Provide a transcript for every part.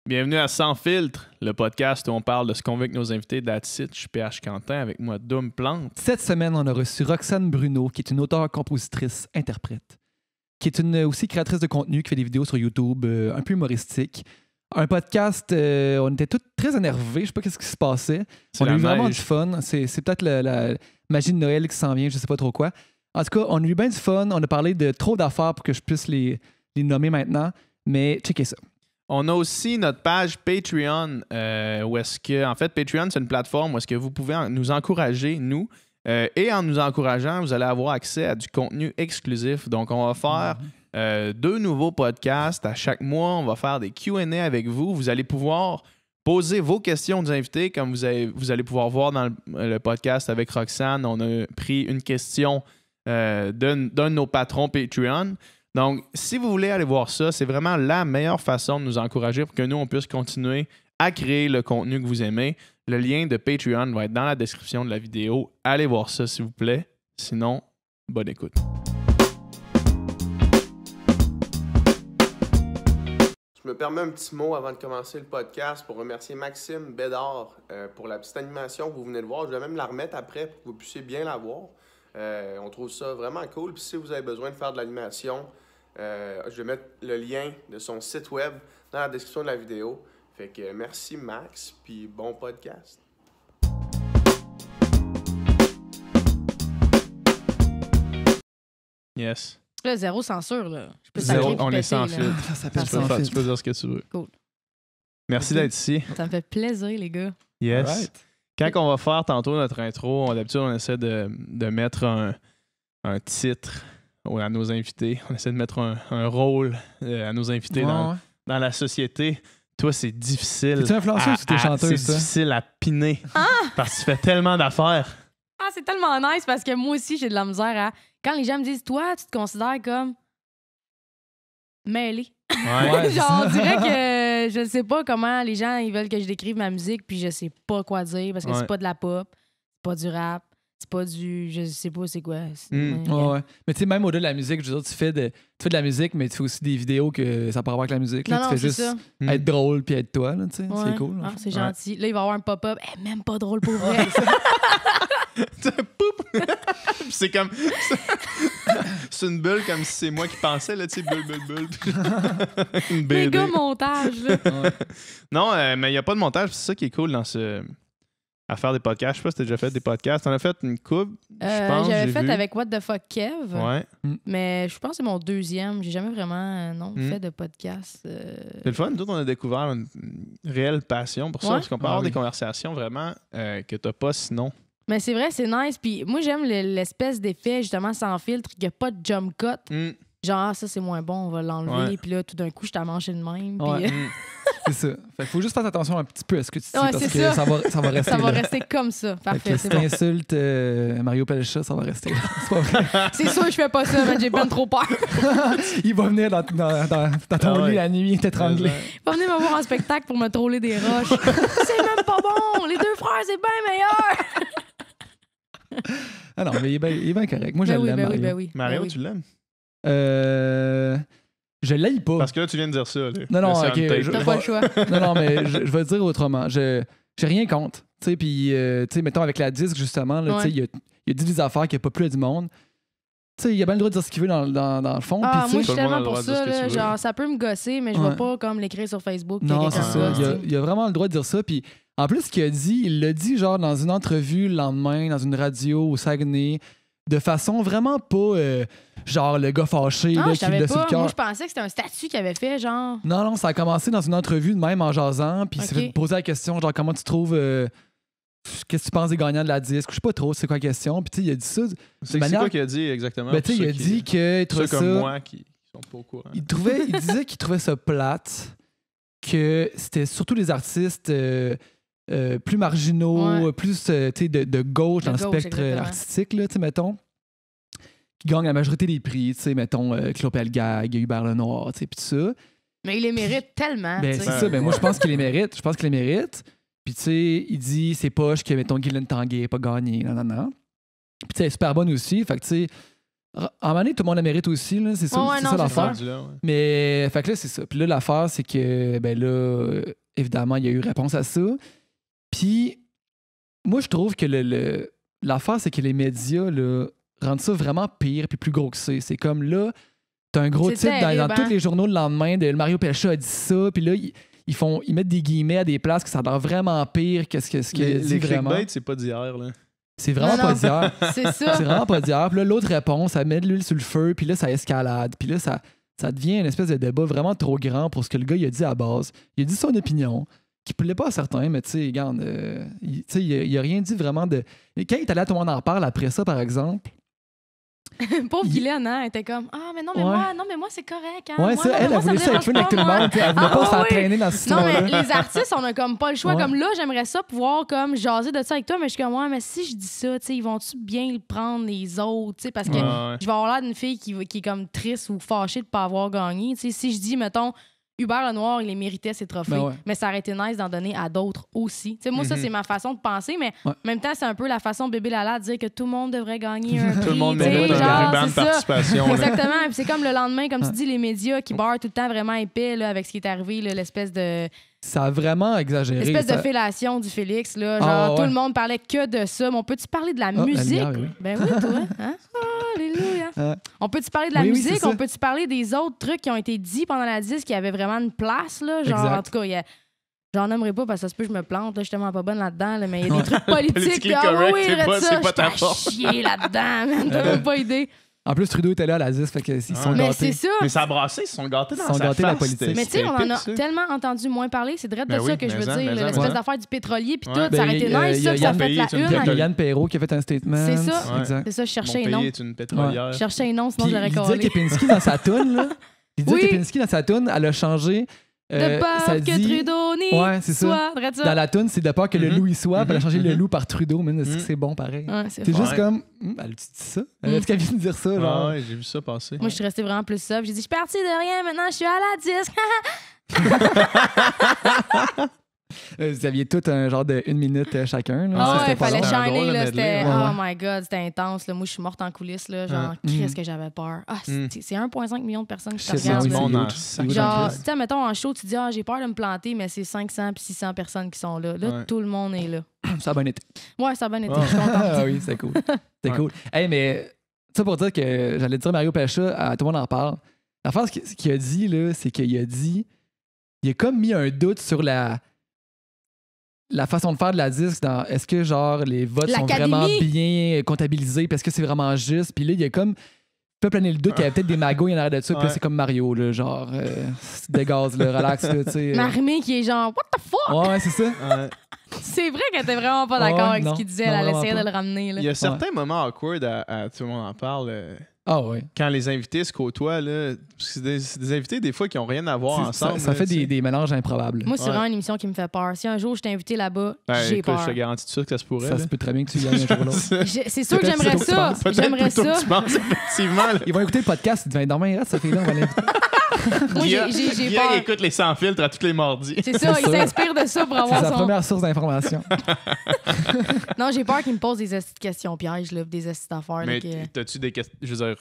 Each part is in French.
Bienvenue à Sans Filtre, le podcast où on parle de ce qu'on veut avec nos invités. That's it. Je suis PH Quentin avec moi, Doom Plante. Cette semaine, on a reçu Roxane Bruno, qui est une auteure, compositrice, interprète, qui est aussi créatrice de contenu, qui fait des vidéos sur YouTube, un peu humoristique. Un podcast, on était tous très énervés, je sais pas qu'est-ce qui se passait. On a eu vraiment du fun. C'est peut-être la magie de Noël qui s'en vient, je sais pas trop quoi. En tout cas, on a eu bien du fun. On a parlé de trop d'affaires pour que je puisse les nommer maintenant, mais checkez ça. On a aussi notre page Patreon, où est-ce que, en fait, Patreon, c'est une plateforme où est-ce que vous pouvez nous encourager, nous, et en nous encourageant, vous allez avoir accès à du contenu exclusif. Donc, on va faire 2 nouveaux podcasts à chaque mois. On va faire des Q&A avec vous. Vous allez pouvoir poser vos questions aux invités, comme vous allez pouvoir voir dans le podcast avec Roxane. On a pris une question d'un de nos patrons Patreon. Donc, si vous voulez aller voir ça, c'est vraiment la meilleure façon de nous encourager pour que nous, on puisse continuer à créer le contenu que vous aimez. Le lien de Patreon va être dans la description de la vidéo. Allez voir ça, s'il vous plaît. Sinon, bonne écoute. Je me permets un petit mot avant de commencer le podcast pour remercier Maxime Bédard pour la petite animation que vous venez de voir. Je vais même la remettre après pour que vous puissiez bien la voir. On trouve ça vraiment cool. Puis si vous avez besoin de faire de l'animation, je vais mettre le lien de son site web dans la description de la vidéo. Fait que merci Max, puis bon podcast. Yes. Là, zéro censure, là. Je peux Zéro, sacrer puis on est péter, sans là. filtre. Ça s'appelle Tu sans peux filtre. dire ce que tu veux. Cool. Merci d'être ici. Ça me fait plaisir, les gars. Yes. Alright. Quand on va faire tantôt notre intro, d'habitude, on essaie de mettre un titre à nos invités. On essaie de mettre un rôle à nos invités dans la société. Toi, c'est difficile. T'es-tu influenceuse ou t'es chanteuse, C'est ça? difficile à piner. Parce que tu fais tellement d'affaires. Ah, c'est tellement nice parce que moi aussi, j'ai de la misère à... Quand les gens me disent, toi, tu te considères comme mêlé. Ouais, Genre, on dirait que je sais pas comment les gens ils veulent que je décrive ma musique, puis je sais pas quoi dire parce que c'est pas de la pop, c'est pas du rap, c'est pas du. Je sais pas c'est quoi. Ouais. Mais tu sais, même au-delà de la musique, je veux dire, tu fais de la musique, mais tu fais aussi des vidéos que ça n'a pas à voir avec la musique. Là. Non, Tu fais c'est juste ça. être drôle puis être toi, là, tu sais. Ouais. C'est cool. Ah, c'est gentil. Là, il va y avoir un pop-up. Même pas drôle pour vrai. Poup! C'est comme. C'est une bulle comme si c'est moi qui pensais, là, tu sais, bulle. Une BD. Les gars, montage, là. Non, mais il n'y a pas de montage. C'est ça qui est cool à faire des podcasts. Je sais pas si tu as déjà fait des podcasts. T'en as fait une couple, je pense. J'avais fait vu. avec What the Fuck Kev. Ouais. Mais je pense que c'est mon 2e. J'ai jamais vraiment fait de podcast. C'est le fun. Nous, on a découvert une réelle passion pour ça. Parce qu'on peut avoir des conversations vraiment que t'as pas sinon. Mais c'est vrai, c'est nice. Puis moi, j'aime l'espèce d'effet, justement, sans filtre, qu'il n'y a pas de jump cut. Genre, ça, c'est moins bon, on va l'enlever. Puis là, tout d'un coup, je t'ai mangé de même. Puis... C'est ça. Fait qu'il faut juste faire attention un petit peu à ce que tu dis parce que ça. ça va rester ça va là. rester comme ça. Parfait, Fait que c'est si bon. t'insultes Mario Pelcha, ça va rester là. C'est pas vrai. C'est sûr, je fais pas ça, mais j'ai ben trop peur. Il va venir dans ton lit la nuit t'étrangler. Il va venir me voir en spectacle pour me troller des roches. C'est même pas bon! Les 2 frères, c'est bien meilleur! Ah non, mais il est bien correct. Moi, je l'aime, Mario. Mario, tu l'aimes? Je l'aime pas. Parce que là, tu viens de dire ça. Là. Non, Là, ok. T'as pas le choix. Non, mais je vais le dire autrement. J'ai rien contre. Tu sais, puis, mettons, avec la disque, justement, là, il a dit des affaires qu'il n'y a pas plus du monde. Tu sais, il a bien le droit de dire ce qu'il veut dans le fond. Ah, puis, moi, je suis tout le monde a tellement le pour droit de dire ça. ce que Là, tu veux. genre, ça peut me gosser, mais je vais pas comme l'écrire sur Facebook. non, c'est ça. Gosse, Il a vraiment le droit de dire ça. Puis, en plus, ce qu'il a dit, il l'a dit, genre, dans une entrevue le lendemain, dans une radio au Saguenay, de façon vraiment pas, genre, le gars fâché, Ah, là, je qui savais l'a sur pas. le cœur. Moi, je pensais que c'était un statut qu'il avait fait, genre. Non, ça a commencé dans une entrevue de même en jasant, puis il s'est fait poser la question, genre, comment tu trouves... qu'est-ce que tu penses des gagnants de la disque? Je sais pas trop c'est quoi la question. Puis tu sais, il a dit ça. C'est quoi qu'il a dit exactement? Ben, tu sais, il a dit qu'il trouvait ça... comme moi qui sont pas au courant. Il disait qu'il trouvait ça plate, que c'était surtout les artistes plus marginaux, plus de gauche dans le spectre artistique, là, mettons, qui gagnent la majorité des prix. Mettons, Claude Pelgag, Hubert Lenoir, puis tout ça. Mais il les mérite tellement. Ben, c'est ça. Ben, moi, je pense qu'il les mérite. Puis, tu sais, il dit c'est poche que, mettons, Guylaine Tanguay n'a pas gagné. Non. Puis, tu sais, elle est super bonne aussi. Fait que, tu sais, À un moment donné, tout le monde le mérite aussi, là, c'est ça, Ouais, c'est non, ça c'est l'affaire. ça. Mais, fait que là, c'est ça. Puis là, l'affaire, c'est que, ben là, évidemment, il y a eu réponse à ça. Puis, moi, je trouve que l'affaire, c'est que les médias, là, rendent ça vraiment pire puis plus gros que ça. C'est comme là, t'as un gros C'est titre terrible, dans hein? tous les journaux le lendemain de Mario Pelcha a dit ça, puis là, ils mettent des guillemets à des places que ça a l'air vraiment pire que ce qu'il a dit Les vraiment. clickbait, c'est pas d'hier, là. C'est vraiment Non, pas non. d'hier. C'est ça. C'est vraiment pas d'hier. Puis là, l'autre réponse, ça met de l'huile sur le feu, puis là, ça escalade. Puis là, ça devient une espèce de débat vraiment trop grand pour ce que le gars il a dit à la base. Il a dit son opinion, qui plaît pas à certains, mais tu sais, regarde, il a rien dit vraiment de... Et quand il est allé à Tout le monde en parle après ça, par exemple... Pauvre Guylaine, hein, elle était comme ah mais non mais Ouais. moi c'est correct hein. Ouais, Moi, ça, non, mais elle moi, voulait me ça être dérange fun avec pas, tout le moi. monde. Elle voulait pas se faire oui. traîner dans cette Non, mais histoire-là. les artistes, on a comme pas le choix. Ouais. Comme là, j'aimerais ça pouvoir comme jaser de ça avec toi, mais je suis comme, ouais, mais si je dis ça, tu sais, ils vont-tu bien le prendre, les autres, tu sais, parce que Ouais. je vais avoir l'air d'une fille qui est comme triste ou fâchée de pas avoir gagné. Tu sais, si je dis, mettons, Hubert Lenoir, il les méritait ses trophées, Ben ouais. mais ça aurait été nice d'en donner à d'autres aussi. Tu sais, moi, ça, Mhm. c'est ma façon de penser, mais Ouais. en même temps, c'est un peu la façon de bébé Lala de dire que tout le monde devrait gagner un prix. Tout le monde tu sais, mérite genre, un ruban de c'est ça. participation. là. Exactement. Puis c'est comme le lendemain, comme Ouais. tu dis, les médias qui barrent tout le temps vraiment épais là, avec ce qui est arrivé, là, l'espèce de Ça a vraiment exagéré. l'espèce de ça... fellation du Félix. Là, genre, Ah, ouais. tout le monde parlait que de ça. Mais on peut-tu parler de la la musique? lumière, oui. Ben oui, toi. Hein? Alléluia. Ouais. On peut-tu parler de la Oui, oui, musique? c'est ça. On peut-tu parler des autres trucs qui ont été dits pendant la disque qui avaient vraiment une place? Là? Genre, Exact. en tout cas, j'en nommerai pas parce que ça se peut que je me plante. Là, je suis tellement pas bonne là-dedans. Là, mais il y a des trucs politiques. Politically puis, correct, oui, c'est arrête pas- ça, c'est pas ta je force. chier là-dedans. Man, t'as même pas idée. En plus, Trudeau était là à la disque, fait qu'ils sont Mais gâtés. c'est ça. Mais ça a brassé, ils se sont gâtés dans Ils sont sa gâtés, la face, politique. c'était- Mais tu sais, on en c'était a épique, ça. tellement entendu moins parler. C'est direct de Ben ça oui, que je veux mais dire. en, là, mais l'espèce en. d'affaire du pétrolier. Puis Ouais. tout, Ben, ça aurait été il y a nice, ça, que ça Yann fait Pays, la tu me une. Il y a Pétrole. Yann Perrault qui a fait un statement. C'est ça. Ouais. Exact. C'est ça, je Mon cherchais un pays nom. est une pétrolière. Je cherchais un nom, sinon Puis j'aurais Lydia collé. Kepinski dans sa toune, là. Lydia Oui. Kepinski dans sa toune, elle a changé. De peur ça que dit- Trudeau n'y Ouais, c'est ça. soit. Drette ça. Dans la toune, c'est de peur que le Mhm. loup y soit, puis elle a changé le Mhm. loup par Trudeau, mais est-ce que Mhm. c'est bon pareil? Ouais, c'est C'est fort. juste Ouais. comme, elle dit ça? Est-ce qu'elle vient de dire ça? Genre? Ah ouais, j'ai vu ça passer. Moi, je suis restée vraiment plus sobre. J'ai dit, je suis partie de rien, maintenant je suis à la disque. Vous aviez tout un genre de 1 minute chacun. Là. Ah Ça, ouais, c'était il pas fallait long. C'était un shiner, drôle de là. medley, C'était, ouais. oh my God, c'était intense. Là. Moi, je suis morte en coulisses, là. Genre, qu'est-ce que j'avais peur. Ah, c'est 1,5 million de personnes qui te Shit, regardent. oui, là. c'est Bon, huge. en C'est sac. huge en Genre, Christ. tu sais, mettons en show, tu dis, ah, j'ai peur de me planter, mais c'est 500 puis 600 personnes qui sont là. Là, Ouais. tout le monde est là. Ça a bien été. Ouais, ça a bien été. Ouais. Je suis contente. Ah oui, c'est cool. C'est Ouais. cool. Hey, mais ça pour dire que j'allais dire Mario Pelcha, à tout le monde en parle. La phrase qu'il a dit, là, c'est qu'il a dit, il a comme mis un doute sur la façon de faire de la disque dans est-ce que genre les votes sont L'Académie. vraiment bien comptabilisés, parce que c'est vraiment juste. Puis là, il y a comme peut planer le doute qu'il y avait peut-être des magouilles en arrière de ça. Puis là, Ouais. c'est comme Mario, là, genre, des gaz, là, relax, là, tu sais. Marimé qui est genre, what the fuck? Ouais, c'est ça. Ouais. C'est vrai qu'elle était vraiment pas d'accord Ouais, avec non. ce qu'il disait. Non, Elle vraiment essayait pas. de le ramener. Là. Il y a certains moments awkward à tout le monde en parle. Ah ouais. Quand les invités se côtoient, là, parce que c'est des invités des fois qui n'ont rien à voir ensemble. Ça là, fait tu sais. des mélanges improbables. Moi, c'est Ouais. vraiment une émission qui me fait peur. Si un jour je t'ai invité là-bas, Ben, j'ai écoute, peur. je te garantis tout ça que ça se pourrait. Ça là. se peut très bien que tu gagnes un jour ou l'autre. C'est sûr que Peut-être j'aimerais plutôt que tu ça. penses. Peut-être J'aimerais plutôt ça. que tu penses, effectivement. là. Ils vont écouter le podcast, ils devaient dormir, ça fait là, on va l'inviter. Moi, Guilla- j'ai Guilla, peur. il écoute les sans filtres à tous les mardis. C'est ça, C'est il sûr. s'inspire de ça pour C'est avoir sa son. première source d'information. Non, j'ai peur qu'il me pose des esti de questions pièges, là, des esti d'affaires. là, Mais que- t'as-tu des questions? Je veux dire,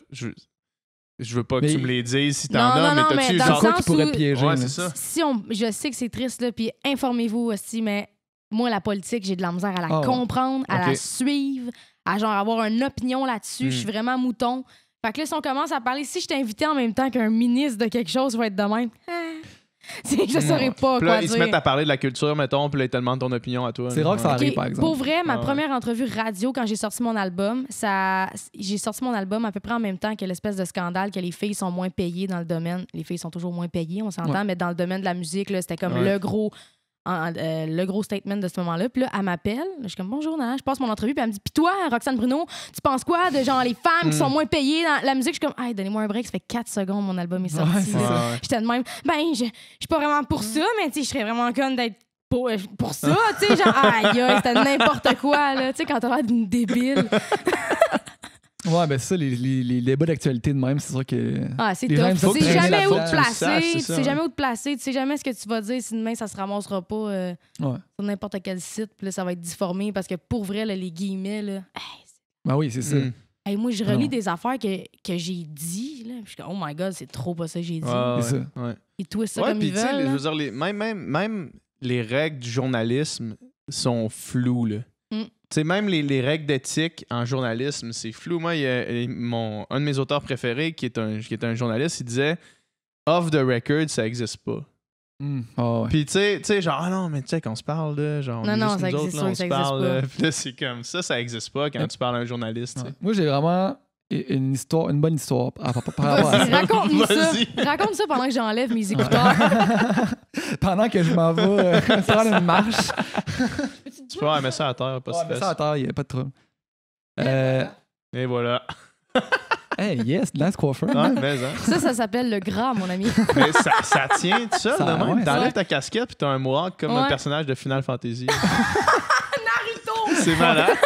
je veux pas que Mais- tu me les dises si t'en Non, as, non, mais non, t'as-tu mais dans genre. le Quoi sens qui pourrait où- te piéger. Ouais, là. c'est ça. Si je sais que c'est triste, là, puis informez-vous aussi, mais moi, la politique, j'ai de la misère à la Ah ouais. comprendre, à Ok. la suivre, à genre avoir une opinion là-dessus. Je suis vraiment mouton. Fait que là, si on commence à parler, si je t'invitais en même temps qu'un ministre de quelque chose, ça va être de même. Je saurais pas Puis quoi là, ils se dire. mettent à parler de la culture, mettons, puis là, ils te demandent ton opinion à toi. C'est là. rare que ça Ouais. arrive, Ok, par exemple. Pour vrai, ma Ah ouais. première entrevue radio, quand j'ai sorti mon album, j'ai sorti mon album à peu près en même temps que l'espèce de scandale que les filles sont moins payées dans le domaine. Les filles sont toujours moins payées, on s'entend, Ouais. mais dans le domaine de la musique, là, c'était comme Ouais. le gros statement de ce moment-là. Puis là, elle m'appelle. Je suis comme, bonjour, Nana. Je passe mon entrevue. Puis elle me dit, puis toi, Roxane Bruno, tu penses quoi de genre les femmes qui sont moins payées dans la musique? Je suis comme, hey, donnez-moi un break. Ça fait 4 secondes, mon album est sorti. Ouais, c'est là. ça. Ouais. J'étais de même, ben, je suis pas vraiment pour ça, mais tu sais, je serais vraiment conne d'être pour ça, tu sais, genre, aïe, aïe, c'était n'importe quoi, là, tu sais, quand t'as l'air d'une débile. Ouais, ben ça, les débats d'actualité de même, c'est sûr que. Ah, c'est Les gens tough. aiment ça Tu sais traîner jamais où là-dedans. te Tu le placer, saches, c'est tu ça, sais ouais. jamais où te placer, tu sais jamais ce que tu vas dire si demain ça se ramassera pas Ouais. sur n'importe quel site, puis là, ça va être difformé parce que pour vrai, là, les guillemets, là, Ben oui, c'est ça. Hey, moi, je relis Non. des affaires que j'ai dit. Là, puis je suis comme, oh my God, c'est trop pas ça que j'ai dit. Ouais, C'est ouais, ça. ouais. Ils twistent ça Ouais, comme puis ils tu sais, veulent. je là. veux dire, même les règles du journalisme sont floues, là. Mm. Tu sais, même les règles d'éthique en journalisme, c'est flou. Moi, il y a un de mes auteurs préférés, qui est un journaliste, il disait « Off the record, ça existe pas. » Ah ouais. Puis tu sais, genre, ah non, mais tu sais, qu'on se parle, là, genre, Non, on est non, juste ça nous existe autres, là, sûr on que se ça existe parle, pas. là. Puis là, c'est comme ça existe pas quand Yep. tu parles à un journaliste, tu sais. Ouais. Moi, j'ai vraiment une bonne histoire par rapport à Vas-y, ça. raconte-nous ça. Vas-y. Raconte ça pendant que j'enlève mes écouteurs. Pendant que je m'en vais prendre une marche. Tu peux avoir mis ça à terre, pas Ouais, si mais ça facile. à terre, il n'y a pas de trouble. Et voilà. Hey, yes, Lance Coiffeur. Ouais, mais hein. Ça s'appelle le gras, mon ami. Mais ça tient tout seul, Ça, de même. ouais, T'enlèves ouais. ta casquette puis t'as un mohawk comme un Ouais. personnage de Final Fantasy. Naruto! C'est malade.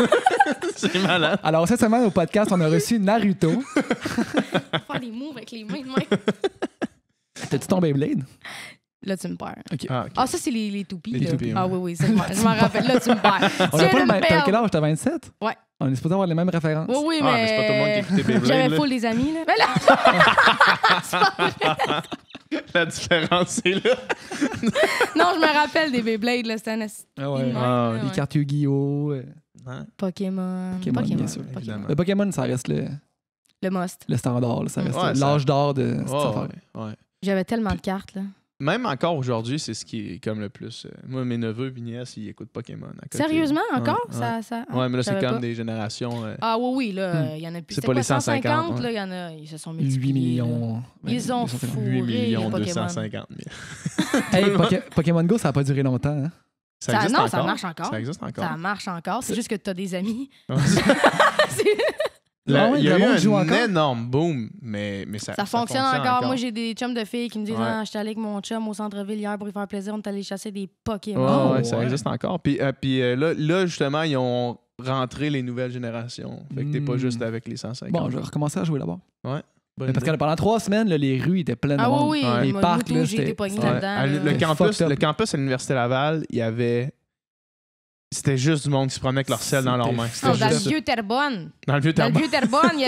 C'est malade. Alors, cette semaine, au podcast, on a reçu Naruto. Faire des moves avec les mains de même. T'as-tu ton Beyblade? Là, tu me perds. OK. Ah, ok. Ah, ça, c'est les toupies. Les là. toupies, Ah ouais. oui, ça, je m'en rappelle. Là, tu me perds. On Tu a viens pas de le me même. T'as perdre. quel âge? T'as 27? Ouais. On est supposé avoir les mêmes références. Oui, oui, Ah, mais c'est pas tout le monde qui écoute tes Beyblade, J'avais là. full des amis, là. Mais là, La différence, c'est là. non, je me rappelle des Beyblades, là. C'était un Ah ouais. Ouais, Ah, ouais. Les cartes Yu-Gi-Oh! Hein? Pokémon. Pokémon, bien sûr. Évidemment. Le Pokémon, ça reste Le must. le standard. Là. Ça reste Ouais, l'âge d'or de cette Ouais, affaire. ouais, ouais. J'avais tellement de cartes, là. Même encore aujourd'hui, c'est ce qui est comme le plus. Moi, mes neveux et nièces, ils écoutent Pokémon. à côté. Sérieusement, encore? Ouais, Ça... Ouais, mais là, je c'est savais comme pas. des générations. Ah oui, là, il y en a plus. C'est C'était pas quoi, les 150, là, ouais. il y en a, ils se sont 8 multipliés. millions. Là. Ils ont 250. fourré 8 millions les 250 000. Hey, Pokémon Go, ça n'a pas duré longtemps. Hein? Ça Ça- existe non, encore? ça marche encore. Ça existe encore. Ça marche encore. C'est juste que t'as des amis. Ah ouais, Il y a le eu monde joue un encore? énorme boom, mais Ça fonctionne encore. Moi, j'ai des chums de filles qui me disent Ouais. Ah, j'étais allé avec mon chum au centre-ville hier pour lui faire plaisir. On est allé chasser des Pokémon. Ouais, ouais, Oh, ça ouais. existe encore. Puis là, justement, ils ont rentré les nouvelles générations. Fait que t'es pas juste avec les 150. Bon, je vais recommencer à jouer là-bas. Bonne Mais parce idée. que pendant 3 semaines, là, les rues étaient pleines de Ah monde. oui, Ouais. oui. Les Moi, parcs, tout, là, j'ai été c'était- pogné Ouais. là-dedans. À là. Fucked up. le campus à l'Université Laval, il y avait. C'était juste du monde qui se promenait avec leur sel dans leurs mains. Non, C'était dans le juste ça. vieux Terrebonne. Dans le vieux Dans le tabac. vieux Terrebonne, il y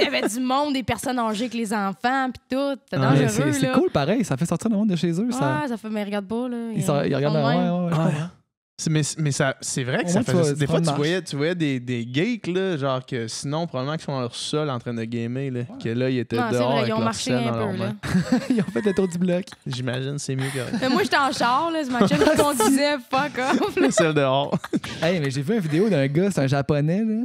avait du monde, des personnes âgées avec les enfants, puis tout. C'était Ouais, dangereux, c'est là. cool, pareil. Ça fait sortir le monde de chez eux. Ça... Ouais, ça fait, mais regarde pas, là. Ils regardent. sont de même. Ouais, ouais, Ah, ouais. hein? Mais c'est vrai que Au ça moins, tu faisait. vas- Des tu fois, vas une tu voyais des geeks, là, genre que sinon, probablement qu'ils sont dans leur sol en train de gamer, là, que là, ils étaient Non, c'est dehors vrai, avec ils ont leur marché sel dans un leurs peu, là. mains. Ils ont fait le tour du bloc. J'imagine c'est mieux que Mais moi, j'étais en char, là. Ce match qui conduisait, fuck off. le sel dehors. Hey, mais j'ai vu une vidéo d'un gars, c'est un japonais, là.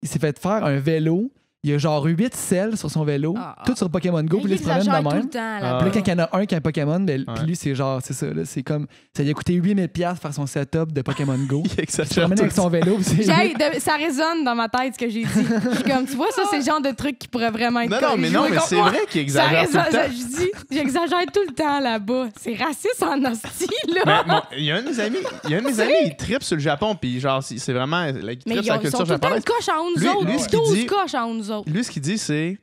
Il s'est fait faire un vélo. Il a genre 8 selles sur son vélo, Ah. tout sur Pokémon Go, puis Il il se promène exagère de tout même. le temps, Ah. là. Puis là, quand il y en a un qui a un Pokémon, ben, Ouais. puis lui, c'est genre, c'est ça, là, c'est comme, ça lui a coûté 8000$ faire son setup de Pokémon Go. Il Il se exagère promène tout avec son vélo, puis c'est Hey, ça résonne dans ma tête, ce que j'ai dit. Je suis comme, tu vois, ça, c'est le genre de truc qui pourrait vraiment être Non, comme mais joué contre c'est moi. vrai qu'il Ça exagère tout le résonne, temps. je dis, j'exagère tout le temps là-bas. C'est raciste en hostie, Mais là. il y a un de mes amis, il trippe sur le Japon, puis genre, c'est vraiment, il Mais trippe ils sur la sont culture tout le temps japonaise. une coche en nous Lui- autres. lui, ce qu'il 12 dit- coches en nous autres. Lui, ce qu'il dit, c'est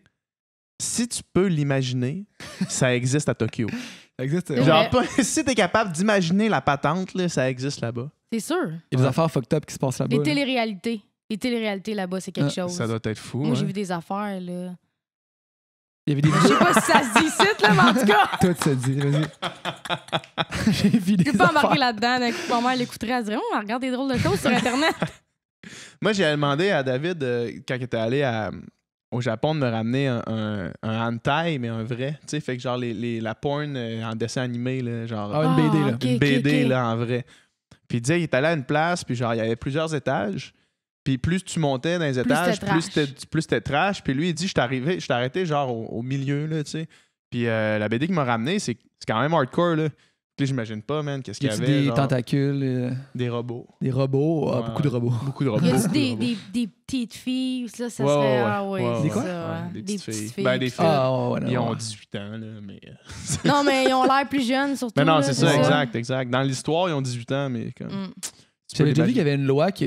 si tu peux l'imaginer, ça existe à Tokyo. Ça existe. C'est Genre, vrai. si t'es capable d'imaginer la patente, là, ça existe là-bas. C'est sûr. Il y a des affaires fucked up qui se passent là-bas. Les là. téléréalités. Les téléréalités là-bas, c'est quelque chose. Ça doit être fou. Moi, j'ai hein. vu des affaires, là. Il y avait des Je sais pas si ça se dit ici, là, mais en tout cas, Tout se dit, vas-y. J'ai vu des je peux pas embarquer affaires. là-dedans. Ma mère l'écouterait, elle dirait, on regarde des drôles de choses sur Internet. Moi, j'ai demandé à David, quand il était allé au Japon, de me ramener un hentai, mais un vrai. Tu sais, fait que genre la porn en dessin animé, là, genre Ah, une BD, là. ok, une ok, BD ok. là, en vrai. Puis il disait, il est allé à une place, puis genre, il y avait plusieurs étages. Puis plus tu montais dans les étages, c'était trash. plus c'était trash. Puis lui, il dit, je t'ai arrêté genre au milieu, là, tu sais. Puis la BD qui m'a ramené, c'est quand même hardcore, là. Puis là, j'imagine pas, man, qu'est-ce Y qu'il y a-tu avait. des genre, tentacules, des robots. des robots? Ah, Ouais, beaucoup de robots. Beaucoup de robots. Y a-tu beaucoup de robots. des petites filles? Ça Ouais, serait. ouais, Ah oui, ouais, c'est Des quoi? ça, Ouais, ouais. des Des petites petites filles. Ben, des filles. filles. Ah, ouais, non, Ils ont ouais. 18 ans, là, mais... Non, mais ils ont l'air plus jeunes, surtout. Mais non, là, c'est ça, exact. Dans l'histoire, ils ont 18 ans, mais comme... Mm. tu peux J'avais déjà vu l'imaginer. qu'il y avait une loi que.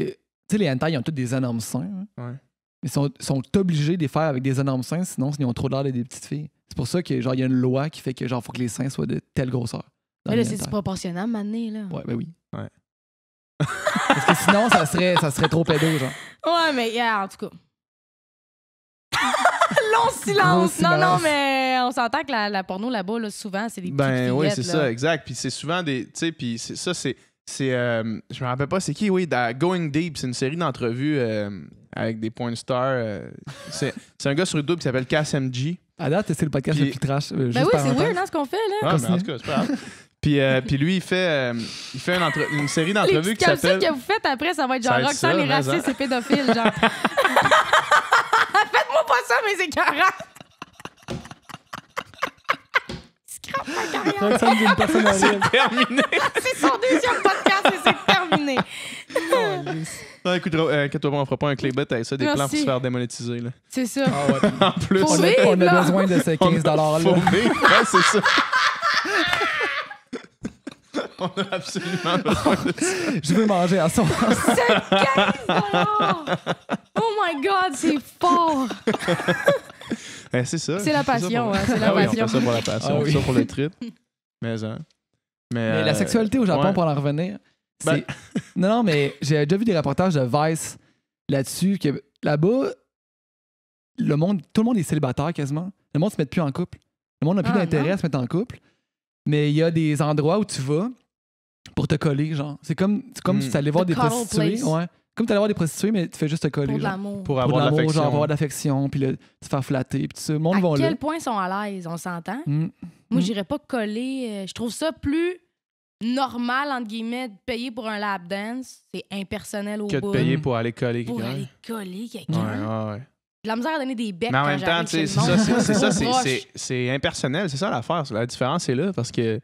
Tu sais, les hentai, ils ont tous des énormes seins. hein. Ouais. Ils sont obligés de les faire avec des énormes seins, sinon ils ont trop l'air d'être des petites filles. C'est pour ça que genre il y a une loi qui fait que genre faut que les seins soient de telle grosseur. dans Mais là, les c'est hentai. disproportionnel, maintenant, là. Ouais, ben oui. Ouais. Parce que sinon, ça serait trop pédo, genre. Ouais, mais yeah, en tout cas. Long silence. Gros Non, non, silence. mais on s'entend que la porno là-bas, là, souvent, c'est des petites Ben oui, fillettes, c'est là. ça, exact. Puis c'est souvent des. Tu sais, puis ça, c'est. Je me rappelle pas c'est qui, oui, Going Deep, c'est une série d'entrevues avec des porn stars. C'est un gars sur YouTube qui s'appelle KSMG. À date, c'est le podcast Puis- le plus trash. Ben juste oui, c'est parenthèse. weird, hein, ce qu'on fait, là. Ah, mais en Continue. tout cas, c'est pas grave. Puis lui, il fait une série Les d'entrevues petites qui capsules s'appelle. que vous faites après, ça va être genre Ça va être Roxane, ça, les mais racistes et pédophiles, genre. Faites-moi pas ça, mais c'est carré. Scrap ma carrière. Roxane dit une personne horrible. Terminé. C'est son deuxième podcast et c'est terminé. Non, écoute, inquiète-toi pas, on fera pas un clickbait avec ça, des Merci. plans pour se faire démonétiser. Là. C'est ça. Ah ouais. En plus, Faut On vivre, a là. besoin de ces 15 $-là. faut vivre. Ouais, c'est ça. On a absolument besoin de ça. Je veux manger à son. C'est 15 $. Oh my God, c'est fort. C'est ça. C'est la passion, ça hein, c'est la Ah oui, passion. on fait ça pour la passion, Ah on fait oui. ça pour le trip. Mais, hein. Mais la sexualité au Japon, ouais. pour en revenir, c'est... Ben- Non, mais j'ai déjà vu des reportages de Vice là-dessus, que là-bas, tout le monde est célibataire quasiment. Le monde se met plus en couple. Le monde n'a plus Ah, d'intérêt non. à se mettre en couple. Mais il y a des endroits où tu vas pour te coller, genre. C'est comme si tu allais voir The des cuddle prostituées. place. Ouais. Comme tu allais voir des prostituées, mais tu fais juste te coller. Pour de genre. l'amour. Pour Pour avoir de de l'amour, genre l'affection. avoir de l'affection, puis là, se faire flatter, puis tout ça. Le monde À va là. quel point ils sont à l'aise, on s'entend? Mm. Moi, Mm. j'irais pas coller. Je trouve ça plus normal, entre guillemets, de payer pour un lap dance. C'est impersonnel au Que de bout. payer pour aller coller Pour quelqu'un. aller coller Ouais, quelqu'un. ouais, ouais. J'ai de la misère à donner des becs Mais en quand même temps, j'arrive tu sais, chez c'est le ça, monde. c'est ça, Trop proche. c'est impersonnel, c'est ça l'affaire. La différence est là parce que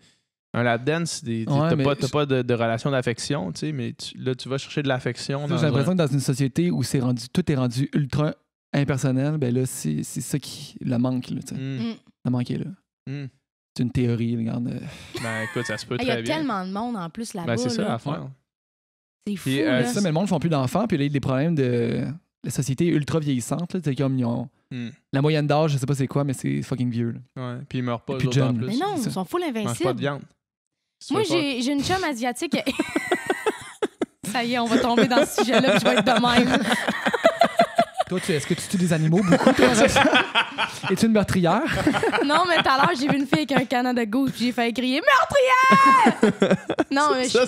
un lap dance, t'as mais pas, de relation d'affection, tu sais, mais là, tu vas chercher de l'affection. J'ai l'impression que dans une société où tout est rendu ultra impersonnel, ben là, c'est ça qui le manque, là, tu sais. Mm. Le manque est là. C'est une théorie, regarde. Ben écoute, ça se peut Il y a très bien. tellement de monde en plus là-bas. Ben c'est ça là. l'affaire. C'est fou. Puis, là. C'est ça, mais le monde ne font plus d'enfants, puis là, il y a des problèmes de. La société est ultra vieillissante, là, tu sais, comme ils ont. Hmm. La moyenne d'âge, je sais pas c'est quoi, mais c'est fucking vieux, là. Ouais. Puis ils meurent pas, Et eux puis autres, en John. plus. Mais non, c'est ça. ils sont full Ils mangent pas de invincibles. viande. Moi, Tu veux pas- j'ai une chum asiatique. Ça y est, on va tomber dans ce sujet-là, puis je vais être de même. Toi, est-ce que tu tues des animaux beaucoup, toi? Es-tu une meurtrière? Non, mais tout à l'heure, j'ai vu une fille avec un Canada Goose, puis j'ai failli crier meurtrière! Non, mais Ça,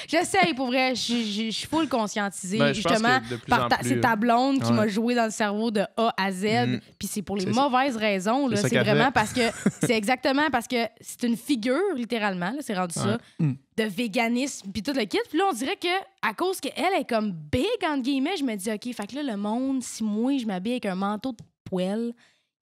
j'essaye pour vrai. Je suis full conscientisée. Ben, je pense justement, que de plus par en plus, c'est ta blonde qui ouais. m'a joué dans le cerveau de A à Z, Mm. puis c'est pour les C'est ça. mauvaises raisons. là. C'est ça C'est qu'elle vraiment fait. parce que c'est exactement parce que c'est une figure, littéralement, là, c'est rendu ça, Mm. de véganisme, puis tout le kit. Puis là, on dirait que à cause qu'elle est comme big, entre guillemets, je me dis, OK, fait que là, le monde, si moi, je m'habille avec un manteau de poêle,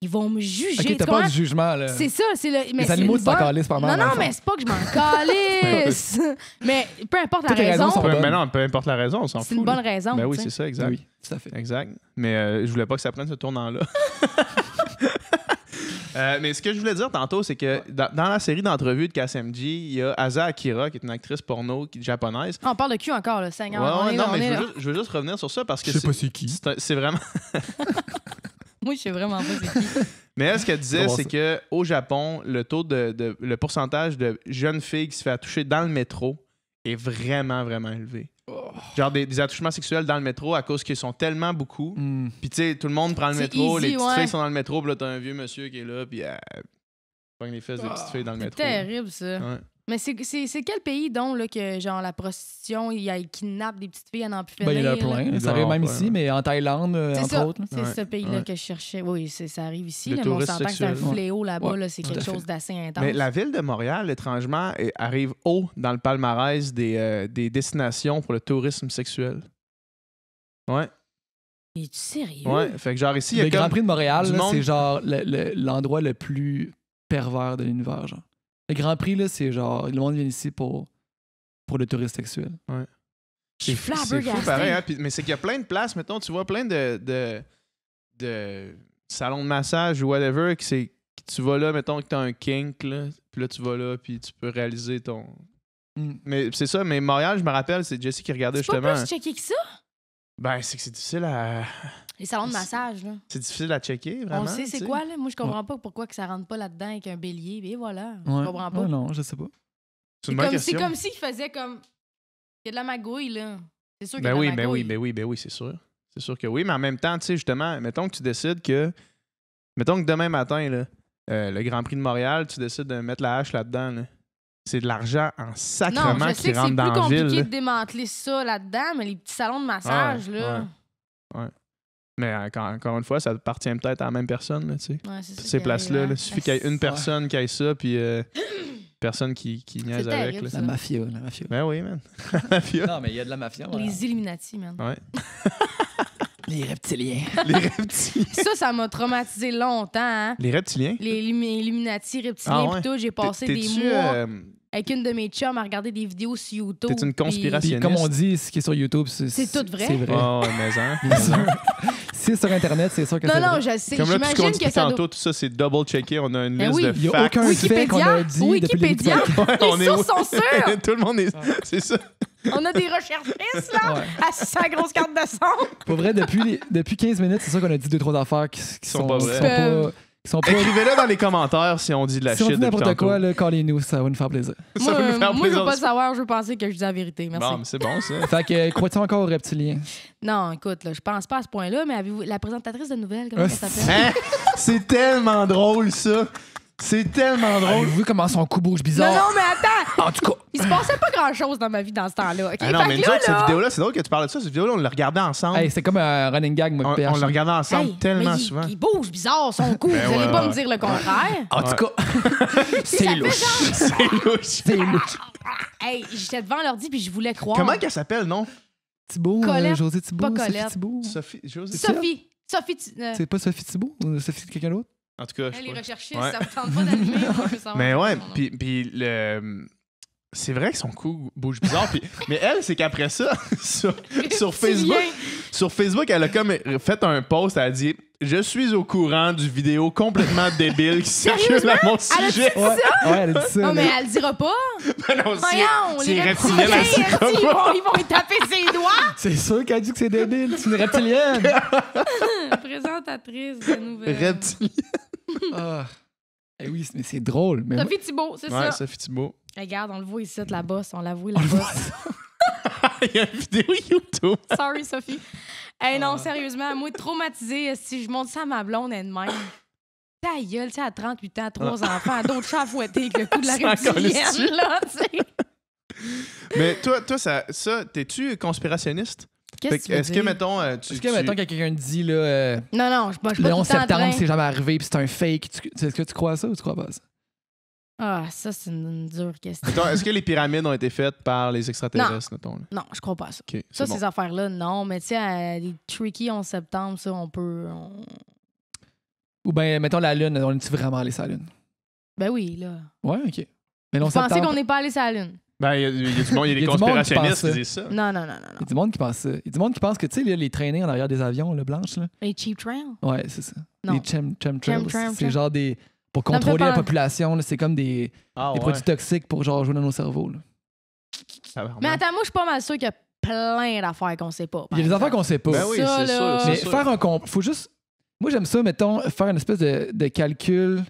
ils vont me juger. Ok, Tu t'as comprends? pas du jugement, là. C'est ça, c'est le. Mais Les c'est animaux, une tu t'en bonne- calisses pas mal. Non, dans non, le fond. mais c'est pas que je m'en calisse. Mais peu importe la Toutes les raisons raison, sont bonnes. Mais non, peu importe la raison, on s'en fout. c'est une là. bonne raison. Ben oui, tu sais. c'est ça, exact. Oui, tout à fait. Exact. Mais je voulais pas que ça prenne ce tournant-là. Mais ce que je voulais dire tantôt, c'est que dans la série d'entrevues de KSMG, il y a Asa Akira, qui est une actrice porno japonaise. On parle de cul encore, là, Seigneur. Ouais, on ouais, est non, là, on mais est là. je veux juste revenir sur ça parce que Je sais pas c'est qui. c'est vraiment. Moi, je sais vraiment pas c'est qui. Mais elle, ce qu'elle disait, Comment c'est ça? que au Japon, le pourcentage de jeunes filles qui se fait attoucher dans le métro est vraiment, vraiment élevé. Genre des attouchements sexuels dans le métro à cause qu'ils sont tellement beaucoup. Mm. Puis tu sais, tout le monde prend le C'est métro, easy, les petites ouais. filles sont dans le métro, puis là, t'as un vieux monsieur qui est là, puis pogne les fesses des petites filles dans le C'est métro. terrible, ça. Ouais. Mais c'est quel pays, donc, là, que, genre, la prostitution, ils kidnappent des petites filles à n'en plus Ben, il y en a finir, là? plein. Il Ça doit arrive en même avoir ici, plein. mais en Thaïlande, C'est entre ça. autres. C'est Ouais. ce pays-là Ouais. que je cherchais. Oui, ça arrive ici. Le Là, mais on tourisme s'entend que c'est un sexuel. fléau là-bas. Ouais. Là, c'est Tout quelque à fait. chose d'assez intense. Mais la ville de Montréal, étrangement, arrive haut dans le palmarès des destinations pour le tourisme sexuel. Ouais, Es-tu sérieux? ouais. Fait que genre ici, il y a Le Grand comme... Prix de Montréal, du là, monde- c'est genre l'endroit le plus pervers de l'univers. Genre. Le Grand Prix, là, c'est genre, le monde vient ici pour le tourisme sexuel. Je suis C'est fou flabbergastée. pareil, hein? Mais c'est qu'il y a plein de places, mettons, tu vois plein de salons de massage ou whatever, que tu vas là, mettons que t'as un kink, là, puis là tu vas là, puis tu peux réaliser ton... Mm. Mais c'est ça, mais Montréal, je me rappelle, c'est Jessie qui regardait C'est pas justement... plus checké que ça? Ben, c'est que c'est difficile à... Les salons de massage, là. C'est difficile à checker, vraiment. On le sait, tu c'est sais. quoi, là? Moi, je comprends pas pourquoi que ça rentre pas là-dedans avec un bélier. Et voilà. Je Ouais. comprends pas. Ouais, non, je sais pas. C'est une bonne C'est question. comme s'il faisait comme... Il y a de la magouille, là. C'est sûr qu'il y a Ben de oui, la ben oui, magouille. ben oui, ben oui, c'est sûr. C'est sûr que oui, mais en même temps, tu sais, justement, mettons que tu décides que. Mettons que demain matin, là, le Grand Prix de Montréal, tu décides de mettre la hache là-dedans. Là. C'est de l'argent en Non, sacrement je sais qui que c'est rentre plus dans la ville. compliqué là. de démanteler ça là-dedans, mais les petits salons de massage, là. Ouais. Mais encore une fois, ça appartient peut-être à la même personne, là, tu sais. Ouais, c'est ça Ces qui places-là, arrive, il hein. suffit qu'il y ait une personne qui ait ça, puis personne qui niaise C'est avec. terrible, Là. ça. La mafia, la mafia. Ben oui, man. La mafia. Non, mais il y a de la mafia. voilà. Les Illuminati, man. Ouais. Les reptiliens. Les reptiliens. Ça m'a traumatisé longtemps, hein. Les reptiliens? Les Illuminati, reptiliens, Ah ouais? pis tout. J'ai passé des T'es-tu, mois avec une de mes chums à regarder des vidéos sur YouTube. T'es une puis- conspiration. Puis comme on dit, ce qui est sur YouTube, C'est tout vrai. C'est vrai. Oh, ouais, mais hein. Bien sûr. Si c'est sur Internet, c'est sûr que c'est Non, vrai. non, je sais. Comme là, tout ce qu'on J'imagine dit que ça tantôt, doit... tout ça, c'est double-checké. On a une Ben liste oui. de Il n'y a facts. aucun fait qu'on a dit depuis le début du Wikipédia. podcast. Ouais, Les sources sont sûres. Tout le monde est... C'est ça. On a des recherchistes, là, Ouais. assis sur la grosse carte de son. Pour vrai, depuis 15 minutes, c'est sûr qu'on a dit 2-3 affaires qui sont pas vraies. qui sont pas Écrivez-le dans les commentaires si on dit de la si on shit dit depuis n'importe tantôt. quoi, là, callez-nous, ça va nous faire plaisir. Ça va nous faire Moi, je plaisir. veux pas le savoir, je veux penser que je dis la vérité. Merci. Bon, mais c'est bon, ça. Fait que, crois-tu encore aux reptiliens? Non, écoute, là, je pense pas à ce point-là, mais avez-vous la présentatrice de nouvelles, comment elle s'appelle? Hein? C'est tellement drôle, ça. C'est tellement drôle. Avez-vous vu comment son cou bouge Non, bizarre? non, mais attends! En tout cas, Il se passait pas grand-chose dans ma vie dans ce temps-là. OK? Ah non, Fait mais que nous là, autres, cette là- vidéo-là, c'est drôle que tu parles de ça. Cette vidéo-là, on l'a regardée ensemble. hey, c'est comme un running gag, moi, on PH. l'a regardée ensemble Hey, tellement mais souvent. Il bouge bizarre, son cou. Ben Vous allez ouais, pas ouais. me dire le contraire. En tout cas, c'est ça louche. fait C'est louche. C'est louche. Hey, j'étais devant l'ordi puis je voulais croire. Comment qu'elle s'appelle, non? Thibault, Colette, José Thibault, pas Sophie Colette. Thibault. Sophie. José. Sophie. C'est pas Sophie Thibault ou Sophie de quelqu'un d'autre? En tout cas, je Elle sais est pas. recherchée, Ouais. ça me tente pas d'allumer. On veut savoir Mais ouais, son nom. puis c'est vrai que son cou bouge bizarre. Mais elle, c'est qu'après ça, sur Facebook, elle a comme fait un post, elle a dit « Je suis au courant du vidéo complètement débile qui circule à mon Elle a sujet. dit Ouais, ouais, elle a dit ça. Non, là. mais elle le dira pas. » Non, Voyons, c'est les reptilien, elle le dira pas. ils vont y taper ses doigts. C'est sûr qu'elle a dit que c'est débile. C'est une reptilienne. Présentatrice de nouvelles. Reptilien. Ah. Eh oui, mais c'est drôle. Mais Sophie Thibault, c'est Ouais, ça. Sophie Thibault. Regarde, on le voit ici, la bosse. On la voit, la bosse. Il y a une vidéo YouTube. Sorry, Sophie. Hey, non, sérieusement, moi, traumatisée, si je monte ça à ma blonde, elle de même. Ta gueule, tu sais, à 38 ans, 3 enfants, d'autres chats à fouetter avec le coup de la C'est encore reptilienne, là, tu sais. Mais toi ça t'es-tu conspirationniste? Qu'est-ce que tu veux Est-ce que, dire? mettons, Est-ce que, mettons, quand quelqu'un dit, là, Non, non, je suis le pas 11 tout le temps en septembre, train. c'est jamais arrivé, puis c'est un fake, est-ce que tu crois à ça ou tu crois pas à ça? Ah, ça, c'est une dure question. Mettons, est-ce que les pyramides ont été faites par les extraterrestres, mettons? Là? Non, je crois pas à ça. OK, Ça, c'est bon. ces affaires-là, non. Mais tu sais, les tricky 11 septembre, ça, on peut... Ou bien, mettons, la Lune, on est-tu vraiment allé sur la Lune? Ben oui, là. Ouais, OK. Mais le Vous 11 pensez septembre, qu'on n'est pas allé sur la Lune? Ben, il y a du monde, il y a des Il y a du monde qui conspirationnistes pense qui disent ça. Non, non, non, non, il y non. a du monde qui pense ça. Il y a du monde qui pense que, tu sais, les traînées en arrière des avions, là, blanches, là. Les cheap trails? Ouais, c'est ça. Non. Les chemtrails, Chemtrails. c'est genre des... Pour me fait contrôler la peur. population, là, c'est comme des Ah, produits toxiques pour, genre, jouer dans nos cerveaux, là. Mais attends, moi, je suis pas mal sûre qu'il y a plein d'affaires qu'on sait pas. Il y a des affaires qu'on sait pas. Ben oui, Ça, c'est là. sûr. Mais c'est sûr. faire un faut juste. Moi, j'aime ça, mettons, faire une espèce de calcul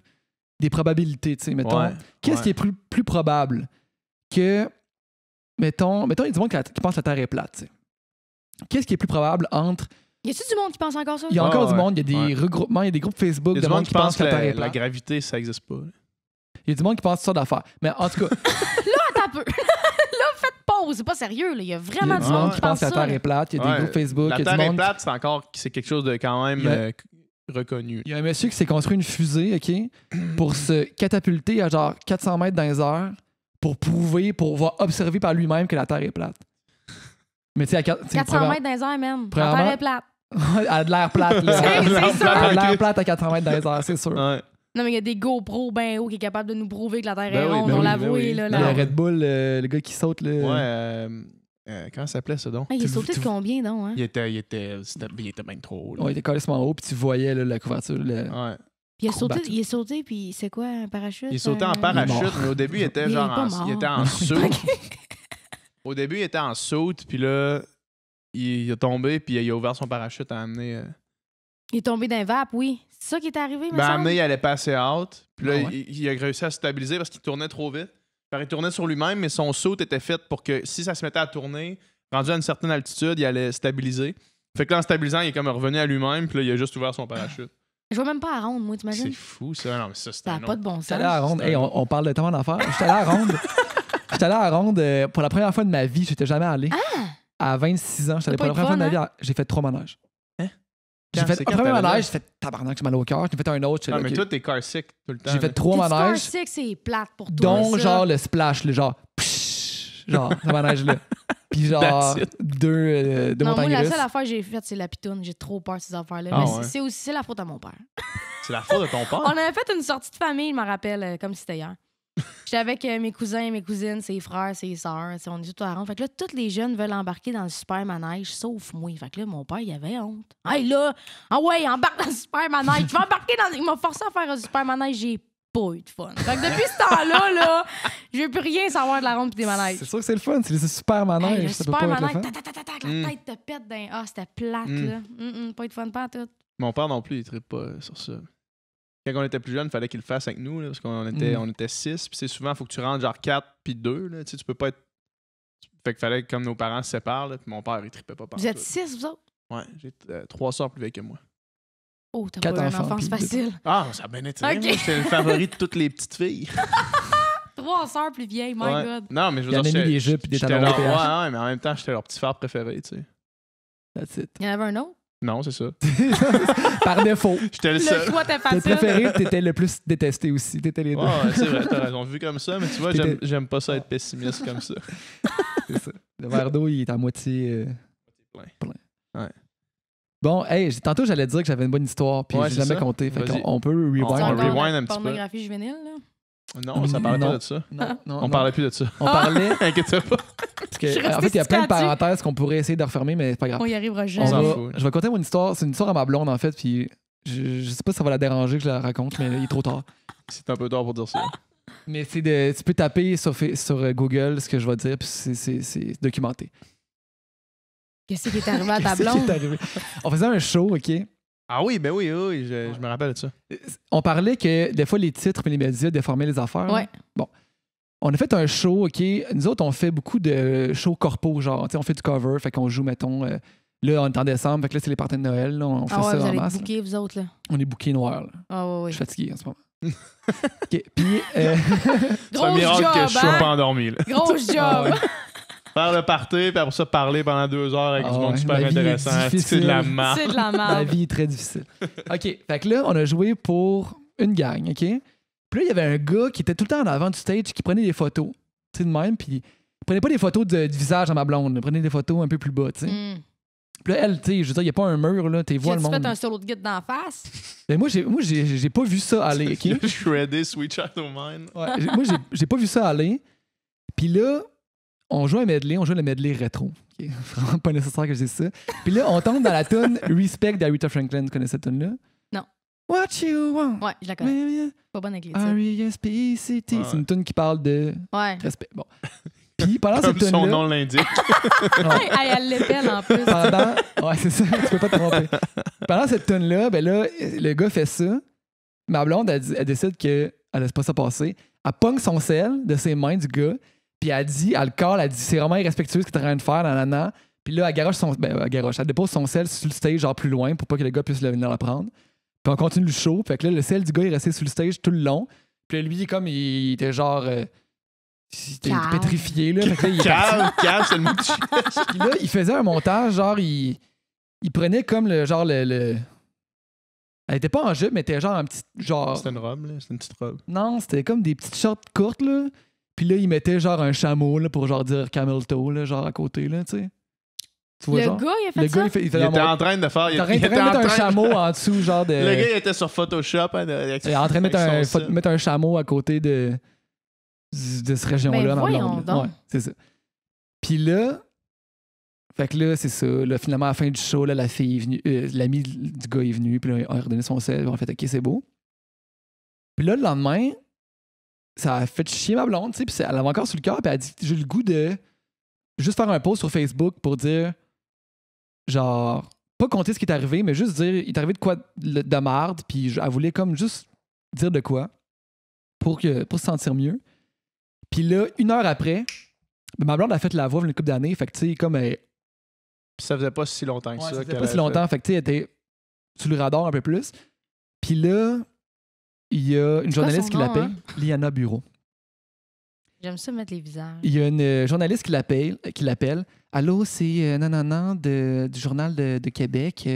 des probabilités, tu sais. Mettons, Ouais, qu'est-ce ouais. qui est plus probable que. Mettons, il y a du monde qui pense que la Terre est plate, tu sais. Qu'est-ce qui est plus probable entre. Y a-tu du monde qui pense encore ça? Il y a encore ouais, du monde, il y a des ouais. regroupements, il y a des groupes Facebook Il y a de du monde qui pense que la Terre est la plate. gravité, ça n'existe pas. là. Il y a du monde qui pense toutes sortes d'affaires. Mais en tout cas, Attends un peu. Là, faites pause. C'est pas sérieux, là. Il y a il y vraiment a du du monde monde qui qui pense pense que la ça. Terre est plate, il y a Ouais, des groupes Facebook, La il y a Terre du est monde. plate, c'est quelque chose de quand même Il y a- reconnu. Il y a un monsieur qui s'est construit une fusée, OK, pour se catapulter à genre 400 mètres dans les airs pour voir observer par lui-même que la Terre est plate. Mais tu sais, 400 mètres dans les airs, même. La Premièrement- terre est plate. elle a de l'air plate, là. C'est Elle a ça. de l'air plate à 80 mètres dans les airs, c'est sûr. Ouais. Non, mais il y a des GoPro ben haut qui est capable de nous prouver que la Terre Ben est oui, ronde. ben On oui, l'a ben avoué, oui. là. Le là. Red Bull, le gars qui saute, là. Comment ça s'appelait, ça, donc? Ah, il est Tu- sauté tu- de combien, donc? Hein? Il était bien trop haut. là. Ouais, il était carrément haut, puis tu voyais là, la couverture. Ouais. Puis il, a Gros sauté, bateau. il est sauté, puis c'est quoi, un parachute? Il sautait en Il est parachute, mort. mais au début, il était Il est genre pas mort. il était en saut. Au début, il était en saut, puis là, il est tombé, puis il a ouvert son parachute à amener. Il est tombé d'un vape, oui. C'est ça qui est arrivé, Ben, à amener, il allait passer out. Puis là, Ah ouais. il a réussi à se stabiliser parce qu'il tournait trop vite. Alors, il tournait sur lui-même, mais son saut était fait pour que si ça se mettait à tourner, rendu à une certaine altitude, il allait stabiliser. Fait que là, en stabilisant, il est comme revenu à lui-même, puis là, il a juste ouvert son parachute. Je vois même pas à ronde, moi, t'imagines? C'est fou, ça. Non, mais ça, c'était Ça un n'a pas autre. de bon J'étais allé à la sens. ronde. Hey, on parle de tellement d'affaires. J'étais allé à la ronde. J'étais allé à la ronde pour la première fois de ma vie. J'étais jamais allé. À 26 ans, j'étais allé pour la première fois de ma vie. J'ai fait 3 manèges. Hein? J'ai fait Quand un premier t'avais manège, l'air? j'ai fait tabarnak, j'ai mal au cœur. J'ai fait un autre. Ah, mais toi, t'es car sick tout le temps. J'ai fait là. 3 manèges, Six, c'est plate pour toi. dont ça. genre le splash, le genre, psh, genre, ce manège-là. Puis genre, That's it. deux Non, moi, montagnes la russes. seule affaire que j'ai faite, c'est la pitoune. J'ai trop peur de ces affaires-là. Ah Mais ouais. c'est aussi la faute à mon père. C'est la faute de ton père. On avait fait une sortie de famille, je me rappelle, comme si c'était hier. J'étais avec mes cousins, mes cousines, ses frères, ses sœurs. On est tous à la ronde. Fait que là, tous les jeunes veulent embarquer dans le super manège, sauf moi. Fait que là, mon père, il avait honte. Hey là, ah ouais, embarque dans le super manège. Tu vas embarquer dans. Il m'a forcé à faire un super manège. J'ai pas eu de fun. Fait que depuis ce temps-là, là, je veux plus rien savoir de la ronde pis des manèges. C'est sûr que c'est le fun, c'est les super manèges. Hey, le ça peut super pas être le manège, fun. tac, tac, tac, tac, la tête te pète d'un. Ah, c'était plate, là. Pas eu de fun, pas à tout. Mon père non plus, il trippe pas sur ça. Quand on était plus jeune, il fallait qu'il le fasse avec nous, là, parce qu'on était, on était 6. Puis c'est souvent, il faut que tu rentres genre 4 puis 2. Là, tu sais, tu peux pas être. Fait qu'il fallait que comme nos parents se séparent. Là, puis mon père, il trippait pas par Vous êtes 6, vous autres? Ouais, j'ai 3 sœurs plus vieilles que moi. Oh, t'as 4 pas eu une enfants, enfance puis facile. Ah, ça a bien été. Ok. Moi, j'étais le favori de toutes les petites filles. 3 sœurs plus vieilles, my Ouais. God. Non, mais je veux Il y en dire, a mis des jupes et des j'étais talons leur... au PH. Ouais, mais en même temps, j'étais leur petit frère préféré, tu sais. That's it. Il y en avait un autre? Non, c'est ça. Par défaut. J'étais le Le seul. choix était Tes facile. préférés, t'étais le plus détesté aussi. T'étais les deux. Ouais, c'est vrai, t'as raison. Vu comme ça, mais tu vois, T'étais- j'aime pas ça être pessimiste comme ça. C'est ça. Le verre d'eau, il est à moitié Plein. Ouais. Bon, hey, tantôt, j'allais dire que j'avais une bonne histoire, puis Ouais, j'ai c'est jamais ça. compté. Fait Vas-y. qu'on peut rewind. On C'est va encore rewind la un petit peu. pornographie juvénile, là? Non, ça parlait Non. pas de ça. Non, On parlait plus de ça. On parlait. Inquiète pas. Parce que, Je suis en restée fait, il y a plein de stickée là-dessus. parenthèses qu'on pourrait essayer de refermer, mais c'est pas grave. On y arrivera On jamais. s'en va- fout. je vais conter mon histoire. C'est une histoire à ma blonde, en fait, puis je sais pas si ça va la déranger que je la raconte, mais il est trop tard. C'est un peu tard pour dire ça. Mais c'est de, tu peux taper sur Google ce que je vais dire, puis c'est documenté. Qu'est-ce qui est arrivé à ta Qu'est-ce qui blonde? est arrivé? On faisait un show, OK? Ah oui, ben oui, je me rappelle de ça. On parlait que des fois, les titres et les médias déformaient les affaires. Ouais. Là. Bon. On a fait un show, OK? Nous autres, on fait beaucoup de shows corpo, genre, tu sais, on fait du cover, fait qu'on joue, mettons, là, on est en décembre, fait que là, c'est les parties de Noël, là, on fait Ah ouais, ça vous en allez masse. booker, vous autres, là. On est booké noir, là. Ah ouais, Je ouais. suis fatigué en ce moment. OK, puis... C'est un Gros miracle job, que je sois hein? pas endormi. Là. Gros job! Ah ouais. Faire le party, puis après ça, parler pendant 2 heures avec Ah du monde ouais, super la vie est intéressant. C'est difficile. de la merde. C'est de la Ma merde. vie est très difficile. OK, fait que là, on a joué pour une gang, OK? Puis là, il y avait un gars qui était tout le temps en avant du stage qui prenait des photos, tu sais, de même, puis il prenait pas des photos du visage à ma blonde, il prenait des photos un peu plus bas, tu sais. Mm. Puis là, elle, tu sais, je veux dire, il n'y a pas un mur, là, tu vois le J'ai-tu monde. fait un solo de guide d'en face? Mais moi, j'ai pas vu ça aller, OK? Le shredded Sweet Child of Mine. Ouais, moi, j'ai pas vu ça aller. Puis là, on joue un medley, on joue le medley rétro. OK? Vraiment pas nécessaire que je dise ça. Puis là, on tombe dans la tune Respect d'Aretha Franklin. Tu connais cette tune-là? Non. What you want? Ouais, je la connais. Pas bonne avec les titres. R-E-S-P-E-C-T. Ouais. C'est une tune qui parle de Ouais. respect. Bon. Puis pendant Comme cette son tune-là... nom l'indique. Hey, elle l'épelle en plus. Pendant... Ouais, c'est ça. Tu peux pas te tromper. Pendant cette tune-là, ben là, le gars fait ça. Ma blonde, elle décide qu'elle laisse pas ça passer. Elle pogne son sel de ses mains du gars. Puis elle dit, elle le colle, elle dit c'est vraiment irrespectueux ce que t'es en train de faire, nanana. Puis là, elle garoche son. Ben, elle dépose son sel sur le stage, genre plus loin, pour pas que le gars puisse venir le prendre. Puis on continue le show. Fait que là, le sel du gars est resté sur le stage tout le long. Puis là, lui, comme il était genre. Il était Calme. pétrifié, là. Fait que là, il est parti. Calme, c'est le mot que je Puis là, il faisait un montage, genre, il prenait comme le. Genre, le. Elle était pas en jupe, mais elle était genre un petit. Genre. C'était une robe, là. C'était une petite robe. Non, c'était comme des petites shorts courtes, là. Puis là, il mettait genre un chameau, là, pour genre dire camel toe, là, genre à côté, là, tu sais. Tu vois, Le genre? gars, il a fait Le ça? gars, il fait Il était en train de faire. il était en train de mettre un chameau en dessous, genre de. Le gars, il était sur Photoshop. Hein, Il est en train de mettre un chameau à côté de cette région-là. Ben ma voyons blonde, là. donc. Ouais, c'est ça. Puis là, fait que là, c'est ça. Là, finalement, à la fin du show, là, la fille est venue, l'ami du gars est venu, puis là, on a redonné son sel, on a fait OK, c'est beau. Puis là, le lendemain, ça a fait chier ma blonde, tu sais, puis elle avait encore sur le cœur, puis elle a dit j'ai le goût de juste faire un post sur Facebook pour dire, genre, pas compter ce qui est arrivé, mais juste dire, il est arrivé de quoi de marde, puis elle voulait comme juste dire de quoi pour se sentir mieux. Puis là, 1 heure après, ma blonde a fait la voix une couple d'années, fait que tu sais, comme Puis ça faisait pas si longtemps que Ouais, ça. ça faisait qu'elle pas si avait longtemps. Fait que tu sais, elle était sous le radar un peu plus. Puis là, il y a une C'est quoi journaliste son qui nom, l'appelle, hein? Liana Bureau. J'aime ça mettre les visages. Il y a une journaliste qui l'appelle. Allô, c'est nanana du Journal de Québec.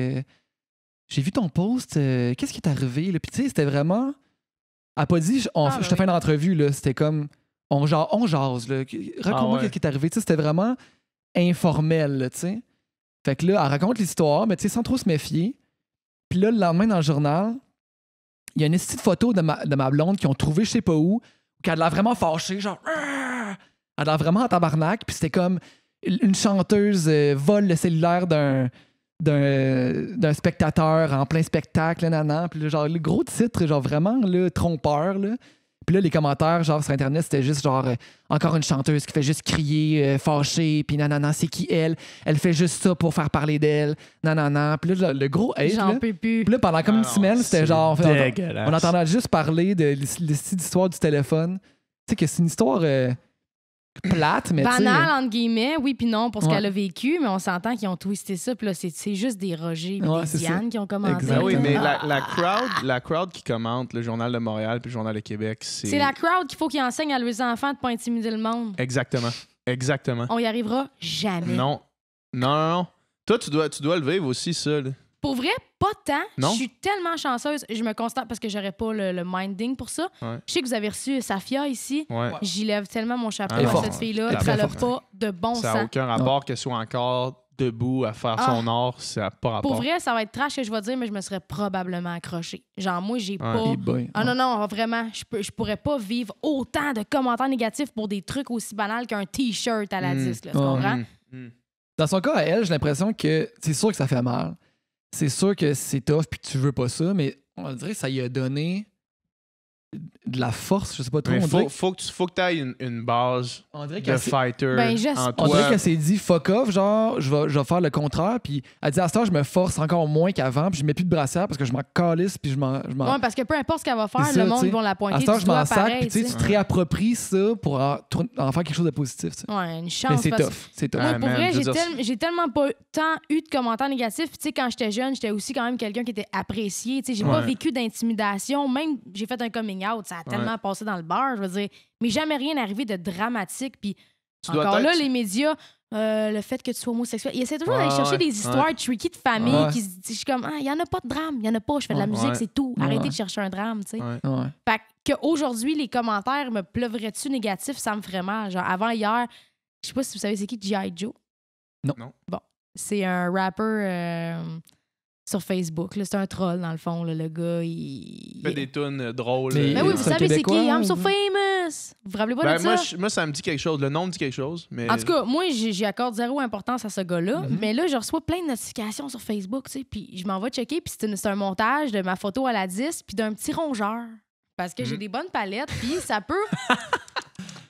J'ai vu ton post. Qu'est-ce qui est arrivé? Là? Puis tu sais, c'était vraiment. Elle n'a pas dit je te fais une entrevue. Là. C'était comme on jase. Là. Raconte-moi qu'est-ce qui est arrivé. Tu sais, c'était vraiment informel. Là, tu sais. Fait que là, elle raconte l'histoire, mais tu sais, sans trop se méfier. Puis là, le lendemain, dans le journal, il y a une petite photo de ma blonde qu'ils ont trouvée je sais pas où, qui a l'air vraiment fâchée, genre. Elle a l'air vraiment en tabarnak. Puis c'était comme une chanteuse vole le cellulaire d'un spectateur en plein spectacle, nanana. Puis là, genre, le gros titre, genre vraiment là, trompeur. Là. Puis là, les commentaires, genre, sur Internet, c'était juste genre encore une chanteuse qui fait juste crier, fâchée, puis nanana, c'est qui elle? Elle fait juste ça pour faire parler d'elle, nanana. Puis là, le gros hate. J'en Là, peux plus. puis là, pendant comme une semaine, c'était genre. dégueulasse. On entendait juste parler de l'histoire du téléphone. Tu sais que c'est une histoire plate, mais tu sais. Banal, entre guillemets, oui puis non pour ce Ouais. qu'elle a vécu, mais on s'entend qu'ils ont twisté ça. Puis là, c'est juste des Roger et Ouais, des c'est Diane qui ont commenté. Exactement. Ben oui, mais Ah. la crowd qui commente le Journal de Montréal puis le Journal de Québec, c'est... C'est la crowd qu'il faut qu'ils enseignent à leurs enfants de pas intimider le monde. Exactement. Exactement. On y arrivera jamais. Non. Non. Toi, tu dois le vivre aussi, ça. Là. Pour vrai, pas tant. Non? Je suis tellement chanceuse. Je me constate parce que j'aurais pas le minding pour ça. Ouais. Je sais que vous avez reçu Safia ici. Ouais. J'y lève tellement mon chapeau Elle est à forte. cette fille-là. Elle est Ça très n'a forte. pas de bon Ça n'a sens. aucun rapport qu'elle soit encore debout à faire son art. Ça n'a pas rapport. Pour vrai, ça va être trash que je vais dire, mais je me serais probablement accrochée. Genre, moi, j'ai pas... Eh boy. Ah non, vraiment, je pourrais pas vivre autant de commentaires négatifs pour des trucs aussi banals qu'un T-shirt à la 10, là, tu comprends? Dans son cas, à elle, j'ai l'impression que c'est sûr que ça fait mal. C'est sûr que c'est tough puis que tu veux pas ça, mais on dirait que ça lui a donné de la force, je sais pas trop. Mais On dirait faut que tu aies une base on dirait de qu'elle s'est- fighter Ben, j'espère. en on dirait toi. qu'elle s'est dit fuck off, genre je vais faire le contraire, puis elle dit à ce temps je me force encore moins qu'avant, puis je mets plus de brassière parce que je m'en calisse puis je m'en Ouais, parce que peu importe ce qu'elle va faire, C'est ça, le monde tu sais. va la à pointer ce temps du je m'en doigt sac, pareil, puis tu sais, tu tu sais. te réappropries ça pour en faire quelque chose de positif, tu sais. Ouais, une Mais chance. c'est parce- tough, c'est tough. Ah, Moi, pour man, vrai, je veux dire, j'ai tellement pas tant eu de commentaires négatifs. Tu sais, quand j'étais jeune, j'étais aussi quand même quelqu'un qui était apprécié. Tu sais, j'ai pas Ouais. vécu d'intimidation. Même, j'ai fait un coming out. Ça a tellement passé dans le bar, je veux dire. Mais jamais rien arrivé de dramatique. Puis Tu dois encore là, être- les médias, le fait que tu sois homosexuel, ils essaient toujours d'aller Ouais, chercher ouais, des histoires tricky de famille. Ouais. Je suis comme, il y en a pas de drame. Il y en a pas. Je fais de la musique, Ouais. c'est tout. Ouais. Arrêtez de chercher un drame, tu sais. Ouais. Ouais. Fait qu'aujourd'hui, les commentaires me pleuvraient-tu négatifs, ça me ferait mal. Genre, avant hier, je sais pas si vous savez c'est qui G.I. Joe. Non. Non. Bon, c'est un rapper sur Facebook. là. C'est un troll, dans le fond. là. Le gars, il... Fait des tunes drôles. Mais- Ben oui, vous C'est un savez c'est qui? Québécois, I'm so ou- famous! Vous vous rappelez pas Ben, de moi, ça? moi, ça me dit quelque chose. Le nom me dit quelque chose. Mais... En tout cas, moi, j'y accorde zéro importance à ce gars-là. Mhm. Mais là, je reçois plein de notifications sur Facebook, tu sais. Puis je m'en vais checker, puis c'est un montage de ma photo à la 10, puis d'un petit rongeur. Parce que j'ai des bonnes palettes, puis ça peut...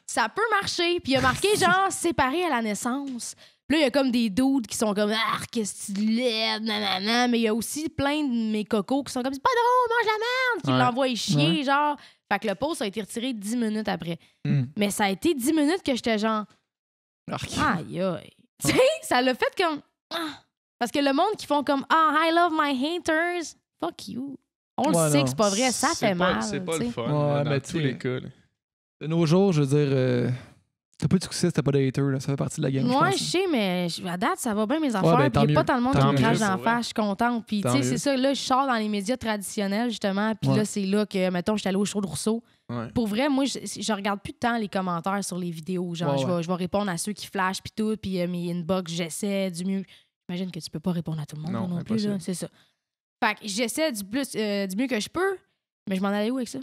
ça peut marcher. Puis il a marqué, genre, séparé à la naissance. Puis là, il y a comme des dudes qui sont comme, ah, qu'est-ce que tu laides, nanana. Mais il y a aussi plein de mes cocos qui sont comme, c'est pas drôle, mange la merde, qui Ouais. l'envoient chier, genre. Fait que le post a été retiré 10 minutes après. Mm. Mais ça a été 10 minutes que j'étais genre, Arc. aïe, aïe. Tu sais, ça l'a fait comme, parce que le monde qui font comme, ah, I love my haters, fuck you. On le Ouais, sait non. que c'est pas vrai, ça C'est fait pas- mal. C'est pas tu le sais. fun Ouais, là, dans mais tous tu sais, les cas. là. De nos jours, je veux dire, t'as pas de succès si t'as pas de hater, là. Ça fait partie de la game. Ouais, je je pense. sais, mais à date, ça va bien mes affaires. ben, Puis tant il n'y a pas mieux. tant de monde Tant qui me mieux, crache c'est dans la vrai. face. Je suis contente. Puis, tu Tant sais, mieux. c'est ça. Là, je sors dans les médias traditionnels, justement. Puis Ouais. là, c'est là que, mettons, je suis allée au show de Rousseau. Ouais. Pour vrai, moi, je regarde plus tant les commentaires sur les vidéos. Genre, Ouais, je vais répondre à ceux qui flashent, puis tout. Puis mes inbox, j'essaie du mieux. J'imagine que tu peux pas répondre à tout le monde Non, non plus. impossible. Là. C'est ça. Fait que j'essaie du mieux que je peux. Mais je m'en allais où avec ça?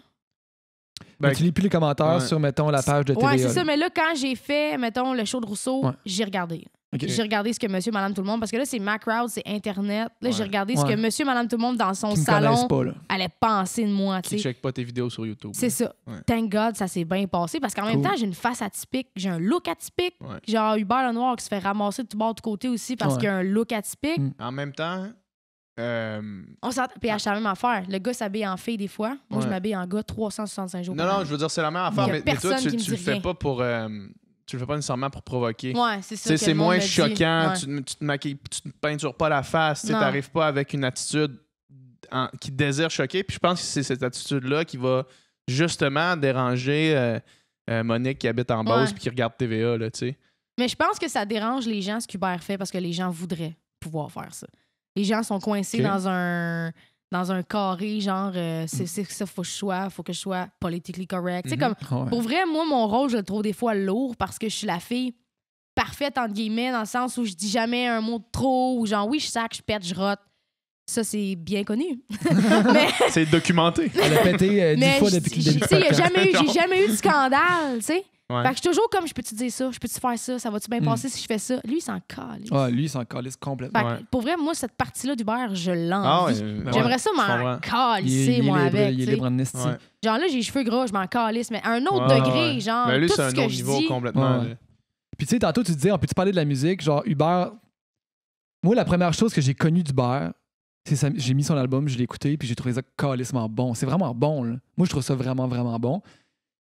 Mais Ben, tu lis plus les commentaires ouais. sur, mettons, la page de TVA. Ouais, c'est ça. là. Mais là, quand j'ai fait, mettons, le show de Rousseau, Ouais. j'ai regardé. Ok. J'ai regardé ce que monsieur, madame, tout le monde, parce que là, c'est ma crowd, c'est Internet. Là, j'ai Ouais. regardé ce Ouais. que monsieur, madame, tout le monde dans son Qui me connaissent salon pas, là. allait penser de moi, tu Qui sais. check pas tes vidéos sur YouTube. C'est ça. Ouais. Thank God, ça s'est bien passé, parce qu'en même Cool. temps, j'ai une face atypique, j'ai un look atypique. Ouais. Genre Hubert Lenoir qui se fait ramasser de tout bord de côté aussi parce Ouais. qu'il a un look atypique. Mm. En même temps, On s'entend. Puis c'est la même affaire. Le gars s'habille en fille des fois. Moi, je Ouais. m'habille en gars 365 jours. non, par non, année. je veux dire, c'est la même affaire, Il y a mais toi, personne tu qui me le dit fais rien. pas pour. tu le fais pas nécessairement pour provoquer. Ouais, c'est ça. Tu sais, que c'est le monde moins me dit. choquant, Ouais. tu te maquilles, tu te peintures pas la face, tu Non. n'arrives pas avec une attitude qui désire choquer. Puis je pense que c'est cette attitude-là qui va justement déranger Monique qui habite en Beauce Ouais. puis qui regarde TVA, là, tu sais. Mais je pense que ça dérange les gens ce qu'Hubert fait parce que les gens voudraient pouvoir faire ça. Les gens sont coincés Ok. dans un carré, genre, c'est ça, faut que je sois politically correct. Tu sais, comme, Ouais. pour vrai, moi, mon rôle, je le trouve des fois lourd parce que je suis la fille parfaite, entre guillemets, dans le sens où je dis jamais un mot de trop, ou genre, oui, je sac, je pète, je rote. Ça, c'est bien connu. Mais, C'est documenté. Elle a pété 10 mais fois depuis le début tu du sais, podcast. j'ai jamais eu de scandale, tu sais. Ouais. Fait que je suis toujours comme, je peux-tu dire ça? Je peux-tu faire ça? Ça va-tu bien passer si je fais ça? Lui, il s'en calisse. Ah, lui, il s'en calisse complètement. Fait que, Ouais. pour vrai, moi, cette partie-là d'Hubert, je l'envie. Ah ouais, J'aimerais ça je comprends. m'en Il calisser, est moi, libre, avec. il est tu sais. libre en esti. Ouais. Genre là, j'ai les cheveux gras, je m'en calisse, mais à un autre Ouais, degré, ouais. genre, Mais lui, tout c'est ce un que autre je niveau dis. complètement. Ouais. là. Puis tu sais, tantôt, tu disais, on peut-tu parler de la musique? Genre, Hubert... Moi, la première chose que j'ai connue d'Hubert, c'est j'ai mis son album, je l'ai écouté, puis j'ai trouvé ça calissement bon. C'est vraiment bon, là. Moi, je trouve ça vraiment, vraiment bon.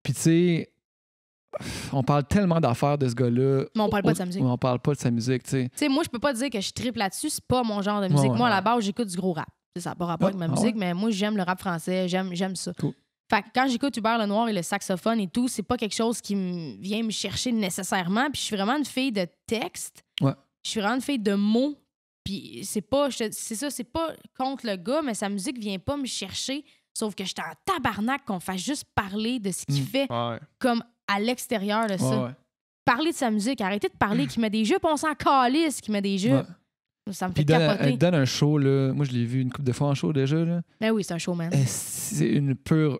Puis tu sais, on parle tellement d'affaires de ce gars-là. Mais on parle pas de sa musique. On parle pas de sa musique, tu sais. Tu sais, moi, je peux pas dire que je triple là-dessus, c'est pas mon genre de musique. Ouais. Moi, à la base, j'écoute du gros rap. Tu sais, ça n'a pas rapport avec ma Ah musique, ouais? mais moi, j'aime le rap français, j'aime ça. Cool. Fait que quand j'écoute Hubert Lenoir et le saxophone et tout, c'est pas quelque chose qui vient me chercher nécessairement. Puis je suis vraiment une fille de texte. Ouais. Je suis vraiment une fille de mots. Puis c'est pas, c'est ça, c'est pas contre le gars, mais sa musique vient pas me chercher. Sauf que j'étais en tabarnak qu'on fasse juste parler de ce qu'il fait Ouais. comme à l'extérieur de ça. Ouais, ouais. Parler de sa musique, arrêter de parler qu'il met des jeux, puis on s'en calisse qu'il met des jeux. Ouais. Ça me Puis fait elle capoter. donne un show, là. Moi, je l'ai vu une couple de fois en show déjà, là. Ben oui, c'est un showman. C'est une pure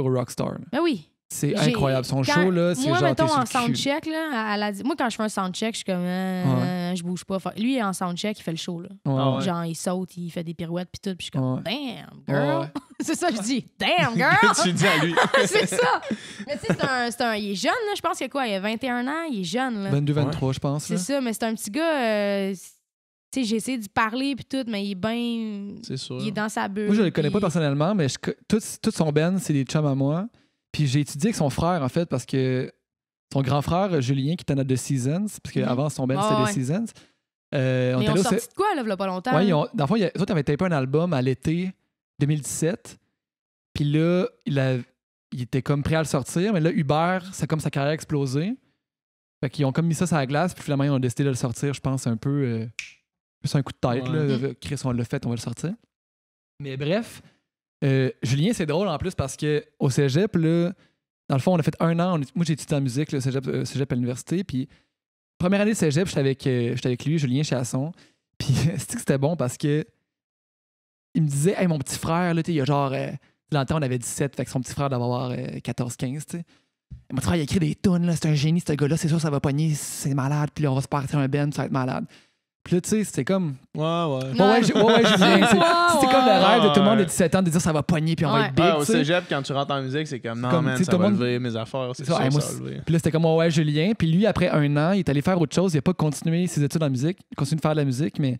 rockstar. Là. Ben oui. C'est J'ai- incroyable. Son quand- show, là, c'est moi, genre... mettons, t'es sur en le cul. soundcheck, là, moi, quand je fais un soundcheck, je suis comme, je bouge pas. Lui, en soundcheck, il fait le show, là. Ouais, Ah ouais. ouais. Genre, il saute, il fait des pirouettes, puis tout. Puis je suis comme, Ouais. damn, girl. Ouais. C'est ça que je dis. Damn, girl. Tu dis à lui. C'est ça. Mais tu sais, il est jeune, là. Je pense qu'il a quoi? Il a 21 ans. Il est jeune, là. 22-23, je pense. C'est là. ça, mais c'est un petit gars. Tu sais, j'ai essayé d'y parler, puis tout, mais il est bien. C'est sûr. Il est dans sa bulle. Moi, je le connais pas puis- personnellement, mais tout son band, c'est des chums à moi. Puis j'ai étudié avec son frère, en fait, parce que son grand frère, Julien, qui était dans The Seasons, parce qu'avant, son band, Ah, c'était ouais. The Seasons. On Mais ils était ont là au sorti de quoi, là, il y a pas longtemps? Ouais, dans le fond, les autres avaient tapé un album à l'été 2017. Puis là, il était comme prêt à le sortir. Mais là, Hubert, c'est comme sa carrière a explosé. Fait qu'ils ont comme mis ça sur la glace. Puis finalement, ils ont décidé de le sortir, je pense, un peu... plus un coup de tête. Ouais. Là. Chris, on l'a fait, on va le sortir. Mais bref, Julien, c'est drôle en plus parce que au cégep, là, dans le fond, on a fait un an. Moi, j'ai étudié en musique, le cégep à l'université. Puis première année de cégep, j'étais avec lui, Julien Chasson. Puis c'est que c'était bon parce que il me disait, hey, mon petit frère, là, il y a genre. Dans le temps, on avait 17, fait que son petit frère devait avoir 14-15, tu sais. Mon petit frère, il a écrit des tunes, là, c'est un génie, ce gars-là, c'est sûr, ça va pogner, c'est malade, puis là, on va se partir un band, ça va être malade. Puis là, tu sais, c'était comme. Ouais. Ouais, Julien, c'était comme le rêve de tout le monde de 17 ans de dire ça va pogner, puis on va Ouais. être big. Ouais, au tu sais. cégep, quand tu rentres en musique, c'est comme non, Comme, man, tu sais, ça tout le va monde- lever mes affaires. C'est Ça, sûr, hey, moi, ça va lever. Puis là, c'était comme ouais, Julien. Puis lui, après un an, il est allé faire autre chose. Il n'a pas continué ses études en musique. Il continue de faire de la musique, mais.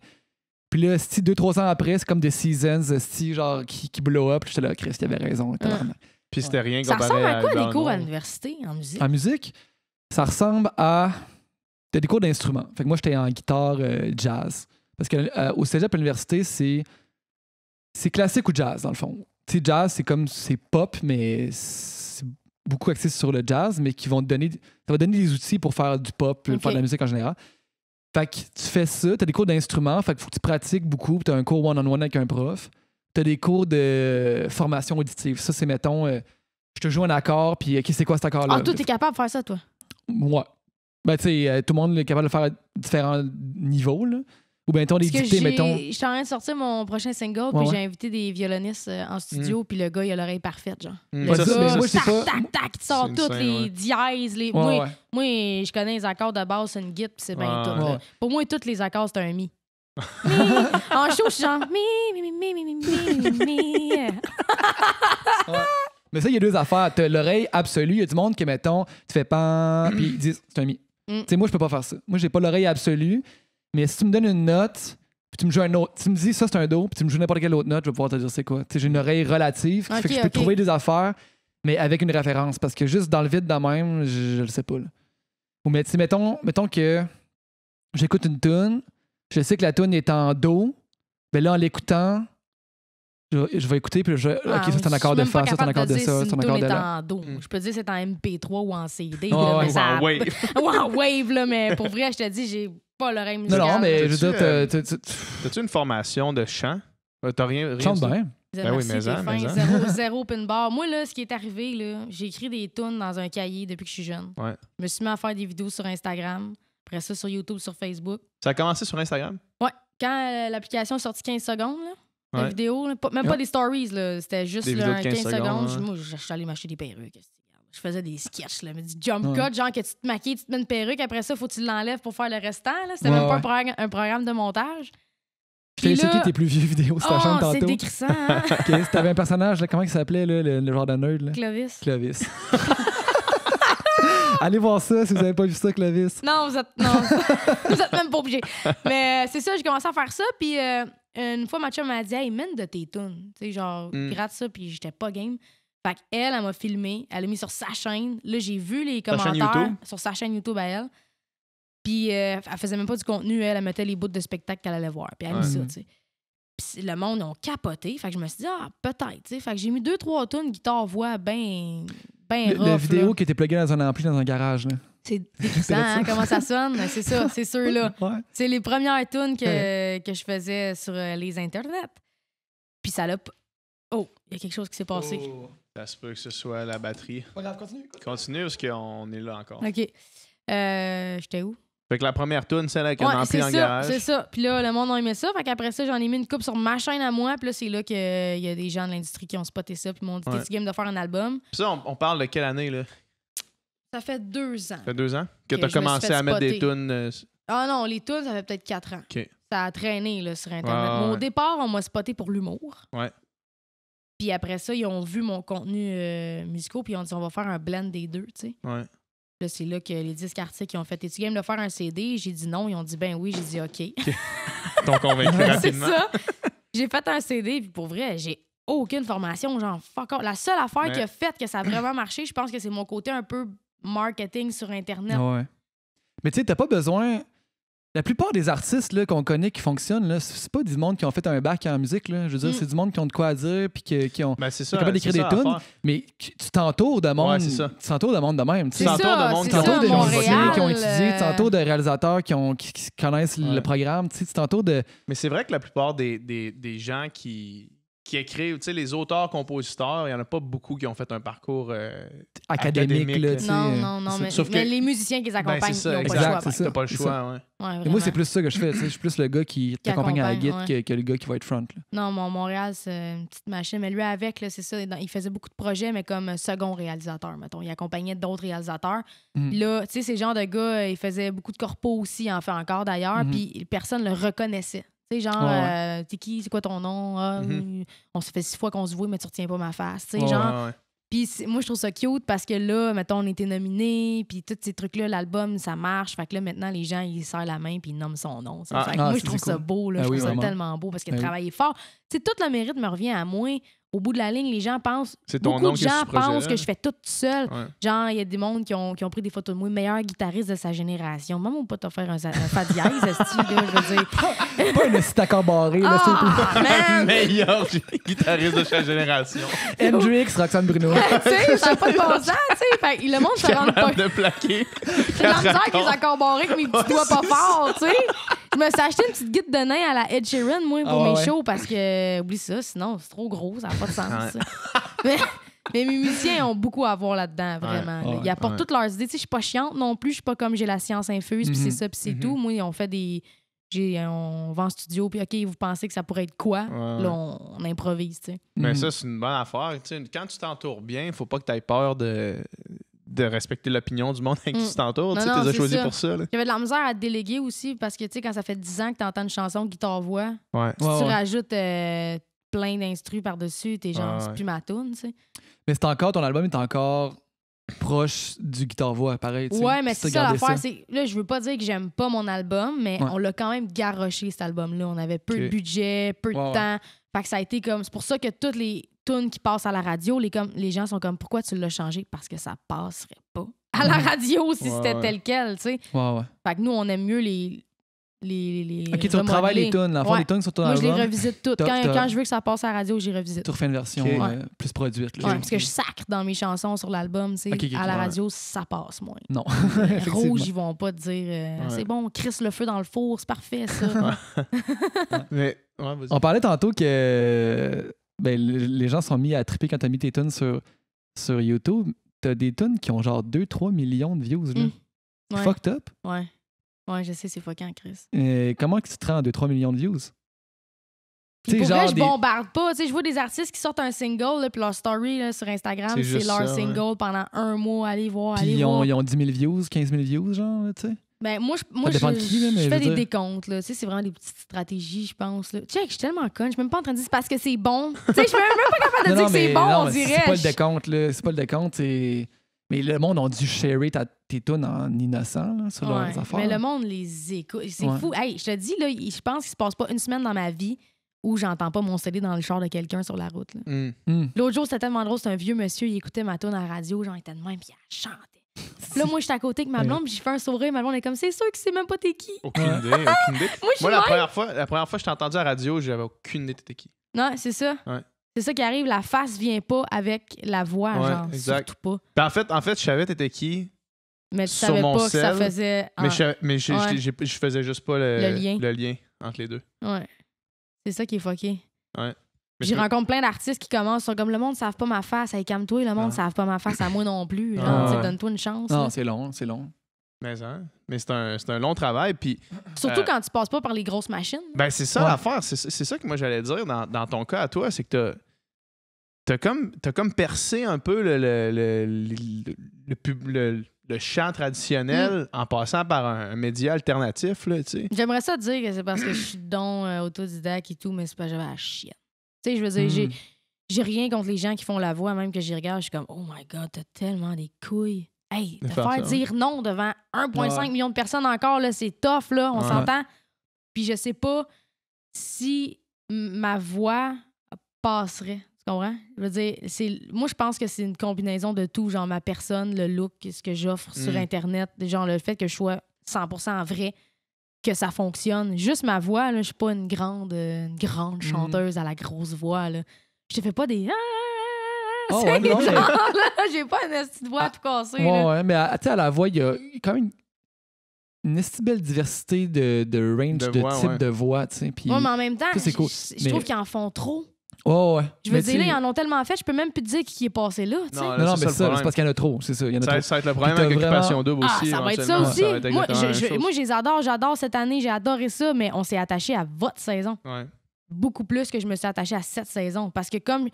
Puis là, 2-3 ans après, c'est comme des Seasons, genre qui blow up. Puis j'étais là, Chris, il avait raison. tabarnak. Puis c'était rien Ça comparé ressemble à quoi Hubert des cours à Lenoir. l'université en musique? En musique, ça ressemble à. T'as des cours d'instruments. Fait que moi, j'étais en guitare jazz. Parce qu'au cégep à l'université, c'est classique ou jazz, dans le fond. Tu sais, jazz, c'est pop, mais c'est beaucoup axé sur le jazz, mais qui vont te donner. Ça va donner des outils pour faire du pop, Ok. faire de la musique en général. Fait que tu fais ça, t'as des cours d'instruments, fait qu'il faut que tu pratiques beaucoup, puis t'as un cours one-on-one avec un prof. T'as des cours de formation auditive. Ça, c'est, mettons, je te joue un accord, puis OK, c'est quoi cet accord-là? Ah, toi, t'es capable de faire ça, toi? Ouais. Ben, tu sais, tout le monde est capable de faire à différents niveaux, là. Ou bien, mettons, des Parce que dictées, mettons. je suis en train de sortir mon prochain single, Ouais, puis ouais. j'ai invité des violonistes en studio, puis le gars, il a l'oreille parfaite, genre. Mm. Le Ça, gars, mais moi, je sais tac, pas- tac, tac, il te sort C'est une toutes scène, les ouais. dièses. Ouais, Moi, ouais. moi, je connais les accords de base sur une guitare, puis c'est bien Ouais. tout. là. Ouais. Pour moi, tous les accords, c'est un mi. Mi. En show, je suis genre mi. Mais ça, il y a deux affaires. T'as l'oreille absolue. Il y a du monde qui, mettons, tu fais pan, puis ils disent c'est un mi. Mm. Tu sais, moi, je peux pas faire ça. Moi, j'ai pas l'oreille absolue. Mais si tu me donnes une note, puis tu me joues un autre, tu me dis ça, c'est un do, puis tu me joues n'importe quelle autre note, je vais pouvoir te dire c'est quoi. Tu sais, j'ai une oreille relative, qui fait que je peux Ok. trouver des affaires, mais avec une référence. Parce que juste dans le vide de même, je le sais pas. Là. Ou mais, mettons que j'écoute une tune, je sais que la tune est en do, mais là, en l'écoutant, je vais écouter, puis OK, ça, c'est un accord de fa, ça, c'est un accord de ça, c'est un accord de là. Je peux te dire que c'est en MP3 ou en CD. Oh, là, ouais. mais ça... Wave. ou en Wave, là, mais pour vrai, je te dis, j'ai pas l'oreille musicale. Non, mais je veux T'as-tu, dire, T'as-tu une formation de chant? T'as rien chante sur- bien. Ben oui, Merci, mais t'es en, fin. mais en. Zéro pin bar. Moi, là, ce qui est arrivé, là, j'ai écrit des tunes dans un cahier depuis que je suis jeune. Ouais. Je me suis mis à faire des vidéos sur Instagram. Après ça, sur YouTube, sur Facebook. Ça a commencé sur Instagram? Ouais. Quand l'application est sortie 15 secondes, là, la Ouais. vidéo, là, même pas des stories, là, c'était juste Des là, vidéos de 15 secondes, ouais. Moi, je suis allée m'acheter des perruques. Je faisais des sketchs, là, mais du jump Ouais. cut, genre que tu te maquilles, tu te mets une perruque, après ça, faut que tu l'enlèves pour faire le restant. Là. C'était Ouais, même pas ouais. un programme de montage. Je t'ai Puis là- checké tes plus vieux vidéos sur ta chaîne Oh, c'est tantôt. décrissant, hein? OK, t'avais un personnage, là, comment il s'appelait, là, le genre de nerd? Là? Clovis. Clovis. Allez voir ça si vous n'avez pas vu ça, Clovis. Non, vous êtes même pas obligés. Mais c'est ça, j'ai commencé à faire ça. Puis une fois, ma chum m'a dit, hey, mène de tes tunes. Tu sais, genre, pirate ça. Puis j'étais pas game. Fait qu'elle, elle m'a filmé. Elle l'a mis sur sa chaîne. Là, j'ai vu les Sa chaîne commentaires YouTube? sur sa chaîne YouTube à elle. Puis elle faisait même pas du contenu. Elle mettait les bouts de spectacle qu'elle allait voir. Puis elle a mis ça, tu sais. Puis le monde ont capoté. Fait que je me suis dit, ah, peut-être. Tu sais. Fait que j'ai mis 2-3 tunes guitare-voix ben La rough. vidéo là. qui était pluguée dans un ampli dans un garage. Là. C'est décrissant, hein, comment ça sonne. C'est ça, c'est ceux-là. Ouais. C'est les premières tunes que je faisais sur les internets. Puis ça l'a... Oh, il y a quelque chose qui s'est passé. Oh. Ça se peut que ce soit la batterie. Pas grave, continue. Continue parce qu'on est là encore. OK. J'étais où? Fait que la première tune, celle avec un Ouais, ampli c'est dans ça, le garage. c'est ça. Puis là, le monde a aimé ça. Fait qu'après ça, j'en ai mis une coupe sur ma chaîne à moi. Puis là, c'est là qu'il y a des gens de l'industrie qui ont spoté ça. Puis m'ont dit, Ouais. t'es-tu game de faire un album? Puis ça, on parle de quelle année, là? Ça fait 2 ans. Ça fait 2 ans que Que t'as je me suis commencé fait à mettre des spotter. tunes. Ah non, les tunes, ça fait peut-être 4 ans. OK. Ça a traîné là, sur Internet. Ouais, Mais au ouais. départ, on m'a spoté pour l'humour. Ouais. Puis après ça, ils ont vu mon contenu musical, puis ils ont dit on va faire un blend des deux, tu sais. Ouais. Là, c'est là que les disques artistiques ont fait es-tu game de faire un CD? J'ai dit non. Ils ont dit ben oui. J'ai dit OK. T'ont convaincu C'est rapidement. ça. J'ai fait un CD, puis pour vrai, j'ai aucune formation. Genre, fuck off. La seule affaire Ouais. qui a fait que ça a vraiment marché, je pense que c'est mon côté un peu marketing sur Internet. Ouais. Mais tu sais, t'as pas besoin. La plupart des artistes là, qu'on connaît qui fonctionnent, là, c'est pas du monde qui ont fait un bac en musique. Là. Je veux dire, c'est du monde qui ont de quoi à dire puis qui ont. Ben, c'est Qui ça. est capable d'écrire c'est des ça tunes, l'affaire. mais tu t'entoures de monde. Ouais, c'est ça. Tu t'entoures de monde de même. tu sais. C'est Tu t'entoures de monde c'est qui Tu ont- t'entoures de Montréal, musiciens qui ont étudié, tu euh, t'entoures de réalisateurs qui connaissent Ouais. le programme, tu sais, tu t'entoures de. Mais c'est vrai que la plupart des gens qui écrivent, tu sais, les auteurs-compositeurs, il n'y en a pas beaucoup qui ont fait un parcours Académique, là, là. tu sais. Non, mais, Sauf que- mais les musiciens qui les accompagnent, Ben, c'est ça, ils n'ont pas exact, le choix. c'est ça. T'as pas le c'est choix, ouais. Ouais, Et moi, vraiment. c'est plus ça que je fais. tu sais, Je suis plus le gars qui t'accompagne à la guide accompagne, que le gars qui va être front. Là. Non, Montréal, c'est une petite machine. Mais lui, avec, là, c'est ça. Il faisait beaucoup de projets, mais comme second réalisateur, mettons. Il accompagnait d'autres réalisateurs. Mhm. Puis là, tu sais, ces genres de gars, il faisait beaucoup de corpos aussi, il en fait encore d'ailleurs. Mhm. Puis personne le reconnaissait. Tu sais, genre, Ouais, t'es qui, c'est quoi ton nom? Ah, Mhm. on se fait 6 fois qu'on se voit, mais tu retiens pas ma face. Tu sais, Ouais, genre. Ouais, ouais. Puis moi, je trouve ça cute parce que là, mettons, on était nominés, puis tous ces trucs-là, l'album, ça marche. Fait que là, maintenant, les gens, ils serrent la main puis ils nomment son nom. Tu sais. Ah. Fait que Ah, moi, c'est je trouve cool. ça beau. Là. Ah je oui, trouve ça vraiment. tellement beau parce que Ah oui. travailler fort. Tu sais, tout le mérite me revient à moi. Au bout de la ligne, les gens pensent... C'est ton Beaucoup nom de qui est sur gens ce projet-là. pensent que je fais tout seul. Ouais. Genre, il y a des mondes qui ont pris des photos de moi, meilleur guitariste de sa génération. Même ou pas te faire un fa dièse, esti, là, je veux dire. Pas un petit accord barré, là, s'il vous plaît. Ah, man! Meilleur guitariste de chaque génération. Hendrix, Roxane Bruno. Tu sais, ça n'a pas de bon sens, tu sais. Fait que le monde se rend pas... Capable de plaquer. J'ai de la misère avec les accords barrés avec mes petits doigts pas forts, tu sais. Je me suis acheté une petite guide de nain à la Ed Sheeran, moi, pour Ah mes ouais. shows, parce que, oublie ça, sinon, c'est trop gros, ça n'a pas de sens. Ouais. ça. Mais mes musiciens ont beaucoup à voir là-dedans, vraiment. Ouais, là. Ils apportent ouais. toutes leurs idées. Tu sais, je suis pas chiante non plus, je suis pas comme j'ai la science infuse, puis c'est ça, puis c'est tout. Moi, on fait des... On va en studio, puis OK, vous pensez que ça pourrait être quoi? Ouais. Là, on improvise, tu sais. Mais Mhm. ça, c'est une bonne affaire. Tu sais, quand tu t'entoures bien, il faut pas que tu aies peur de respecter l'opinion du monde avec qui tu t'entoures. Tu sais, Non, t'es non, as c'est choisi ça. pour ça. Là. J'avais de la misère à te déléguer aussi, parce que, tu sais, quand ça fait 10 ans que tu entends une chanson guitare-voix, Ouais. si Ouais, tu ouais. rajoutes plein d'instrus par-dessus, t'es genre, Ouais, c'est ouais. plus ma toune, tu sais. Mais c'est encore, ton album est encore proche du guitare-voix, pareil. tu sais. Ouais, mais Si c'est t'as ça gardé l'affaire. C'est... Là, je veux pas dire que j'aime pas mon album, mais Ouais. on l'a quand même garoché, cet album-là. On avait peu de Ok. budget, peu de Ouais, ouais. temps. Fait que ça a été comme... C'est pour ça que tous tune qui passe à la radio, les gens sont comme, pourquoi tu l'as changé? Parce que ça passerait pas à la radio si c'était tel quel, tu sais. Ouais. Fait que nous, on aime mieux les Ok, tu retravailles les tunes. L'enfant des tunes sur ton Moi, album. je les revisite toutes. Quand je veux que ça passe à la radio, j'y revisite. Tu refais une version plus produite. Là. Ouais, parce que je sacre dans mes chansons sur l'album. À la radio, ça passe moins. Non. Rouge, ils vont pas te dire c'est bon, crisse le feu dans le four, c'est parfait, ça. Mais, on parlait tantôt que les gens sont mis à triper quand t'as mis tes tunes sur YouTube. T'as des tunes qui ont genre 2-3 millions de views. Là. Fucked up. Ouais, je sais, c'est fuckant, Chris. Comment tu te rends à 2-3 millions de views? Puis pour vrai, je bombarde pas. Je vois des artistes qui sortent un single, là, puis leur story là, sur Instagram, c'est leur single pendant un mois. Allez voir, puis ils ont 10 000 views, 15 000 views, genre, tu sais? Ben, moi, je fais des décomptes. Là. C'est vraiment des petites stratégies, je pense. Là. Check, je suis tellement conne. Je suis même pas en train de dire c'est parce que c'est bon. Je suis même pas capable de dire que c'est bon, on dirait. C'est pas le décompte, là. C'est pas le décompte, c'est... Mais le monde a dû sharer tes tunes en innocent là, sur leurs affaires. Mais le monde les écoute. C'est fou. Hey, je te dis, là, je pense qu'il se passe pas une semaine dans ma vie où j'entends pas mon CD dans le char de quelqu'un sur la route. Là. L'autre jour, c'était tellement drôle. C'est un vieux monsieur, il écoutait ma tune à la radio, genre, il était de même, puis il chantait. Là, moi, j'étais à côté avec ma blonde, puis j'ai fait un sourire. Ma blonde est comme, c'est sûr que c'est même pas t'es qui. Aucune idée. Moi, la première fois que je t'ai entendu à la radio, j'avais aucune idée t'étais qui. Non, c'est ça. Ouais. C'est ça qui arrive, la face vient pas avec la voix, genre, exact. surtout pas. Ben, en fait, je savais t'étais qui. Mais tu savais pas que ça faisait... Mais je faisais juste pas le lien entre les deux. Ouais. C'est ça qui est fucké. Ouais. J'y rencontre plein d'artistes qui commencent, sont comme, le monde ne savent pas ma face, hey, calme-toi, le monde ne savent pas ma face à moi non plus. Genre, donne-toi une chance. Non, c'est long. Mais c'est un long travail. Puis, surtout quand tu passes pas par les grosses machines. Ben, c'est ça l'affaire. C'est ça que moi j'allais dire dans ton cas à toi, c'est que t'as comme percé un peu le chant traditionnel en passant par un média alternatif. Là, tu sais. J'aimerais ça dire que c'est parce que je suis autodidacte et tout, mais c'est pas j'avais la chienne. Tu sais, je veux dire, j'ai rien contre les gens qui font la voix, même que j'y regarde, je suis comme, oh my God, t'as tellement des couilles. Hey, te faire dire non devant 1,5 million de personnes encore, là, c'est tough, là, on s'entend. Puis je sais pas si ma voix passerait. Tu comprends? Je veux dire, moi, je pense que c'est une combinaison de tout, genre ma personne, le look, ce que j'offre sur Internet, genre le fait que je sois 100% vrai, que ça fonctionne. Juste ma voix, là, je suis pas une grande chanteuse à la grosse voix, là. Je te fais pas des... j'ai pas une petite voix tout cassée. Ouais, mais à la voix, il y a quand même une belle diversité de range, de type de voix. Puis, mais en même temps, cool. Je trouve qu'ils en font trop. Ouais. Je veux dire, là, ils en ont tellement fait, je peux même plus te dire qui est passé là. Non, mais ça, c'est parce qu'il y en a trop. C'est ça. Ça va être le problème avec Occupation Double aussi. Ça va être ça aussi. Moi, je les adore. J'adore cette année. J'ai adoré ça, mais on s'est attaché à votre saison. Ouais. Beaucoup plus que je me suis attachée à cette saison. Parce que comme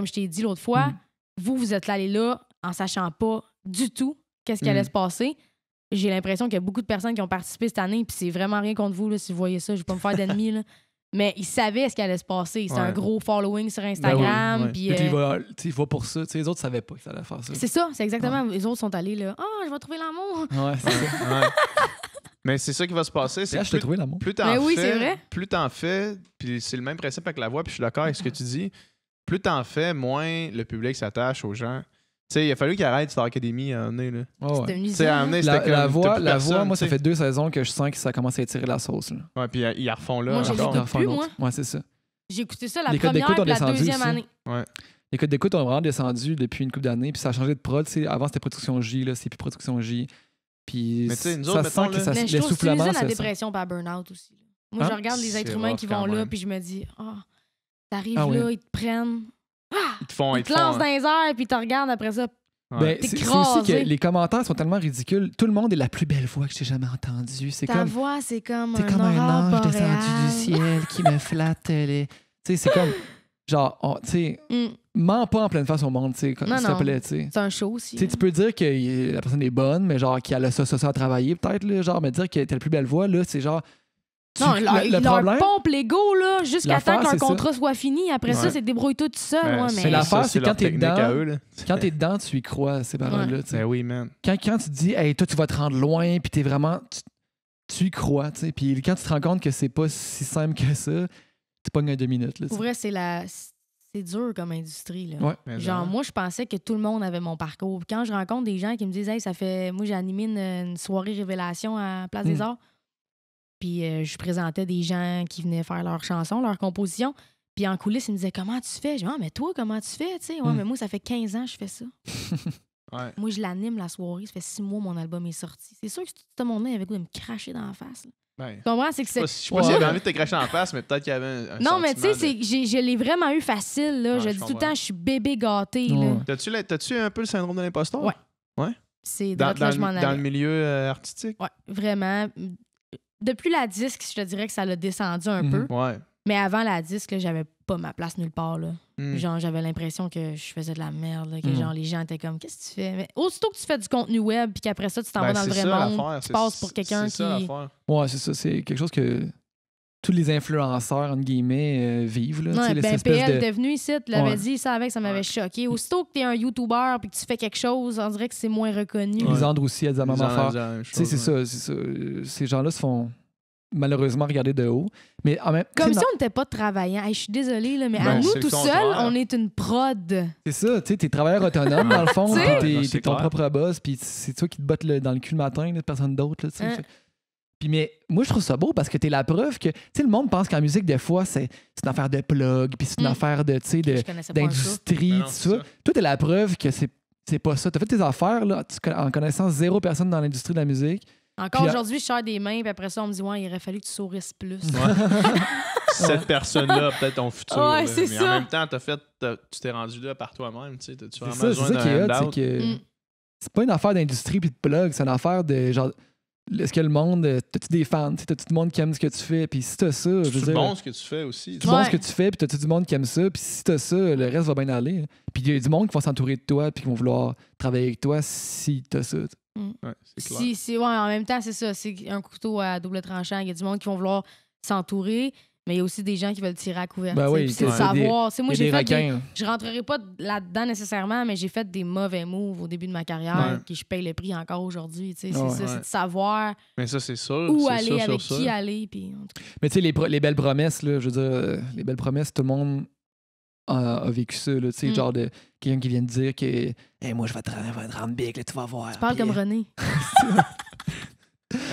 je t'ai dit l'autre fois, vous êtes allés là en sachant pas du tout qu'est-ce qui allait se passer. J'ai l'impression qu'il y a beaucoup de personnes qui ont participé cette année, puis c'est vraiment rien contre vous, là, si vous voyez ça. Je vais pas me faire d'ennemis, là. Mais ils savaient ce qui allait se passer. C'est un gros following sur Instagram. Puis il va pour ça. Les autres ne savaient pas que ça allait faire ça. C'est ça, c'est exactement. Les autres sont allés là. Je vais trouver l'amour. Ouais, c'est ça. Mais c'est ça qui va se passer. C'est je t'ai trouvé l'amour. Plus t'en fais, puis c'est le même principe avec la voix, puis je suis d'accord avec ce que tu dis. Plus t'en fais, moins le public s'attache aux gens. Tu sais, il a fallu qu'il arrête Star Academy à un moment donné. La voix, moi, ça fait 2 saisons que je sens que ça commence à étirer la sauce. Là. Ouais, puis ils refont là. Moi, je l'écoute plus, moi. Ouais, c'est ça. J'ai écouté ça la première et la deuxième année. Ouais. Les codes d'écoute ont vraiment descendu depuis une couple d'années, puis ça a changé de prod. Avant, c'était Production J, là, c'est plus Production J. Puis nous autres, ça sent que mais je trouve l'essoufflement, la dépression par burn-out aussi. Là. Moi, je regarde les êtres humains qui vont là, puis je me dis, t'arrives là, ils te prennent. Ils te lancent dans les airs, puis ils te regardent après ça. Ben, c'est aussi que les commentaires sont tellement ridicules. Tout le monde est la plus belle voix que j'ai jamais entendue. Ta voix, c'est comme un ange descendu du ciel qui me flatte les... Tu sais, c'est comme... Genre, tu sais, mens pas en pleine face au monde, tu sais, s'il te plaît, tu sais. C'est un show aussi. Tu peux dire que la personne est bonne, mais genre, qu'elle a ça à travailler, peut-être, là, genre, mais dire qu'elle a la plus belle voix, là, c'est genre... le problème, pompe l'ego là, jusqu'à temps qu'un contrat soit fini. Après ça, c'est débrouille-toi tout seul. Mais l'affaire, c'est quand t'es dedans, quand t'es dedans, tu y crois, ces paroles-là. Ben oui, man. Quand tu te dis, hey, toi, tu vas te rendre loin, puis t'es vraiment... Tu y crois, tu sais. Puis quand tu te rends compte que c'est pas si simple que ça, tu pognes un 2 minutes. Pour vrai, c'est C'est dur comme industrie, là. Ouais. Mais Genre, non. moi, je pensais que tout le monde avait mon parcours. Puis quand je rencontre des gens qui me disent, hey, ça fait. Moi, j'ai animé une soirée révélation à Place des Arts. Puis je présentais des gens qui venaient faire leurs chansons, leurs compositions. Puis en coulisses, ils me disaient, comment tu fais? Je dis, ah, mais toi, comment tu fais? Tu sais, ouais, mais moi, ça fait 15 ans que je fais ça. Ouais. Moi, je l'anime la soirée. Ça fait 6 mois que mon album est sorti. C'est sûr que tout ce monde-là avait le goût de me cracher dans la face. Là. Ouais. Tu comprends? C'est que c'est. Je sais pas s'il avait envie de te cracher en face, mais peut-être qu'il y avait un Non, mais tu sais, sentiment je l'ai vraiment eu facile. Là. Ouais, je je dis tout le comprends. temps, je suis bébé gâté. Ouais. Là. T'as-tu un peu le syndrome de l'imposteur? Ouais. C'est Dans, là que je m'en dans allais. le milieu artistique? Ouais, vraiment. Depuis la disque, je te dirais que ça l'a descendu un Mhm. peu. Ouais. Mais avant la disque, là, j'avais pas ma place nulle part. Là. Hmm. Genre, j'avais l'impression que je faisais de la merde. Là, que Mhm. genre, les gens étaient comme, qu'est-ce que tu fais? Mais aussitôt que tu fais du contenu web puis qu'après ça, tu t'en vas dans le vrai monde, tu passes pour quelqu'un C'est ça qui. l'affaire. Ouais, c'est ça. C'est quelque chose que tous les influenceurs, entre guillemets, vivent. Là, tu sais, Ouais, cette ben, espèce PL de- était venu ici, tu l'avais Ouais. dit, ça avec, ça m'avait Ouais. choqué. Aussitôt que t'es un YouTuber puis que tu fais quelque chose, on dirait que c'est moins reconnu. Ouais. Lisandre aussi a dit la même Ils en affaire. disent la même Tu sais, chose, c'est ouais. ça, c'est ça. Ces gens-là se font malheureusement regarder de haut. Mais en même Comme tu sais, si on n'était pas travaillant. Hey, je suis désolée, là, mais à Ben, nous c'est tout le seuls, contraire. on est une prod. c'est ça, tu sais, t'es travailleur autonome dans le fond, Tu sais? puis Non, t'es c'est ton clair. propre boss, puis c'est toi qui te bottes dans le cul le matin, là, personne d'autre. Là, tu sais. Hein? Puis mais moi, je trouve ça beau parce que t'es la preuve que, tu sais, le monde pense qu'en musique, des fois, c'est une affaire de plug, puis c'est une affaire de, tu sais, Je connaissais pas ça. d'industrie, Ben non, tout c'est ça. ça. Toi, t'es la preuve que c'est pas ça. T'as fait tes affaires là, en connaissant zéro personne dans l'industrie de la musique. Encore Puis, aujourd'hui, je serre des mains, puis après ça, on me dit, ouais, il aurait fallu que tu sourisses plus. Cette personne-là, peut-être ton futur. Ouais, là. c'est mais ça. en même temps, tu t'es rendu là par toi-même. Tu sais, t'as-tu C'est vraiment ça, besoin c'est ça qui est hot, d'un c'est handout? que Mm. c'est pas une affaire d'industrie puis de plug, c'est une affaire de genre. Est-ce que le monde, t'as-tu des fans, t'as-tu du monde qui aime ce que tu fais, puis si t'as ça, je veux C'est dire, bon ce que tu fais aussi. tu bon Ouais. ce que tu fais, puis t'as-tu du monde qui aime ça, puis si t'as ça, le reste va bien aller. Puis il y a du monde qui va s'entourer de toi, puis qui vont vouloir travailler avec toi si t'as ça. Ouais, c'est clair. Ouais, en même temps, c'est ça. C'est un couteau à double tranchant. Il y a du monde qui vont vouloir s'entourer, mais il y a aussi des gens qui veulent tirer à couvert. Ben tu sais. oui, Puis c'est de ouais. savoir. Tu sais, moi, Il y a j'ai des fait des. requins. Je rentrerai pas là-dedans nécessairement, mais j'ai fait des mauvais moves au début de ma carrière Ouais. que je paye le prix encore aujourd'hui. Tu sais, Ouais. c'est ça, Ouais. c'est de savoir Mais ça, c'est sûr. où c'est aller, sûr, avec sûr, qui sûr. aller. Puis, en tout cas. Mais tu sais, les belles promesses, là, je veux dire, les belles promesses, tout le monde a vécu ça, là, tu sais, Mm. genre de quelqu'un qui vient de dire que hey, moi, je vais te rendre big, là, tu vas voir. Tu parles Puis, comme René.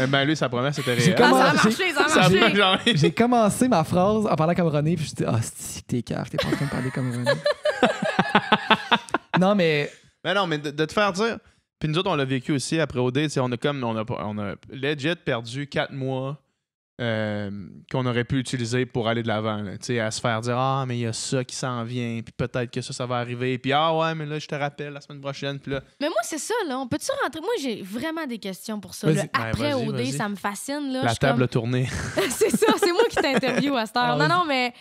Ben lui, sa promesse était J'ai réelle. Comment- Ah, ça a j'ai- marché, ça a Ça a marché. genre- J'ai commencé ma phrase en parlant comme René, puis je dis, ah, si t'es cave, t'es pas en train de parler comme René. Non, mais Mais non, mais de te faire dire. Puis nous autres, on l'a vécu aussi après OD. Tu sais, on a legit perdu 4 mois qu'on aurait pu utiliser pour aller de l'avant. Là. Tu sais, à se faire dire ah, mais il y a ça qui s'en vient. Puis peut-être que ça va arriver. Puis ah, ouais, mais là, je te rappelle la semaine prochaine. Puis là, Mais moi, c'est ça, là. On peut-tu rentrer? Moi, j'ai vraiment des questions pour ça. Vas-y. Le Ben, après vas-y, OD, vas-y. ça me fascine. Là. la Je suis table comme- a tourné. C'est ça, c'est moi qui t'interviewe à cette heure. Ah, Non, vas-y. non, mais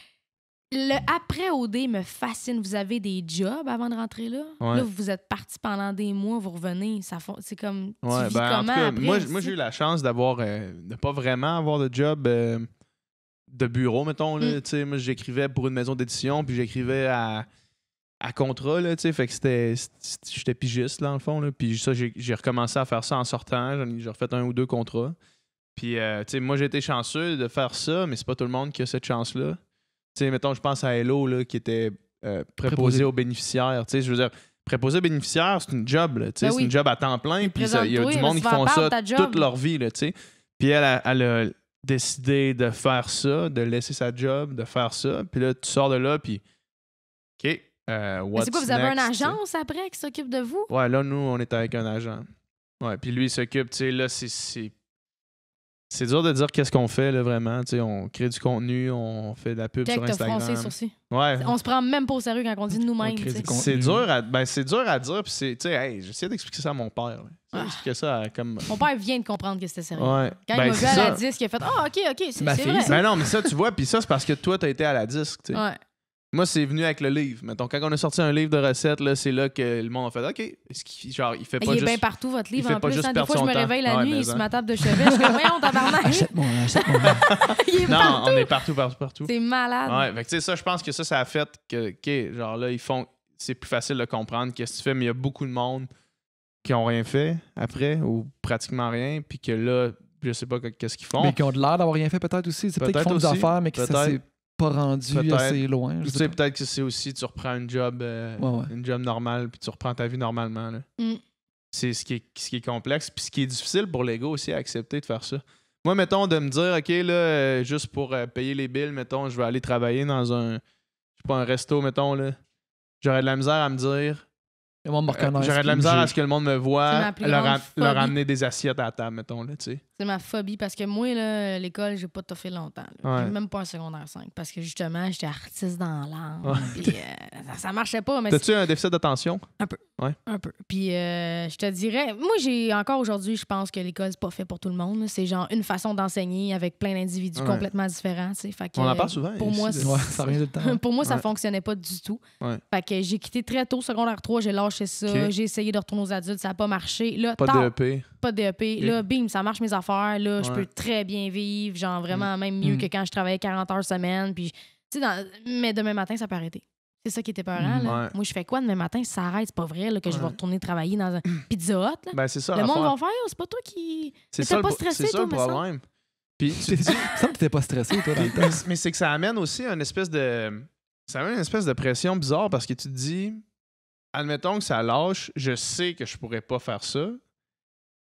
le après OD me fascine. Vous avez des jobs avant de rentrer là? Ouais. Là, vous êtes parti pendant des mois, vous revenez. C'est comme. Ouais, tu vis ben, en tout comment cas, après? moi, aussi? j'ai eu la chance d'avoir de pas vraiment avoir de job de bureau, mettons. Là, Mm. Tu sais, moi, j'écrivais pour une maison d'édition, puis j'écrivais à contrat, là, tu sais, fait que j'étais pigiste, là, dans le fond. Là, puis ça, j'ai recommencé à faire ça en sortant. J'ai refait 1 ou 2 contrats. Puis, tu sais, moi, j'ai été chanceux de faire ça, mais c'est pas tout le monde qui a cette chance-là. Tu sais, mettons, je pense à Hello, là, qui était préposé Préposé. aux bénéficiaires. Tu sais, je veux dire, préposé aux bénéficiaires, c'est une job, là, tu sais, Ben c'est oui. une job à temps plein, puis il y a Présente-toi, du là, monde tu qui vas font en ça parler de ta job. toute leur vie, là, tu sais. Puis elle a décidé de faire ça, de laisser sa job, de faire ça. Puis là, tu sors de là, puis OK, Mais what's c'est quoi, vous avez une next, tu sais? agence après qui s'occupe de vous? Ouais, là, nous, on est avec un agent. Ouais, puis lui, il s'occupe, tu sais, là, c'est dur de dire qu'est-ce qu'on fait, là, vraiment. Tu sais, on crée du contenu, on fait de la pub Check, sur t'as Instagram. froncé les sourcils. Ouais. On se prend même pas au sérieux quand on dit nous-mêmes. On crée tu sais. du contenu. C'est dur à dire, puis c'est, tu sais, hey, j'essaie d'expliquer ça à mon père. là. J'essaie Ah. d'expliquer ça à, comme... Mon père vient de comprendre que c'était sérieux. Ouais. Quand Ben, il m'a vu c'est à la ça. disque, il a fait Ah, OK, c'est ma fille, vrai. ça. Ben non, mais ça, tu vois, puis ça, c'est parce que toi, t'as été à la disque, tu sais. Ouais. Moi, c'est venu avec le livre. Mettons, quand on a sorti un livre de recettes, là, c'est là que le monde a fait OK. Est-ce qu'il, genre, il fait pas Il est juste. bien partout, votre livre. fait En pas plus, juste hein, des perdre fois, je son me temps. réveille la Ouais, nuit, mais il est sur hein. ma table de chevet. Je suis comme, voyons, tabarnak. Achète-moi. Il est Non, partout. on est partout. C'est malade. Ouais, fait que tu sais, ça, je pense que ça a fait que, OK, genre là, c'est plus facile de comprendre qu'est-ce que tu fais, mais il y a beaucoup de monde qui ont rien fait après, ou pratiquement rien, puis que là, je sais pas qu'est-ce qu'ils font. Mais qui ont de l'air d'avoir rien fait peut-être aussi. C'est peut-être qu'ils Peut-être font des aussi, affaires, mais que ça peut-être. s'est pas rendu Peut-être. assez loin. Je Tu sais sais, pas. peut-être que c'est aussi, tu reprends une job normale, puis tu reprends ta vie normalement. Là. C'est ce qui est complexe, puis ce qui est difficile pour les gars aussi à accepter de faire ça. Moi, mettons, de me dire, OK, là, juste pour payer les billes, mettons, je vais aller travailler dans un resto, mettons, là. J'aurais de la misère à me dire... Le monde me reconnaisse, J'aurais de la puis misère me à juge. ce que le monde me C'est voit, ma plus grande leur phobie. amener des assiettes à la table, mettons, là, tu sais. C'est ma phobie parce que moi, là, l'école, j'ai pas toffé longtemps. Là. Ouais. J'ai même pas un secondaire 5 parce que justement, j'étais artiste dans l'âme. Ouais. Puis ça marchait pas. Mais T'as-tu un déficit d'attention? un peu. Puis je te dirais, moi, j'ai encore aujourd'hui, je pense que l'école, c'est pas fait pour tout le monde. C'est genre une façon d'enseigner avec plein d'individus Ouais. complètement différents. Tu sais. Fait que, On en parle souvent. Pour ici, moi, là. c'est- Ouais, ça revient tout le temps. Pour moi, ça Ouais. fonctionnait pas du tout. Ouais. Fait que j'ai quitté très tôt, secondaire 3, j'ai lâché ça. Ok. J'ai essayé de retourner aux adultes, ça n'a pas marché. Là, Pas tard, de DEP. pas de DEP. Ok. Là, bim, ça marche mes affaires. Là, je Ouais. peux très bien vivre, genre vraiment même mieux Mm. que quand je travaillais 40 heures semaine. Puis, tu sais, mais demain matin, ça peut arrêter. C'est ça qui était peurant. Mm. Là. Ouais. Moi, je fais quoi demain matin si ça arrête? C'est pas vrai là, que je vais Ouais. retourner travailler dans un Pizza Hut. Là. Ben, c'est ça. Le monde l'affaire. va faire, oh, c'est pas toi qui. C'est Mais ça, t'es pas le stressé, c'est ça toi, le me semble? problème. Puis tu Il me semble que t'étais pas stressé, toi, dans le temps. mais c'est que ça amène aussi une espèce de... Ça amène une espèce de pression bizarre parce que tu te dis... Admettons que ça lâche, je sais que je pourrais pas faire ça.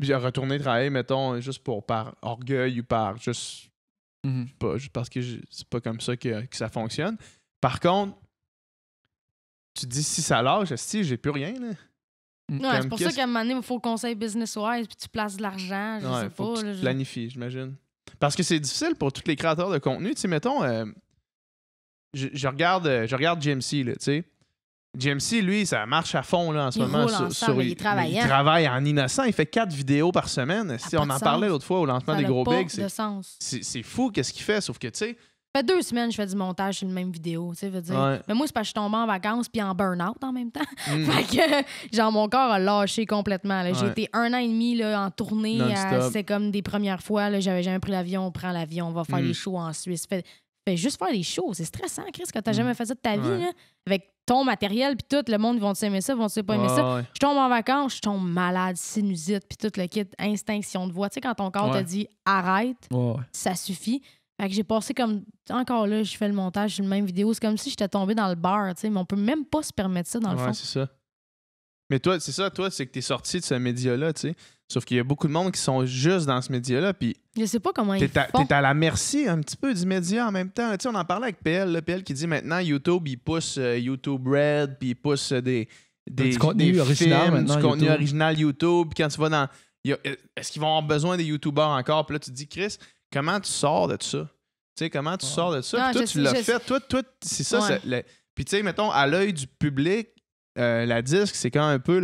Puis retourner travailler, mettons, juste par orgueil ou par... Juste Mhm. pas, juste parce que c'est pas comme ça que ça fonctionne. Par contre, tu te dis si ça lâche, si j'ai plus rien, là. Ouais, Comme c'est pour ça qu'est-ce- qu'à un moment donné, il faut conseil business-wise, puis tu places de l'argent, je Ouais, sais faut pas. que là, tu te planifies, j'imagine. Parce que c'est difficile pour tous les créateurs de contenu. Tu sais, mettons, je regarde GMC, là, tu sais. GMC, lui, ça marche à fond là, en ce Il moment. roule ensemble, il est travaillant. Il travaille en innocent. Il fait 4 vidéos par semaine. Si pas on de en sens. parlait l'autre fois au lancement Ça des n'a gros pas bigs. de sens. C'est fou qu'est-ce qu'il fait, sauf que, tu sais... Ça fait 2 semaines que je fais du montage sur une même vidéo, tu sais, veux dire. Ouais. Mais moi, c'est parce que je suis tombée en vacances puis en burn-out en même temps. Mm. Fait que, genre, mon corps a lâché complètement. Là. J'ai Ouais. été 1 an et demi là, en tournée. Non-stop. C'était comme des premières fois. Là, j'avais jamais pris l'avion. On prend l'avion, on va faire Mm. des shows en Suisse. Fait juste faire des shows. C'est stressant, Chris, que t'as jamais fait ça de ta vie. Ouais. Là. Avec ton matériel puis tout, le monde, vont-tu aimer ça, vont-tu pas aimer ça? Ouais. Je tombe en vacances, je tombe malade, sinusite, puis tout le kit, instinction de voix. Tu sais, quand ton corps te Ouais. dit « arrête », Ouais. ça suffit. Fait que j'ai passé comme... Encore là, je fais le montage sur une même vidéo. C'est comme si j'étais tombée dans le bar, tu sais. Mais on peut même pas se permettre ça, dans le Ouais, fond. c'est ça. Mais toi, c'est ça, toi, c'est que t'es sorti de ce média-là, tu sais. Sauf qu'il y a beaucoup de monde qui sont juste dans ce média-là, puis Je sais pas comment ils t'es font. à la merci un petit peu du média en même temps. Tu sais, on en parlait avec PL, là, PL qui dit maintenant YouTube, il pousse YouTube Red, puis il pousse des Du contenu des original films, maintenant, du contenu YouTube. original YouTube. Puis quand tu vas dans... Est-ce qu'ils vont avoir besoin des YouTubers encore? Puis là, tu te dis, Chris, comment tu sors de ça? Tu sais, comment tu sors de ça? Non, Puis toi, je tu sais, l'as je fait. Toi, c'est ça. Ouais. Puis tu sais, mettons, à l'œil du public, la disque, c'est quand même un peu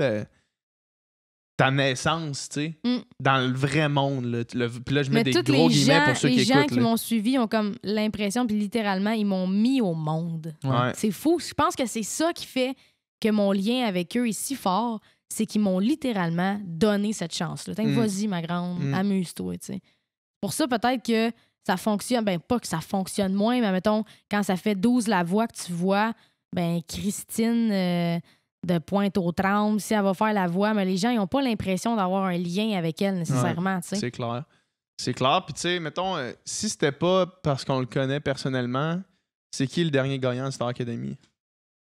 ta naissance, tu sais, Mm. dans le vrai monde. Là. Puis là, je mets Mais des tous gros les guillemets gens, pour ceux les qui gens écoutent. qui là. m'ont suivi ont comme l'impression, puis littéralement, ils m'ont mis au monde. Ouais. C'est fou. Je pense que c'est ça qui fait que mon lien avec eux est si fort, c'est qu'ils m'ont littéralement donné cette chance-là. T'sais, Mm. vas-y, ma grande, Mm. amuse-toi, tu sais. Pour ça, peut-être que ça fonctionne, ben pas que ça fonctionne moins, mais mettons, quand ça fait 12 la voix que tu vois, ben Christine de Pointe-aux-Trembles, si elle va faire la voix, mais les gens, ils n'ont pas l'impression d'avoir un lien avec elle nécessairement, tu sais. C'est clair. C'est clair. Puis tu sais, mettons, si c'était pas parce qu'on le connaît personnellement, c'est qui le dernier gagnant de Star Academy?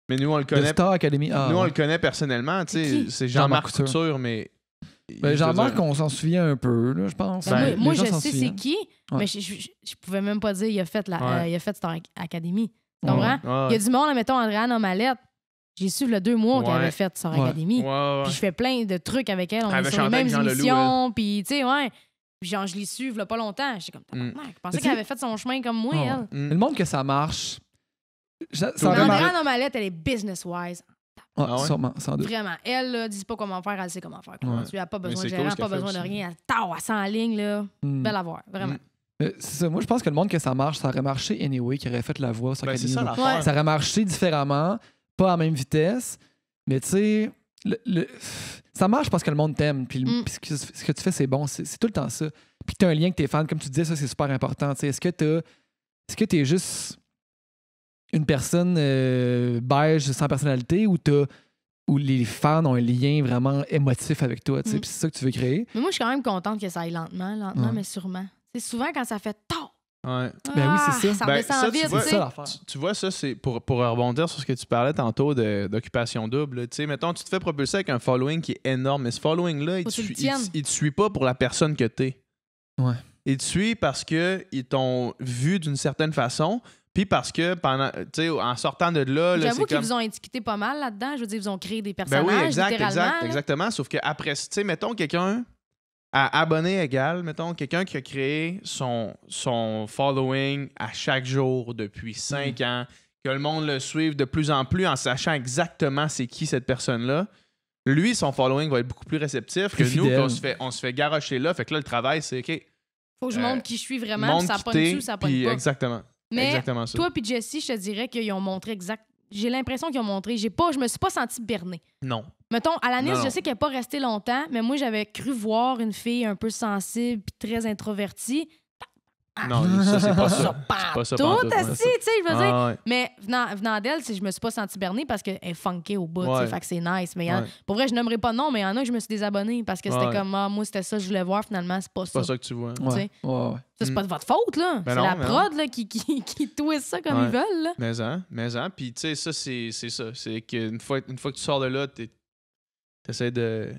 Mais nous, on le The connaît. Star Academy. Ah, Nous, on ouais. le connaît personnellement. Tu C'est sais, qui? c'est Jean-Marc Jean-Marc Couture, mais. Ben, Jean-Marc, je veux dire, on s'en souvient un peu, là, je pense. Ben, Ben, moi les gens je s'en sais c'est souviennent. qui, Ouais. mais je pouvais même pas dire il a fait, Ouais. il a fait Star Academy. Tu Ouais. comprends? ouais, Il y a du monde, mettons, Andréane Omalette. J'ai su le 2 mois qu'elle Ouais. avait fait Star Ouais. Academy. ouais, ouais. Puis je fais plein de trucs avec elle. On Elle est avait sur les chanté avec mêmes Jean Leloup, émissions. Puis, tu sais, ouais. Puis genre, je l'ai su, il y a pas longtemps. J'étais comme, Mm. tabarnak. Je pensais Mais qu'elle avait fait son chemin comme moi, Ouais. elle. Mm. Mais le monde que ça marche, ça Mais aurait Mais marché. Andréane Omalette, elle est business-wise. Ouais, Ah ouais? sûrement, sans doute. Vraiment. Elle, là, dis pas comment faire, elle sait comment faire. Comment Ouais. tu n'as pas Mais besoin c'est de cool gérant, ce pas qu'elle fait besoin de aussi. rien. Elle s'enligne, là. Hmm. Belle à voir, vraiment. C'est ça. Moi, je pense que le monde que ça marche, ça aurait marché anyway, qui aurait fait la voix sur Ben, c'est Academy. ça là. l'affaire. Ouais. Ça aurait marché différemment, pas à même vitesse, mais tu sais, ça marche parce que le monde t'aime, puis puis ce que tu fais, c'est bon, c'est tout le temps ça. Puis tu as un lien avec tes fans, comme tu disais, ça, c'est super important. Tu sais, est-ce que tu es juste une personne beige sans personnalité ou les fans ont un lien vraiment émotif avec toi, tu sais, puis c'est ça que tu veux créer? Mais moi, je suis quand même contente que ça aille lentement, Ouais. mais sûrement. C'est souvent quand ça fait tard, Ouais. Ben oui, c'est ça. Ça Ben, redescend ça, tu vite, vois, tu C'est sais. ça l'affaire. Tu vois, ça, c'est pour rebondir sur ce que tu parlais tantôt d'occupation double. Tu sais, mettons, tu te fais propulser avec un following qui est énorme, mais ce following-là, il Faut te, que tu le suit, tiennes. il te suit pas pour la personne que t'es. Ouais. Il te suit parce qu'ils t'ont vu d'une certaine façon, puis parce que en sortant de là, J'avoue c'est qu'ils comme... vous ont étiqueté pas mal là-dedans. Je veux dire, ils vous ont créé des Ben personnages, oui, littéralement. là. exactement. Sauf que après, tu sais, mettons quelqu'un à abonné égal, mettons quelqu'un qui a créé son following à chaque jour depuis 5 ans, que le monde le suive de plus en plus en sachant exactement c'est qui cette personne-là. Lui, son following va être beaucoup plus réceptif que Plus nous, fidèle. qu'on se fait garrocher là. Fait que là, le travail, c'est OK. Faut que je montre qui je suis vraiment, Montre puis ça qui pogne t'es, dessus, ça pogne puis pas. exactement. Mais Exactement ça. toi puis Jessie, je te dirais qu'ils ont montré exact. J'ai l'impression qu'ils ont montré. Je me suis pas sentie bernée. Non. Mettons, Alanis, Non. je sais qu'elle n'est pas restée longtemps, mais moi, j'avais cru voir une fille un peu sensible puis très introvertie. Non, ça, c'est pas ça. Pas C'est pas ça tout, pantoute, ouais. assis, tu sais, je veux dire. Ah, ouais. Mais venant d'elle, je me suis pas sentie bernée parce qu'elle est funkée au bout, tu sais, Ouais. fait que c'est nice. Mais Ouais. pour vrai, je nommerai pas de nom, mais il y en a que je me suis désabonnée parce que c'était Ouais. comme, moi, c'était ça que je voulais voir, finalement, c'est pas C'est ça. pas ça que tu vois. Tu sais. Ouais. Ça, c'est pas de votre faute, là. Ben c'est non, la mais prod là, qui twist ça comme Ouais. ils veulent, là. Mais puis tu sais, ça, c'est ça. C'est qu'une fois que tu sors de là, t'essaies de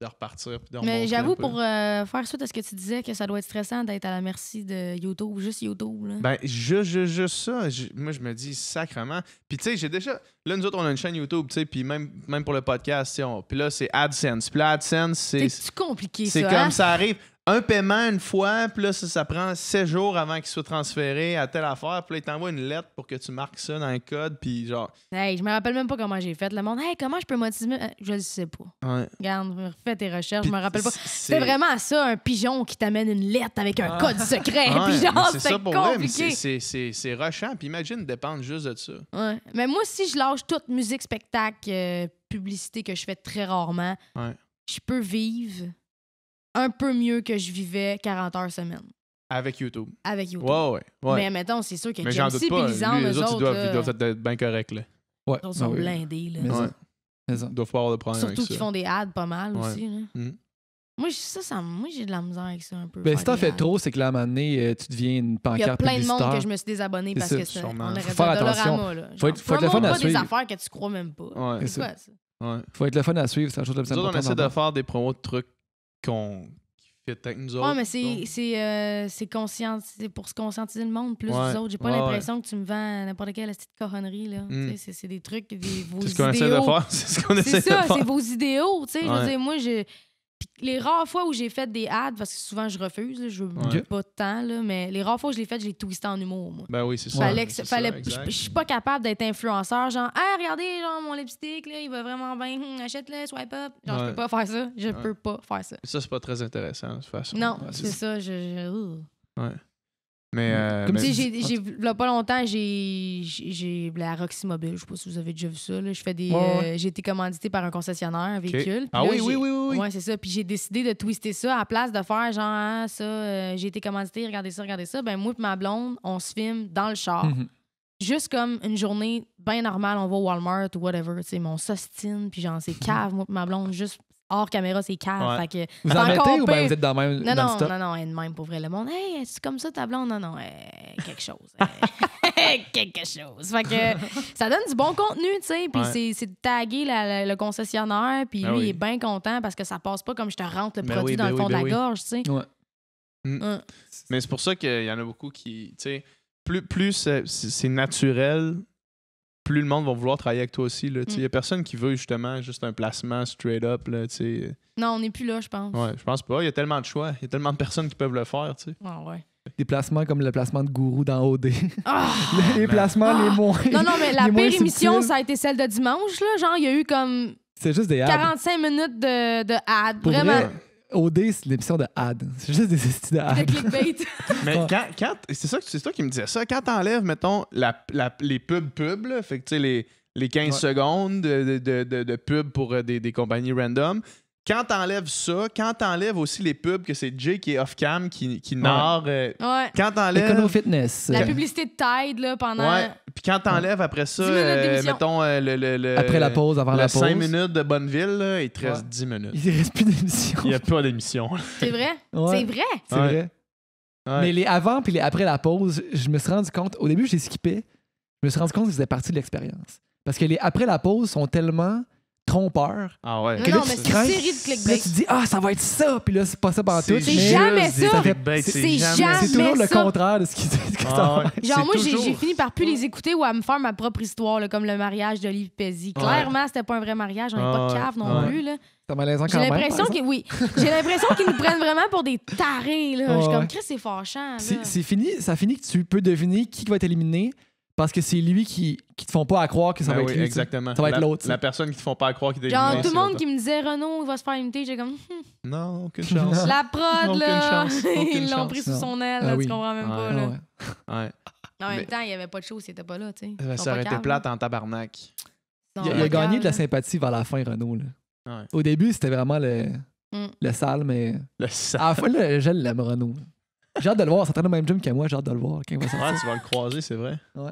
repartir. Puis de Mais remonter j'avoue, un peu. pour faire suite à ce que tu disais, que ça doit être stressant d'être à la merci de YouTube, juste YouTube, là. Ben, juste ça. Moi, je me dis sacrement. Puis, tu sais, j'ai déjà. Là, nous autres, on a une chaîne YouTube, tu sais, puis même pour le podcast, tu sais, puis là, c'est AdSense. Puis là, AdSense, C'est compliqué, c'est ça. comme hein? ça arrive. Un paiement une fois, puis là, ça prend 7 jours avant qu'il soit transféré à telle affaire. Puis là, il t'envoie une lettre pour que tu marques ça dans un code. Puis genre. Hey, je me rappelle même pas comment j'ai fait. Le monde, hey, comment je peux motiver? Je le sais pas. Ouais. Regarde, refais tes recherches, je me rappelle pas. C'est C'était vraiment ça, un pigeon qui t'amène une lettre avec un code secret. Ouais, Puis genre, mais c'est c'était ça pour vrai, mais compliqué. c'est rushant. Puis imagine dépendre juste de ça. Ouais. Mais moi, si je lâche toute musique, spectacle, publicité que je fais très rarement, Ouais. je peux vivre un peu mieux que je vivais 40 heures semaine Avec YouTube. avec YouTube. Ouais. Mais mettons, c'est sûr que Mais j'en doute Jamesy pas. et Lisande, Les eux autres, autres, ils doivent être bien corrects, là. Ouais. ils sont Ah oui. blindés. Là. Mais Ouais. ça. Mais ça. Ils doivent pas avoir de problème Surtout avec qu'ils ça. font des ads pas mal Ouais. aussi. Là. Mm. Moi, moi, j'ai de la misère avec ça un peu. Ben, faire si t'en des fais ads. trop, c'est que là, à un moment donné, tu deviens une Il y a pancarte plein de monde publicitaire. que je me suis désabonné C'est parce ça, que c'est. sûrement. On aurait Faut fait faire un attention. Dollarama, là. Faut être le fun promote à pas des suivre. affaires que tu crois même pas. Ouais. C'est quoi ça? Ouais. Faut être le fun à suivre, c'est la chose la plus Nous autres, on importante. essaie de d'abord. faire des promos de trucs qui fit avec nous autres. Ouais, mais donc. c'est pour se conscientiser le monde plus Ouais. des autres. J'ai pas Ouais, l'impression que tu me vends n'importe quelle petite cochonnerie. Là. Mm. Tu sais, c'est des trucs, vos C'est ce qu'on essaie de idéaux. faire. C'est ce qu'on essaie C'est de ça, faire. c'est vos idéaux. Tu sais, je veux Ouais. dire, moi, puis les rares fois où j'ai fait des ads, parce que souvent je refuse, là, je veux Ouais. pas de temps, là, mais les rares fois où je l'ai fait, je l'ai twisté en humour, moi. Ben oui, c'est ça. Fallait que, C'est fallait, ça, exact. je suis pas capable d'être influenceur, genre, hey, regardez, genre, mon lipstick, là, il va vraiment bien, achète-le, swipe up. Genre, je Ouais. peux pas faire ça. Je peux pas faire ça. Ça, c'est pas très intéressant, de toute façon. Non, Ouais, c'est ça. Ouais. Mais. Comme mais- Tu sais, là, pas longtemps, j'ai la Roxy Mobile. Je sais pas si vous avez déjà vu ça. Là. Je fais des. Ouais. J'ai été commandité par un concessionnaire, un véhicule. Ah Puis là, oui, oui. Ouais, c'est ça. Puis j'ai décidé de twister ça à la place de faire genre, ah, ça, j'ai été commandité, regardez ça. Ben, moi et ma blonde, on se filme dans le char. Mhm. Juste comme une journée bien normale, on va au Walmart ou whatever, tu sais, mais on s'ostine, puis genre, c'est cave, moi et ma blonde, juste hors caméra, c'est cave. Ouais. Fait que Vous c'est en encore mettez ou bien pire. vous êtes dans le même Non, dans le non, stock? non, elle est de même pour vrai. Le monde, hey, c'est comme ça ta blonde? Non, quelque chose. Quelque chose. Fait que ça donne du bon contenu, tu sais. Puis Ouais. c'est de taguer le concessionnaire, puis Ah lui, oui. il est bien content parce que ça passe pas comme je te rentre le Ben produit oui, dans ben le oui, fond ben de oui. la gorge, tu sais. Ouais. Mais c'est pour ça qu'il y en a beaucoup qui. Tu sais, plus c'est naturel, plus le monde va vouloir travailler avec toi aussi. Il y a personne qui veut justement juste un placement straight up. Là, tu sais. Non, on n'est plus là, je pense. Ouais, je pense pas. Il y a tellement de choix. Il y a tellement de personnes qui peuvent le faire. Tu sais. Ah, ouais. Des placements comme le placement de gourou dans OD. Ah! Les placements les moins. Non, non, mais la les moins pire émission, subtils. ça a été celle de dimanche, là. Genre, il y a eu comme C'est juste des ads. 45 minutes de ad. Pour Vraiment. vrai, OD, c'est l'émission de ads. C'est juste des estis de De ads. clickbait. Mais Ouais. quand c'est toi qui me disais ça, quand t'enlèves, mettons, les pubs, là, fait que tu sais, les 15 Ouais. secondes de pub pour des compagnies random, quand t'enlèves ça, quand t'enlèves aussi les pubs que c'est Jay qui est off-cam, qui narre, Ouais. quand t'enlèves... Econo Fitness. La publicité de Tide, là, pendant. Ouais, puis quand t'enlèves après ça, 10 minutes d'émission. mettons, le Après la pause, avant le la pause. 5 minutes de Bonneville, là, il te reste Ouais. 10 minutes. Il reste plus d'émission. Il n'y a pas d'émission. C'est vrai? Ouais. C'est vrai? C'est Ouais. vrai. Ouais. Mais les avant puis les après la pause, je me suis rendu compte, au début, je les skippais, je me suis rendu compte que c'était partie de l'expérience. Parce que les après la pause sont tellement trompeurs. Ah ouais. Non, Que là, non, tu mais te c'est une crains. série de Là, clickbait. tu te dis, ça va être ça. Puis là, c'est pas ça pendant tout. C'est jamais ça. Ça fait C'est jamais C'est toujours le ça. contraire de ce qu'ils disent que ça Ah va ouais. être. Genre, C'est moi, j'ai toujours- fini par plus les écouter ou à me faire ma propre histoire, là, comme le mariage d'Olive Pézy. Ouais. Clairement, c'était pas un vrai mariage, on n'est pas de Ouais. cave non Ouais. plus. Là. C'est malaisant quand J'ai même. l'impression par exemple. j'ai l'impression qu'ils nous prennent vraiment pour des tarés. Là. Je suis Ouais. comme, Chris, c'est fâchant. Là. C'est fini, ça finit que tu peux deviner qui va être éliminé parce que c'est lui qui te font pas à croire que ça Ben va être oui, lui. exactement. Ça va être La- l'autre, ça. La personne qui te font pas croire qu'il est Genre, éliminé, tout le c'est monde l'autre. qui me disait Renaud, il va se faire imiter, j'ai comme, Non, aucune chance. la prod, Aucune là. chance, aucune Ils l'ont chance. pris sous Non. son aile, Ah là, oui. tu comprends même pas. Ouais. Là. Ouais. Ouais. En même Mais- temps, il n'y avait pas de show s'il était pas là. Tu sais. Ils sont Ça pas aurait été caves, plate là. en tabarnak. Ils sont Il a pas gagné caves, de la là. sympathie vers la fin, Renaud. Là. Ouais. Au début, c'était vraiment le Mm. sale, mais Le sang. à la fin, là, je l'aime, Renaud. J'ai hâte de le voir. Ça traîne au même gym que moi. J'ai hâte de le voir quand il va Ouais, sortir. tu vas le croiser, c'est vrai. Ouais.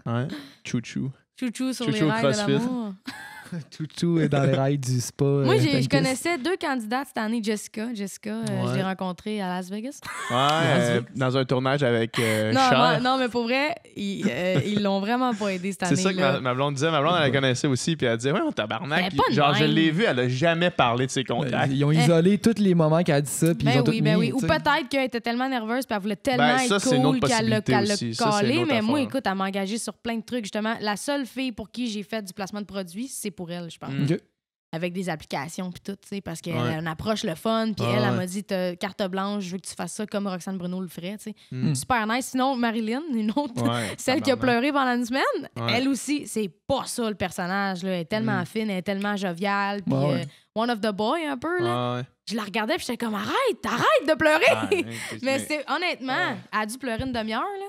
Ouais. Chouchou. Chouchou sur Chouchou les au rails de CrossFit. l'amour. Chouchou est dans les rails du spa. Moi, je Tankus. connaissais 2 candidates cette année. Jessica, je Ouais. l'ai rencontrée à Las Vegas. Ouais, dans un tournage avec Non, Cher. non, mais pour vrai, ils l'ont vraiment pas aidé cette année. C'est ça que ma blonde disait. Ma blonde, elle la connaissait aussi. Puis elle disait, ouais, on tabarnak. Elle est pas de Genre, je même. l'ai vu, elle a jamais parlé de ses contacts. Ils ont isolé tous les moments qu'elle a dit ça. Puis ils ont tout Ben mis, oui. Ou tu sais. peut-être qu'elle était tellement nerveuse puis elle voulait tellement Ben, ça, être c'est une autre cool qu'elle l'a possibilité aussi. Ça, c'est une calé. autre Mais moi, affaire. écoute, elle m'a engagée sur plein de trucs. Justement, la seule fille pour qui j'ai fait du placement de produits, c'est pour elle, je pense. Mm. Ok. Avec des applications puis tout, tu sais, parce qu'elle Ouais. a une approche le fun. Puis Ouais, elle ouais. m'a dit, t'as carte blanche, je veux que tu fasses ça comme Roxane Bruno le ferait, tu sais. Mm. Super nice. Sinon, Marilyn, une autre, Ouais, celle qui a tabarnak. pleuré pendant une semaine, Ouais. elle aussi, c'est pas ça le personnage. Là. Elle est tellement Mm. fine, elle est tellement joviale. Puis Ouais, ouais. one of the boys un peu. Là. Ouais, ouais. Je la regardais puis j'étais comme, arrête de pleurer. Ah, ouais, Mais c'est honnêtement, elle a dû pleurer une demi-heure. Là.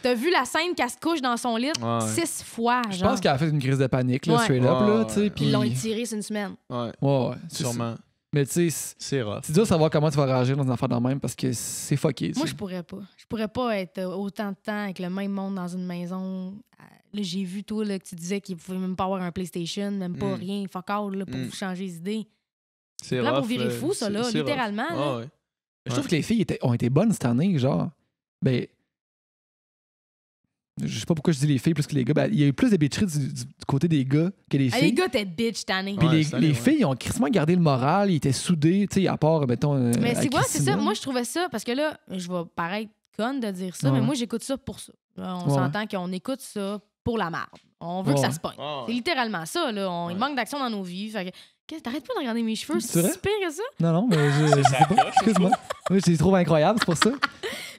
T'as vu la scène qu'elle se couche dans son lit Ouais. 6 fois. Je genre. pense qu'elle a fait une crise de panique, là, Ouais. straight up, là, Ouais, tu sais. ouais. Puis... Ils l'ont étiré sur une semaine. Ouais, Ouais, c'est sûrement. Mais tu sais, C'est rough. c'est dur de savoir comment tu vas réagir dans une affaire de même parce que c'est fucké. tu Moi, sais. je pourrais pas. Je pourrais pas être autant de temps avec le même monde dans une maison. Là, j'ai vu, toi, là, que tu disais qu'il pouvait même pas avoir un PlayStation, même pas Mm. rien, fuck all, là, pour Mm. vous changer d'idée. C'est Là, pour rough, virer fou, ça, là, c'est rough. littéralement, là. Ah, ouais. Je trouve que les filles ont été bonnes cette année, genre. Ben. Je sais pas pourquoi je dis les filles plus que les gars. Ben, il y a eu plus de bitcheries du côté des gars que des Ah, filles. les gars, t'es bitch cette année. Puis Ouais, les, cette année, les ouais. filles ont crissement gardé le moral, ils étaient soudés, tu sais, à part, mettons. Mais à c'est quoi, c'est ça. Christina. Moi, je trouvais ça, parce que là, je vais paraître conne de dire ça, Ouais. mais moi, j'écoute ça pour ça. Là, on Ouais. s'entend qu'on écoute ça pour la merde. On veut que Ouais. ça se pogne. Ah, ouais. C'est littéralement ça, là. Il Ouais. manque d'action dans nos vies. Fait que, t'arrêtes pas de regarder mes cheveux, C'est c'est vrai? si pire que ça. Non, non, mais je sais pas. Excuse-moi. Oui, je les trouve incroyables, c'est pour ça.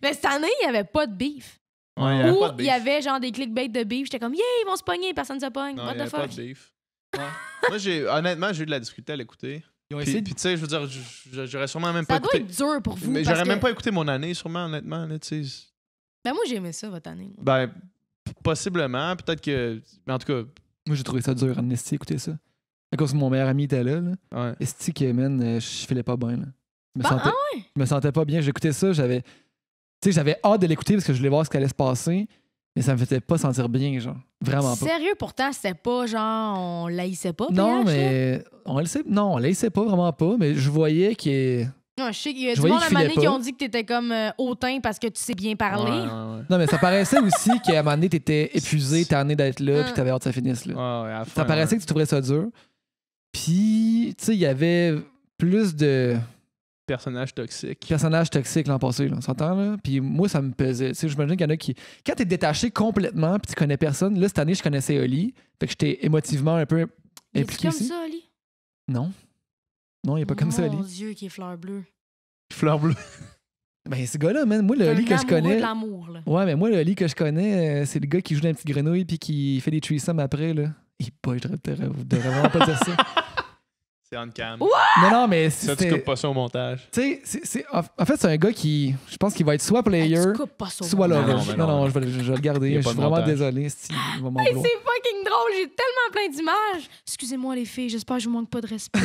Mais cette année, il n'y avait pas de beef. Ouais, il y avait Ou pas de beef. il y avait genre des clickbait de beef. J'étais comme, yeah, ils vont se pogner, personne ne se pogne. Non, What il y the avait pas fuck? de beef. Ouais. Moi, honnêtement, j'ai eu de la difficulté à l'écouter. Ils ont Puis, tu sais, je veux dire, j'aurais sûrement même pas Ça doit écouté. être dur pour vous. Mais parce j'aurais que- même pas écouté mon année, sûrement, honnêtement. Là, tu sais. Ben, moi, j'ai aimé ça, votre année. Ben, possiblement. Peut-être que. Mais en tout cas, Moi, j'ai trouvé ça dur, Amnesty, écouter ça. À cause que mon meilleur ami était là. ouais. Esti que, man, je filais pas bien. Là. Je me Bon, sentais, ah je me sentais pas bien. J'écoutais ça, j'avais hâte de l'écouter parce que je voulais voir ce qui allait se passer, mais ça me faisait pas sentir bien, genre. Vraiment pas. Sérieux, pourtant, c'était pas genre, on l'haïssait pas. Non, PH, là? mais on le laissait pas, vraiment pas, mais je voyais qu'il... Non, je sais qu'il y a Je du voyais monde à un qu'il moment filait donné qui pas. ont dit que t'étais comme hautain parce que tu sais bien parler. Ouais, ouais, Non, mais ça paraissait aussi qu'à un moment donné, t'étais épuisé, tanné d'être là, puis t'avais hâte que ça finisse, là. ouais, à la Ça fin, paraissait ouais. que tu trouvais ça dur. Puis, tu sais, il y avait plus de Personnage toxique. personnages toxiques l'an passé, là, on s'entend, là? Puis moi, ça me pesait. Tu sais, j'imagine qu'il y en a qui... Quand t'es détaché complètement puis tu connais personne, là, cette année, je connaissais Oli, fait que j'étais émotivement un peu Il est impliqué comme aussi. ça, Ali? Non. Non, il est pas comme ça, Mon Oli. Dieu, qui est fleur bleue. Fleur bleue. Ben, ce gars-là, man, moi, le Oli que je connais... de l'amour, là. Ouais, mais moi, le Oli que je connais, c'est le gars qui joue dans une petite grenouille puis qui fait des threesomes après, là. Il boy, je devrais vraiment pas dire ça. C'est on cam. Ouh! Non, mais Ça, tu c'était... coupes pas ça au montage. Tu sais, en fait, c'est un gars qui... Je pense qu'il va être soit player, Hey, tu coupes pas ça. soit là. lover. Non, mais Non, non, je vais le garder. Il y a Je pas suis de vraiment montage. désolé. Il va m'en Hey, vouloir. c'est fucking drôle, j'ai tellement plein d'images. Excusez-moi les filles, j'espère que je vous manque pas de respect.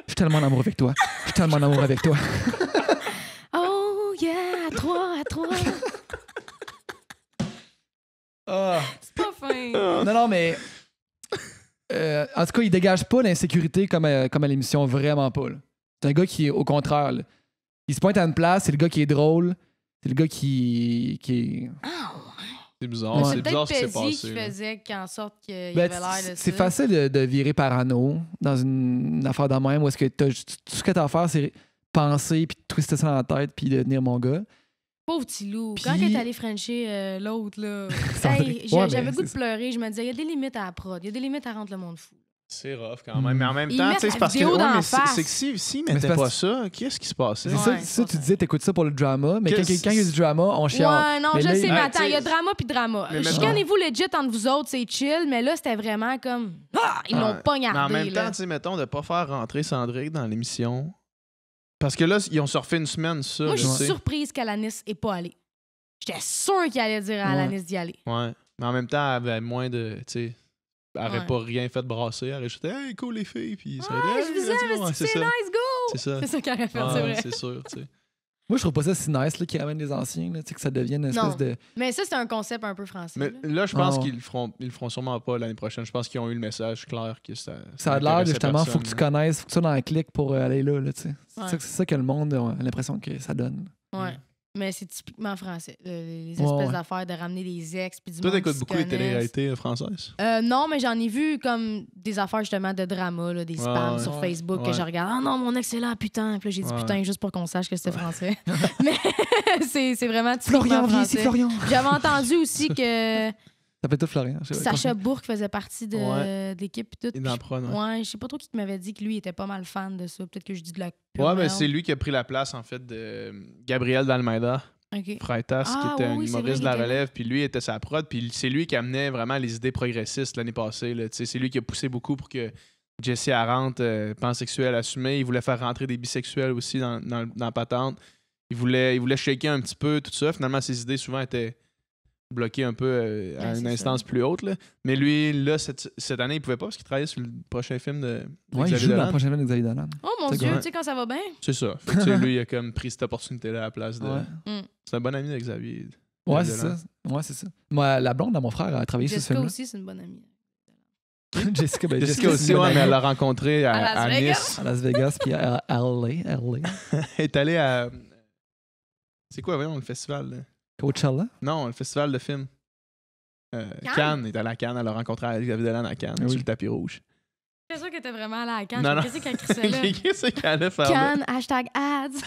Je suis tellement en amour avec toi. Je suis tellement en amour avec toi. Oh yeah, à trois. Ah. C'est pas fin. Non, mais En tout cas, il dégage pas l'insécurité comme à l'émission, vraiment pas. Là. C'est un gars qui est au contraire. Là. Il se pointe à une place, c'est le gars qui est drôle, c'est le gars qui est... Ah, C'est bizarre, Ouais. c'est c'est bizarre peut-être ce qui s'est Pezzi passé. qui là. faisait qu'en sorte qu'il Ben, avait l'air de c'est ça. facile de virer parano dans une affaire de même où est-ce que tout ce que t'as à faire, c'est penser, puis twister ça dans la tête, puis devenir mon gars. Pauvre petit loup. Puis- Quand il est allé frencher l'autre, là, Sandrine. hey, Ouais, j'avais mais le goût de c'est- pleurer. Je me disais, il y a des limites à la prod. Il y a des limites à rendre le monde fou. C'est rough quand même. Mais en même Ils temps, mettent tu sais, la c'est parce que. vidéo Ouais, d'en mais face. c'est que s'ils Mais c'est mettaient pas parce- ça, qu'est-ce qui se passait? C'est Ouais, ça, tu ça. disais, t'écoutes ça pour le drama, mais quand Qu'est-ce- il y a du drama, on chiale. Ouais, non, Mais je là, sais, mais Ouais, attends, il y a t'sais- drama puis drama. Mais mettons- Chicanez-vous legit entre vous autres, c'est chill, mais là, c'était vraiment comme. Ah, ils l'ont Ouais. poignardé. Mais en même là. temps, tu sais, mettons, de pas faire rentrer Cendric dans l'émission. Parce que là, ils ont surfé une semaine, ça. Moi, là, je tu suis sais. surprise qu'Alanis n'est pas allé. J'étais sûre qu'il allait dire à Ouais. Alanis d'y aller. Ouais. Mais en même temps, elle avait moins de. Tu sais, elle aurait Ouais. pas rien fait de brasser. Elle aurait juste dit, hey, cool les filles. Puis ça aurait dit, Ouais, Hey, je vous let's aime, go. Ouais, c'est ça. nice, go! C'est ça. C'est ça qu'elle aurait fait, Ouais, c'est vrai. c'est sûr, tu sais. Moi, je trouve pas ça si nice là, qu'ils ramènent des anciens, là, tu sais, que ça devienne une espèce Non. de... Mais ça, c'est un concept un peu français. Mais là. là, je pense Ah ouais. ils le feront sûrement pas l'année prochaine. Je pense qu'ils ont eu le message clair que ça. Ça a l'air, intéressait justement, faut que tu personne, connaisses, faut que tu sois dans le clic pour aller là, tu sais. Ouais. C'est ça que le monde a l'impression que ça donne. Ouais. Mais c'est typiquement français. Les Ouais, espèces ouais. d'affaires de ramener des ex puis du Toi, monde qui t'écoutes se beaucoup les connaissent. télé-réalités françaises? Non, mais j'en ai vu comme des affaires justement de drama, là, des spams ouais. sur Ouais. Facebook que Ouais. je regarde. Ah non, mon ex est là, putain. Puis là, j'ai dit Ouais. putain juste pour qu'on sache que c'était français. Mais c'est vraiment typiquement français. Florian. J'avais entendu aussi que Ça fait tout Florian. je sais pas. Sacha Bourque faisait partie de, Ouais. de l'équipe. Puis tout. Et dans la prod, ouais. Ouais, je sais pas trop qui m'avait dit que lui était pas mal fan de ça. Peut-être que je dis de la pure Ouais, mais merde. c'est lui qui a pris la place, en fait, de Gabriel Dalmeida, OK. Freitas, Ah, qui était oui, un oui, c'est humoriste de vrai la qu'il était là. relève. Puis lui était sa prod. Puis c'est lui qui amenait vraiment les idées progressistes l'année passée. Là. Tu sais, c'est lui qui a poussé beaucoup pour que Jesse Arendt, pansexuel assumé, il voulait faire rentrer des bisexuels aussi dans la patente. Il voulait shaker un petit peu tout ça. Finalement, ses idées souvent étaient bloquées un peu à Ouais, une c'est instance plus haute. Là. Mais lui, là, cette année, il pouvait pas parce qu'il travaillait sur le prochain film de Ouais, il Xavier joue dans Dolan. la prochaine film de Xavier Dolan. Oh mon C'est Dieu, quoi? tu sais quand ça va bien? C'est ça. Fait que, tu sais, lui, il a comme pris cette opportunité-là à la place de... Ouais. C'est un bon ami de Xavier. Ouais, Xavier c'est Dolan. ça. Ouais, c'est ça. Moi, la blonde à mon frère a travaillé sur ce Jessica film-là. aussi, c'est une bonne amie. Jessica, ben, Jessica c'est aussi, une bonne ouais, mais elle amie. l'a rencontré À à Las Vegas. Nice. À Las Vegas, puis à LA. Elle est allée à... C'est quoi, voyons, le festival? Là? Coachella. Non, le festival de films. Cannes. Elle est allée à Cannes. Elle a rencontré Xavier Dolan à Cannes, Ah oui. sur le tapis rouge. C'est sûr que t'es vraiment allé à Cannes. Non, non. Qu'est-ce qu'elle crissait là? Qu'est-ce qu'elle allait faire là? Cannes, hashtag ads.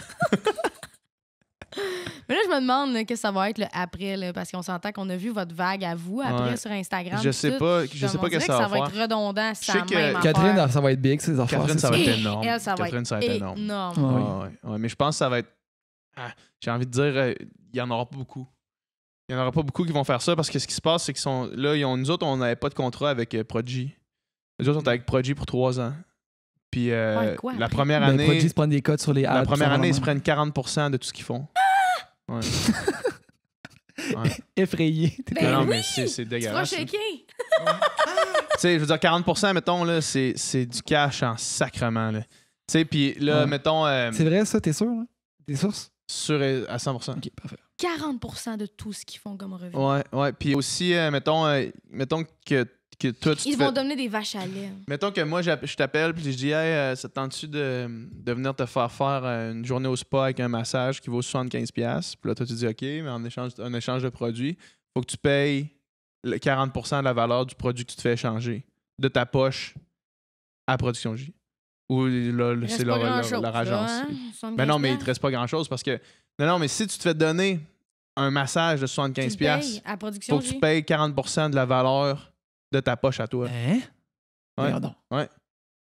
Mais là, je me demande là, qu'est-ce que ça va être là, après, là, parce qu'on s'entend qu'on a vu votre vague à vous après Ouais. sur Instagram. Je pis sais tout. pas, Comme je sais on pas dirait qu'est-ce que ça va va faire. être redondant si Je c'est sais la même que affaire. Catherine, ça va être big, ces affaires. Catherine, c'est ça va sûr. être énorme. Elle, ça va Catherine, être ça va être énorme. énorme. Ouais. Ouais, mais je pense que ça va être... Ah, j'ai envie de dire, il y en aura pas beaucoup. Il y en aura pas beaucoup qui vont faire ça parce que ce qui se passe, c'est qu'ils sont... Là, nous autres, on n'avait pas de contrat avec Prodigy. Les autres, on était avec Prodigy pour 3 ans. Puis Ouais, quoi, la après? première Ben, année... Prodigy se prennent des codes sur les ads. La première puis année, ils ça se va prennent 40% de tout ce qu'ils font. Ouais. Ouais. vraiment effrayé. Ben non, oui! mais c'est Tu vas dégueulasse. Tu shaker. sais, je veux dire, 40%, mettons, là, c'est du cash en sacrement. Là. Tu sais, puis là, Ouais. mettons, C'est vrai, ça, t'es sûr? Là? Tes sources? sûr à 100%. Ok, parfait. 40% de tout ce qu'ils font comme revenu. Ouais, ouais. Puis aussi, mettons que toi, tu Ils te vont fais... donner des vaches à lait. Mettons que moi, je t'appelle puis je dis « Hey, ça te tente-tu de venir te faire une journée au spa avec un massage qui vaut 75$? » Puis là, toi, tu dis « OK, mais en échange de produits, faut que tu payes le 40% de la valeur du produit que tu te fais échanger de ta poche à Production J. » Ou là, Il c'est reste pas leur grand-chose, agence. là, hein? 75 Ben non, mais il te piastres. reste pas grand-chose parce que... Non, mais si tu te fais donner un massage de Tu le 75$, payes à production. faut que tu payes 40% de la valeur de ta poche à toi. Hein? Ouais. Regardons. Fait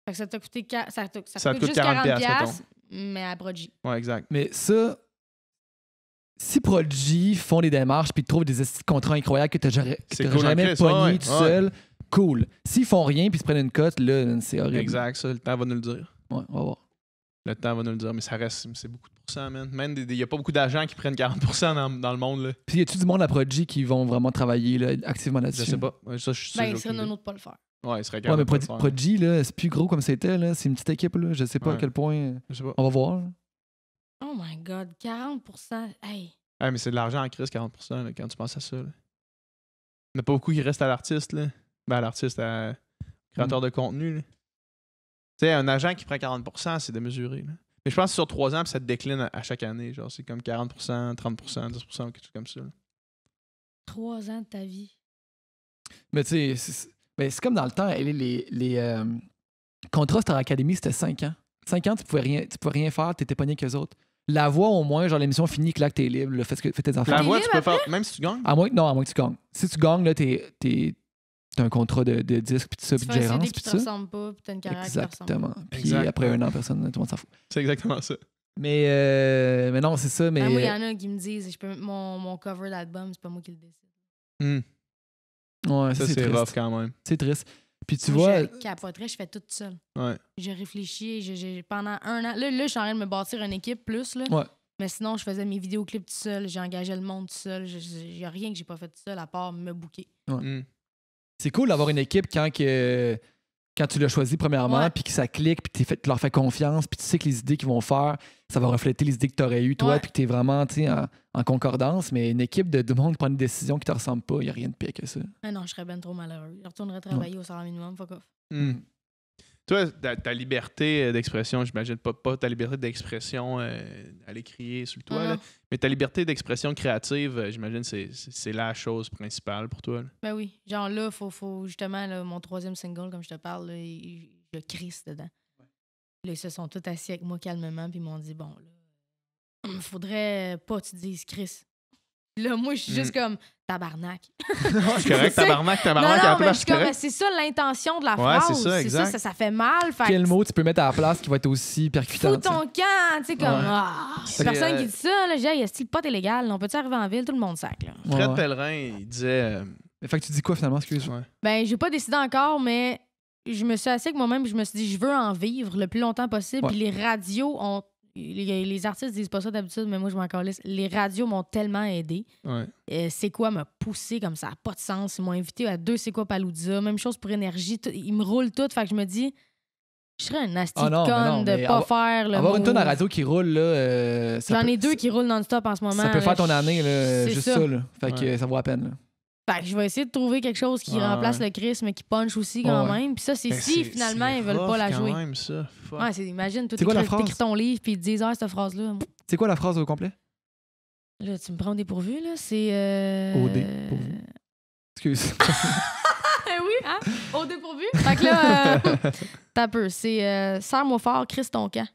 que ça t'a coûté, ça Ça coûte te coûte juste 40 40$, piastres, mais à Prodigy. Ouais, exact. Mais ça, si Prodigy font des démarches puis trouvent des contrats incroyables que t'aurais C'est cool en jamais Christ, pogné ouais, tout ouais. seul, cool. S'ils font rien puis se prennent une cote, là, c'est horrible. Exact, ça, le temps va nous le dire. Ouais, on va voir. Le temps va nous le dire, mais ça reste, c'est beaucoup de pourcents, man. Même il n'y a pas beaucoup d'agents qui prennent 40% dans le monde, là. Puis y a-tu du monde à Prodigy qui vont vraiment travailler là, activement là-dessus? Je sais pas. Ouais, ça, je suis Ben, sûr, il j'ai serait aucune idée. nono de pas le faire. Ouais, il serait Ouais, capable mais de pas le faire. Prodigy, là, c'est plus gros comme c'était, là. C'est une petite équipe, là. Je sais pas à Ouais. quel point. Je sais pas. On va voir. là. Oh my God, 40%. Hey, Ah, mais c'est de l'argent en crise, 40%, là, quand tu penses à ça. Là. Il n'y en a pas beaucoup qui restent à l'artiste, là. Ben, à l'artiste, créateur de contenu. Tu sais, un agent qui prend 40%, c'est démesuré. Là. Mais je pense que sur 3 ans, puis ça te décline à chaque année. Genre, c'est comme 40%, 30%, 10%, quelque chose comme ça. Là. 3 ans de ta vie. Mais tu sais, c'est comme dans le temps, les contrats Star Academy, c'était 5 ans. 5 ans, tu pouvais rien faire, t'étais pas né qu'eux autres. La voix, au moins, genre l'émission finie, claque, t'es libre, là, fais tes affaires. La voix, tu peux faire, même si tu gagnes. À moins que tu gagnes. Si tu gagnes, là, t'as un contrat de disque, puis tout ça, Tu puis de fais un gérance, CD puis qui te tout ça. ressemble pas, puis t'as une carrière qui te ressemble. Exactement. Puis Exact. après 1 an, tout le monde s'en fout. C'est exactement ça. Mais non, c'est ça. Mais Ah, moi, il y en a qui me disent je peux mettre mon cover d'album, c'est pas moi qui le décide. ouais, Ça, c'est triste. rough quand même. C'est triste. Puis tu Moi, vois. je capoterais, je fais tout seul. Ouais. J'ai réfléchi pendant 1 an. Là, je suis en train de me bâtir une équipe plus. Là. Ouais. Mais sinon, je faisais mes vidéoclips tout seul. J'ai engagé le monde tout seul. Il n'y a rien que j'ai pas fait tout seul à part me booker. C'est cool d'avoir une équipe quand tu l'as choisi premièrement, Ouais. puis que ça clique, puis tu leur fais confiance, puis tu sais que les idées qu'ils vont faire, ça va refléter les idées que tu aurais eues, toi, Ouais. puis que tu es vraiment en concordance. Mais une équipe de monde qui prend une décision qui te ressemble pas, il n'y a rien de pire que ça. Ah non, je serais ben trop malheureux. Je retournerais travailler au salaire minimum. Fuck off. Toi, ta liberté d'expression, j'imagine pas ta liberté d'expression à l'écrire sur le toit, là, mais ta liberté d'expression créative, j'imagine c'est la chose principale pour toi. Là. Ben oui. Genre là, faut justement, là, mon 3e single, comme je te parle, là, je crisse dedans. Là, ils se sont tous assis avec moi calmement, puis ils m'ont dit, bon, là, faudrait pas que tu dises Chris. Là, moi, je suis juste comme tabarnak. C'est correct, tabarnak, Non, à mais la je suis comme, c'est ça l'intention de la Ouais, phrase. c'est ça, exact. Ça fait mal. Fait Quel que mot tu peux mettre à la place qui va être aussi percutant? fous ton camp, tu sais, comme, C'est, personne qui dit ça, là, j'ai, est-ce que le pot est légal? On peut-tu arriver en ville? Tout le monde sac, là. Fred Pellerin, il disait... Fait que tu dis quoi finalement? Excuse. Ouais. Ben, j'ai pas décidé encore, mais je me suis assise avec moi-même, je me suis dit, je veux en vivre le plus longtemps possible. Ouais. Puis les radios ont. Les artistes disent pas ça d'habitude, mais moi, je m'en calisse. Les radios m'ont tellement aidé. Ouais. C'est quoi m'a poussé comme ça? Pas de sens. Ils m'ont invité à 2 C'est quoi Palooza. Même chose pour Énergie. Ils me roulent tout. Fait que je me dis, je serais un asti de conne de pas faire le avoir une move. tonne à radio qui roule, là. J'en ai 2 qui roulent non-stop en ce moment. Ça peut là. faire ton année, là, C'est juste ça. ça. Là. Fait que ça vaut la peine. Là. Fait que je vais essayer de trouver quelque chose qui remplace le Chris, mais qui punch aussi quand même. Puis ça, c'est Ben, si finalement ils veulent pas la jouer. quand même, ça. Fuck. Ouais, imagine, toi, C'est quoi la phrase? t'écris ton livre, puis ils te disent, cette phrase-là. C'est quoi la phrase au complet? Là, tu me prends au dépourvu, là. C'est. OD, pour vous. Excuse. Oui, hein? Au dépourvu. Fait que là, t'as peu. C'est serre-moi fort, crisse ton camp.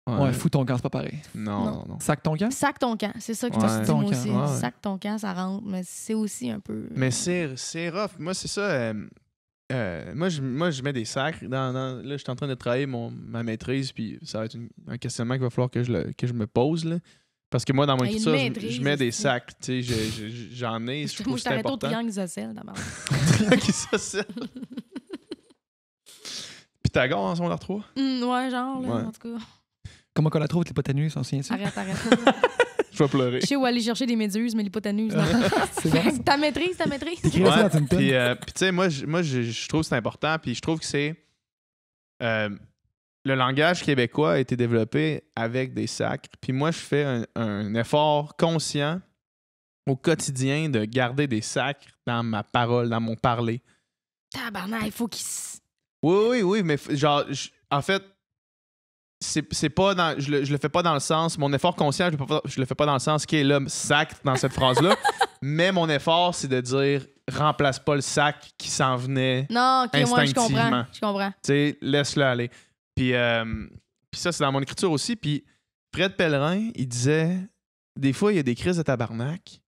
Ouais, fous ton camp, c'est pas pareil. Non. Sac ton camp? Sac ton camp. C'est ça que Ouais. tu dis, moi Ton aussi. camp, ouais. Sac ton camp, ça rentre. Mais c'est aussi un peu. Mais c'est rough. Moi, c'est ça. Moi, je mets des sacs. Là, je suis en train de travailler ma maîtrise, puis ça va être un questionnement qu'il va falloir que je me pose. Là. Parce que moi, dans mon Une écriture, maîtrise, je mets des aussi. sacs. Tu sais, j'en ai. Je trouve Moi, que je c'est t'arrête au important. triangle isocèle, d'abord. Triangle isocèle. Pythagore en secondaire 3? Ouais, genre, là, Ouais. en tout cas. Comment qu'on la trouve, l'hypoténuse, on s'en souvient-tu? Arrête. Je vais pleurer. Je sais où aller chercher des méduses, mais l'hypoténuse, non. C'est bon, ça. Ta maîtrise. Écris ça dans une tonne. Puis tu sais, moi, je trouve que c'est important. Puis je trouve que c'est... le langage québécois a été développé avec des sacres. Puis moi, je fais un effort conscient au quotidien de garder des sacres dans ma parole, dans mon parler. Tabarnak, il faut qu'il. Oui, mais genre, en fait, c'est pas dans, je le fais pas dans le sens, mon effort conscient, je le fais pas dans le sens qui est là, sac dans cette phrase-là, mais mon effort, c'est de dire, remplace pas le sac qui s'en venait. Non, ok, moi, je Instinctivement. comprends. Tu sais, laisse-le aller. Puis ça, c'est dans mon écriture aussi. Puis Fred Pellerin, il disait, des fois, il y a des crises de tabarnak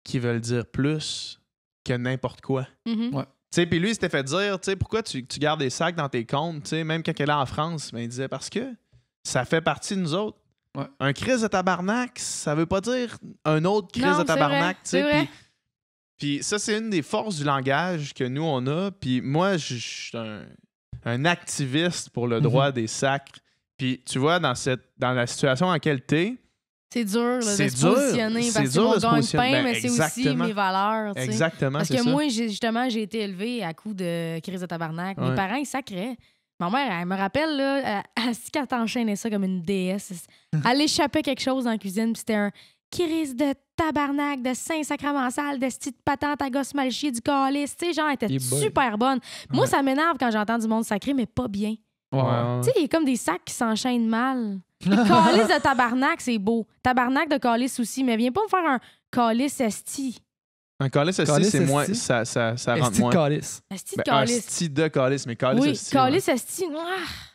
qui veulent dire plus que n'importe quoi. Mhm. Ouais. Tu sais, puis lui, il s'était fait dire, tu sais, pourquoi tu gardes des sacs dans tes comptes, tu sais, même quand il est là en France, ben, il disait, parce que ça fait partie de nous autres. Ouais. Un crise de tabarnak, ça veut pas dire un autre crise Non, de tabarnak, tu c'est sais. vrai. Puis ça, c'est une des forces du langage que nous, on a. Puis moi, je suis un activiste pour le droit des sacres. Puis tu vois, dans la situation dans laquelle t'es, C'est dur là, de C'est se dur. positionner C'est parce que c'est dur mon de se gagne-pain, positionner. Ben, mais c'est aussi exactement. mes valeurs. tu sais. exactement, Parce c'est que ça. moi, j'ai été élevée à coups de crise de tabarnak. Ouais. Mes parents, ils sacraient. Ma mère, elle me rappelle, là, elle t'enchaînait ça comme une déesse. Elle échappait quelque chose dans la cuisine, puis c'était crise de tabarnak, de Saint-Sacrement sale, de style de patente à gosse mal chier du calice. Tu sais, genre, elle était super bonne. Moi, ça m'énerve quand j'entends du monde sacré, mais pas bien. Ouais. Tu sais, il y a comme des sacs qui s'enchaînent mal. Calice de tabarnak, c'est beau. Tabarnak de calice aussi, mais viens pas me faire un calice esti. Un calice esti, c'est moins. Ça rentre Esti de moins. calice. Esti de Ben, un calice. esti de calice, mais calice Oui, esti. calice esti.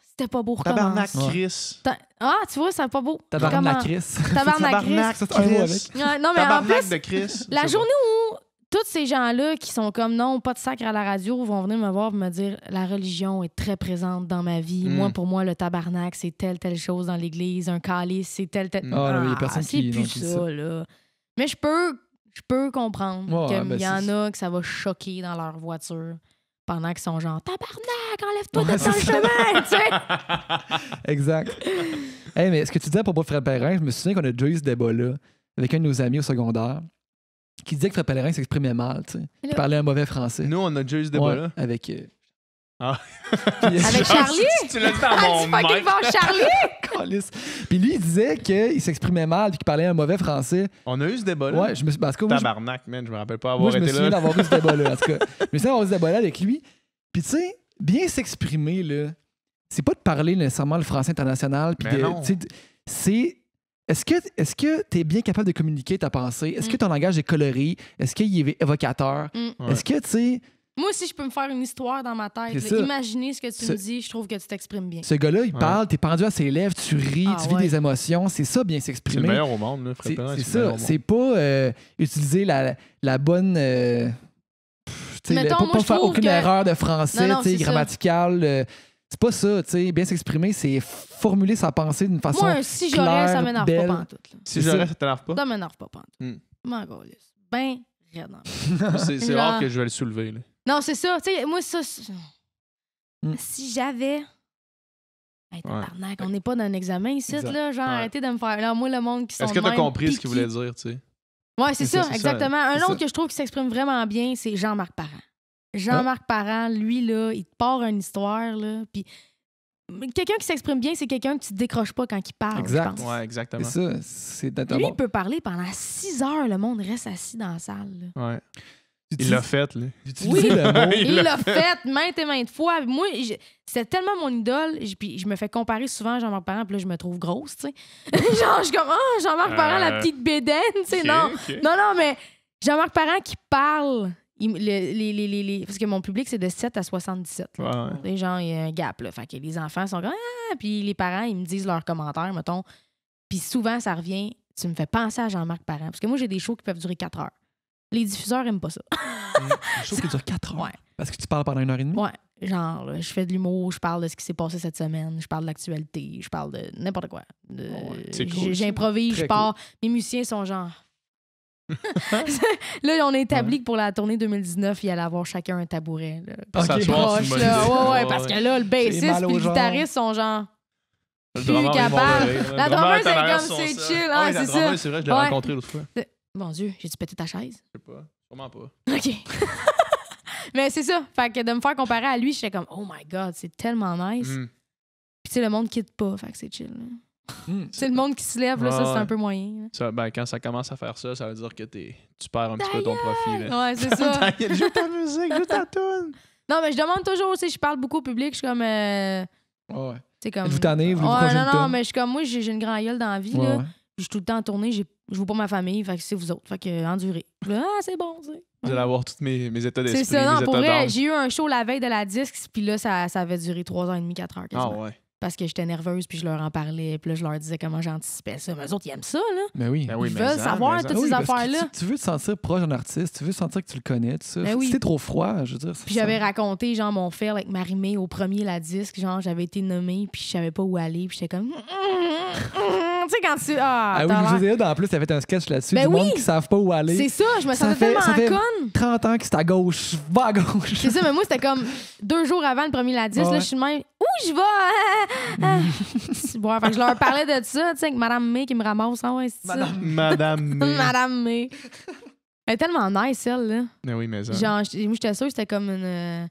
C'était pas beau. Tabarnak, recommence. Chris. Ah, tu vois, c'est pas beau. Tabarnak Comment- Chris. Tabarnak Chris. Ça, c'est un mot avec. Ouais, non, mais en Tabarnak plus, de Chris. la journée où tous ces gens-là qui sont comme non, pas de sacre à la radio, vont venir me voir et me dire la religion est très présente dans ma vie. Moi, pour moi, le tabarnak, c'est telle chose dans l'église. Un calice, c'est tel. Ah, là, il y a personne c'est qui plus dit ça, là. Mais je peux comprendre Ouais, qu'il ben, y en a que ça va choquer dans leur voiture pendant qu'ils sont genre tabarnak, enlève-toi Ouais, de ton c'est ça. chemin, tu sais. Exact. Hey, mais ce que tu disais à propos de Fred Pellerin, je me souviens qu'on a déjà eu ce débat-là avec un de nos amis au secondaire qui disait que Fred Pellerin s'exprimait mal, tu sais. Il parlait un mauvais français. Nous, on a déjà eu ce débat-là. Ouais, avec... Ah. Avec Charlie? Tu l'as dit dans Ah, mon tu fucking mic. voir Charlie? Calice. Puis lui, il disait qu'il s'exprimait mal puis qu'il parlait un mauvais français. On a eu ce débat-là. Ouais, je me suis... En tout cas, moi, Tabarnak, man, je me rappelle pas moi, avoir je me été souviens là. d'avoir eu ce débat-là. En tout cas, je me souviens d'avoir eu ce débat-là avec lui. Puis tu sais, bien s'exprimer, là, c'est pas de parler nécessairement le français international. Puis Ben non. tu sais, c'est... Est-ce que tu es bien capable de communiquer ta pensée? Est-ce que ton langage est coloré? Est-ce qu'il est évocateur? Ouais. Est-ce que, tu sais, Moi aussi, je peux me faire une histoire dans ma tête. C'est là. ça. Imaginer ce que tu Ce- me dis, je trouve que tu t'exprimes bien. ce gars-là, il Ouais. parle, t'es pendu à ses lèvres, tu ris, Ah, tu vis ouais. des émotions. C'est ça, bien C'est le s'exprimer. meilleur au monde, là, Fred C'est Pellerin, c'est le meilleur ça. au C'est pas utiliser la bonne... tu sais, Mettons, pas moi, je faire trouve aucune que- erreur de français, Non, non, tu sais, c'est ça. grammaticale. C'est pas ça, tu sais. Bien s'exprimer, c'est formuler sa pensée d'une façon... Moi, si j'aurais, ça claire, m'énerve belle. pas pantoute. Là. Si C'est j'aurais, ça. ça t'énerve pas? Ça m'énerve pas pantoute. M'en calisse. Ben, raide dans la vie. C'est Genre- rare que je vais le soulever. Là. Non, c'est ça. Tu sais, moi, ça... Mm. Si j'avais... Hey, tabarnak, on n'est pas dans un examen ici, Exact. là. Genre, Ouais. arrêtez de me faire... Là, moi, le monde qui sont Est-ce que de t'as même compris ce qu'il piqués. voulait dire, tu sais? Ouais, c'est ça, ça, exactement. Un c'est autre ça. que je trouve qui s'exprime vraiment bien, c'est Jean-Marc Parent. Jean-Marc Parent, lui, là, il te part une histoire, là, puis quelqu'un qui s'exprime bien, c'est quelqu'un que tu te décroches pas quand il parle, Exact. je pense. Ouais, exactement. C'est ça. C'est d'être Lui, bon. il peut parler pendant 6 heures, le monde reste assis dans la salle. là. Ouais. Il l'a fait, là. Utiliser le mot. Il l'a fait maintes et maintes fois. Moi, c'était tellement mon idole, puis je me fais comparer souvent à Jean-Marc Parent, puis là, je me trouve grosse, tu sais. Genre, je suis comme, ah, Jean-Marc Parent, la petite bédaine, tu sais, Ok, non. ok. Non, mais Jean-Marc Parent qui parle, parce que mon public, c'est de 7 à 77. Ouais, ouais. Les gens, il y a un gap, là. Fait que les enfants sont comme, ah, puis les parents, ils me disent leurs commentaires, mettons. Puis souvent, ça revient, tu me fais penser à Jean-Marc Parent. Parce que moi, j'ai des shows qui peuvent durer 4 heures. Les diffuseurs aiment pas ça. Un show qui dure 4 heures. Ouais. Parce que tu parles pendant 1h30. Ouais. Genre, là, je fais de l'humour, je parle de ce qui s'est passé cette semaine, je parle de l'actualité, je parle de n'importe quoi. C'est cool, ça. J'improvise, Très je pars. Mes musiciens sont genre. Là, on a établi que pour la tournée 2019, il allait avoir chacun un tabouret. Là, Pour s'asseoir sur proche, le là. moniteur. Ouais, parce que là, le bassiste mal et aux le jambes. guitariste sont genre. Le Plus drummer, ils vont capable. rire. La Le drummer drummer, est en arrière c'est sur comme, son c'est set. chill, Ah ouais, oui, la c'est drummer, ça. c'est vrai, je l'ai Ouais. rencontré l'autre fois. Mon Dieu, j'ai-tu pété ta chaise? Je sais pas. Sûrement pas. OK. Mais c'est ça. Fait que de me faire comparer à lui, j'étais comme, oh my God, c'est tellement nice. Mm. Puis tu sais, le monde quitte pas. Fait que c'est chill. là. Mm. C'est le monde qui se lève, là, ça, c'est Ouais. un peu moyen. Ça, ben, quand ça commence à faire ça, ça veut dire que tu perds un petit peu ton profil. là. Ouais, c'est ça. Joue ta musique, joue ta tune. Non, mais je demande toujours, tu sais, je parle beaucoup au public, je suis comme. Ouais. C'est comme. Êtes-vous tanné? Voulez-vous Ouais, qu'on joue non, une non, tonne? mais je suis comme, moi, j'ai une grande gueule dans la vie, Ouais, là. ouais. Je suis tout le temps en tournée, je vois pas ma famille, fait que c'est vous autres. Fait que, endurez. Puis là, ah, c'est bon, tu sais. Vous allez avoir tous mes états d'esprit, C'est ça, non, mes pour états vrai, d'âme. j'ai eu un show la veille de la disque, puis là, ça avait duré 3h30, 4h Ah quasiment. ouais. Parce que j'étais nerveuse, puis je leur en parlais, puis là, je leur disais comment j'anticipais ça. Mais eux autres, ils aiment ça, là. Ben oui. Ben oui, Ils mais veulent en, savoir mais en. toutes Ah oui, ces parce que affaires-là. Tu veux te sentir proche d'un artiste, tu veux sentir que tu le connais, tout ça. Ben oui. Si t'es trop froid, je veux dire. Puis j'avais raconté, genre, mon fail avec Marie-Mé au premier la disque. Genre, j'avais été nommée, puis je savais pas où aller, puis j'étais comme. Tu sais, quand tu. Ah, Ah oui, t'as l'air- José dans plus, t'as fait un sketch là-dessus. Ben du monde oui. qui savent pas où aller. C'est ça, je me Ça sentais fait- ça fait- tellement conne. 30 ans que c'est à gauche. Va à gauche. C'est ça, mais moi, c'était comme 2 jours avant le premier la disque. Ouais. Là, je suis de même. Où je vais? Bon, fait que je leur parlais de ça, tu sais, avec Madame May qui me ramasse. Ah ouais, c'est ça. Madame. May. Madame May. Elle est tellement nice, elle, là. Mais oui, mais ça. Genre, moi, j'étais sûre que c'était comme une.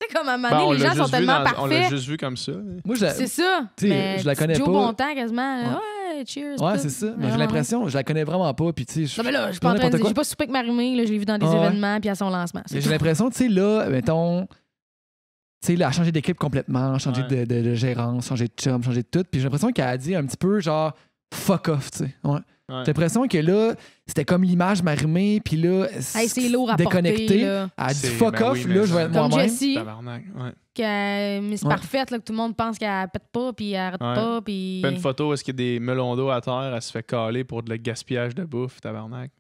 C'est comme à un moment Ben, donné, on les l'a gens sont juste vu tellement on l'a parfaits. juste vu comme ça. Moi, C'est ça. Tu sais, Mais je la connais Joe pas. Bontemps, quasiment. Ouais. Ouais, ouais, cheers. Ouais, tout. c'est ça. Mais Ouais, j'ai l'impression, je la connais vraiment pas. Puis, tu sais, Non, mais là, je suis pas pas en train de n'importe dire, quoi. j'ai pas soupé avec Marie-Mé, là, je l'ai vu dans des Ah ouais. événements puis à son lancement. Mais j'ai l'impression, tu sais, là, mettons, tu sais, là, elle a changé d'équipe complètement, changé Ouais. de gérance, changé de chum, changé de tout. Puis j'ai l'impression qu'elle a dit un petit peu genre fuck off, tu sais. Ouais. Ouais. J'ai l'impression que là, c'était comme l'image Marimé, puis là, Hey, c'est lourd à déconnecté. porter, là. Elle a dit C'est- fuck ben off, oui, mais là, je vais ça- être Comme moi-même. Jessie, Tabarnak, ouais. Miss Ouais. Parfaite, là, que tout le monde pense qu'elle pète pas, puis elle arrête Ouais. pas, puis... Fait une photo, est-ce qu'il y a des melons d'eau à terre, elle se fait caler pour le gaspillage de bouffe, tabarnak.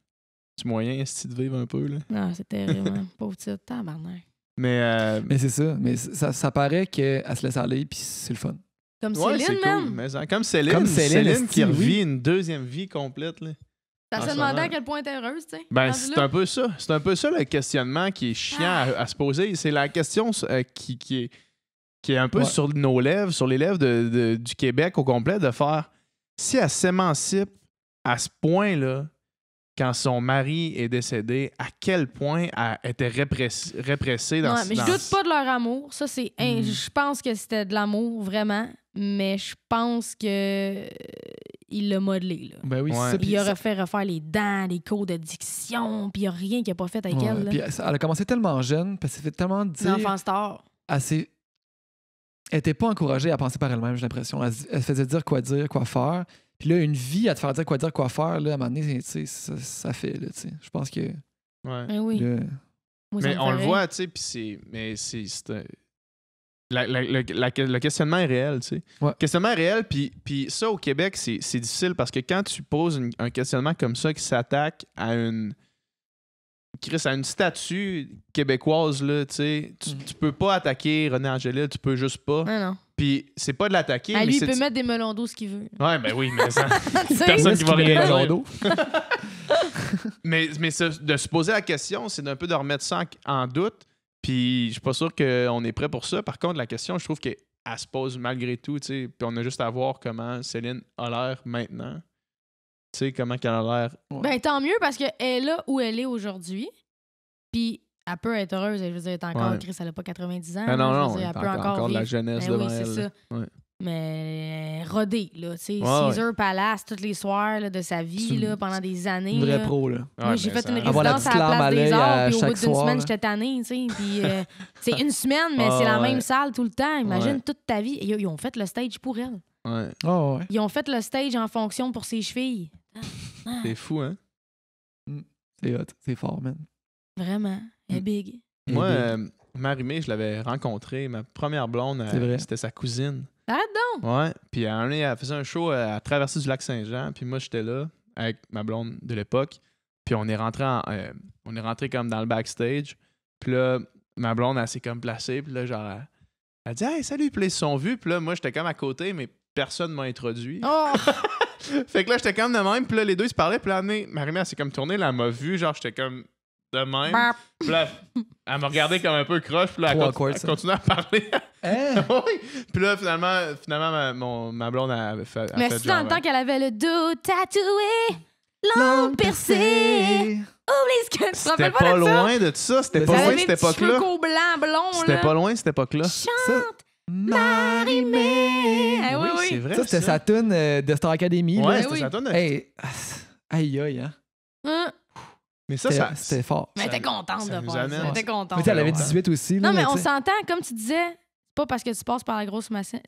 C'est moyen, est-ce de vivre un peu, là? Non, c'est terrible, hein. Pauvre petite, tabarnak. Mais, Mais c'est ça. Mais ça paraît qu'elle se laisse aller, puis c'est le fun. Comme ouais, Céline, c'est man. cool. Mais comme Céline, Comme Céline, Céline qui esti, oui. revit une deuxième vie complète, là. T'as en se ce demandé moment. à quel point t'es heureuse, tu sais. Ben, rendu c'est là. un peu ça. C'est un peu ça le questionnement qui est chiant à se poser. C'est la question qui est un peu Ouais. sur nos lèvres, sur les lèvres du Québec au complet, de faire si elle s'émancipe à ce point-là, quand son mari est décédé, à quel point elle était répressée dans Ouais, mais je dans- doute pas de leur amour. Ça, c'est. Mm. Je pense que c'était de l'amour, vraiment. Mais je pense que il l'a modelé, là. Ben oui, Ouais. c'est ça. Puis Il aurait fait refaire les dents, les cours de diction, puis il n'y a rien qu'il n'a pas fait avec ouais, elle. puis Là. elle a commencé tellement jeune, parce qu'elle fait tellement dire. L'enfant star. Elle était pas encouragée à penser par elle-même, j'ai l'impression. Elle faisait dire, quoi faire. Puis là, une vie à te faire dire, quoi faire, là, à un moment donné, tu sais, ça fait, là, tu sais. Je pense que. Ouais. Ben oui. là, Moi, ça Mais me on le ferait. voit, tu sais, puis c'est. Mais c'est le questionnement est réel, tu sais. Ouais. Le questionnement est réel, puis ça, au Québec, c'est difficile parce que quand tu poses un questionnement comme ça qui s'attaque à une. Chris, à une statue québécoise, là, tu sais, tu peux pas attaquer René Angélil, tu peux juste pas. Non, non. Puis c'est pas de l'attaquer, Ah, mais lui, il c'est. peut mettre des melons d'eau ce qu'il veut. Ouais, ben oui, mais ça. Tu sais? Personne qui va rien met dire. d'eau. Mais de se poser la question, c'est d'un peu de remettre ça en doute. Puis je suis pas sûr qu'on est prêt pour ça. Par contre, la question, je trouve qu'elle se pose malgré tout. Tu sais. Puis on a juste à voir comment Céline a l'air maintenant. Tu sais, comment qu'elle a l'air. Ben, tant mieux parce qu'elle est là où elle est aujourd'hui. Puis elle peut être heureuse. Je veux dire, elle est encore, Ouais. Chris, elle n'a pas 90 ans. Ah non, là, je veux non, dire, elle elle peut a encore de la vivre. jeunesse Ben devant oui, c'est elle. ça. Ouais. Mais rodée, là, tu sais, Ouais, Caesar Palace, tous les soirs là, de sa C'est vie, une- là, pendant des années. Une vraie là. pro, là. Moi, Ouais, j'ai mais fait ça- une Avoir la résidence petite à la larme à place des l'œil arts, à puis au bout chaque d'une soir, semaine, là. j'étais tannée, tu sais. Puis c'est une semaine, mais Ah, c'est la ouais. même salle tout le temps. Imagine Ouais. toute ta vie. Ils ont fait le stage pour elle. Ouais. Oh, ouais. Ils ont fait le stage en fonction pour ses chevilles. C'est fou, hein? C'est hot. C'est fort, man. Vraiment. Elle est big. Et Moi, big. Marie-Mé, je l'avais rencontrée. Ma première blonde, C'est vrai. c'était sa cousine. Arrête donc! Ouais. Puis à un moment donné, elle faisait un show à traverser du lac Saint-Jean. Puis moi, j'étais là avec ma blonde de l'époque. Puis on est rentré comme dans le backstage. Puis là, ma blonde, elle s'est comme placée. Puis là, genre, elle dit Hey, salut. Puis là, ils se sont vus. Puis là, moi, j'étais comme à côté, mais personne m'a introduit. Oh! Fait que là, j'étais comme de même. Puis là, les deux, ils se parlaient. Puis là, Marie-Mé, elle s'est comme tournée. Là, elle m'a vu. Genre, j'étais comme de même. Bap. Puis là, elle m'a regardé comme un peu croche. Puis là, Trop elle awkward, ça. continuait à parler. Hein? Oui. Puis là, finalement ma blonde avait fait. Mais fait c'est dans le genre, temps qu'elle avait le dos tatoué, l'ombre percée. Oublie ce que tu te C'était rappelles pas pas de ça? loin de ça. C'était Elle pas Elle loin avait de des cette petits cheveux époque-là. courts blancs, blonds, C'était là. pas loin de cette époque-là. Ça, Marie-Mé. Eh oui, oui. c'est vrai. Ça, c'était sa tune de Star Academy. là. Ouais, Ben c'était oui. sa tonne. Hey, aïe, aïe, hein. Hein? Mais ça. C'était fort. Mais elle était contente ça de nous faire amène- ça. Elle était contente. Mais tu sais, elle avait Ouais. 18 aussi. Là, Non, mais on tu sais. s'entend, comme tu disais, c'est pas parce que tu passes par la grosse machine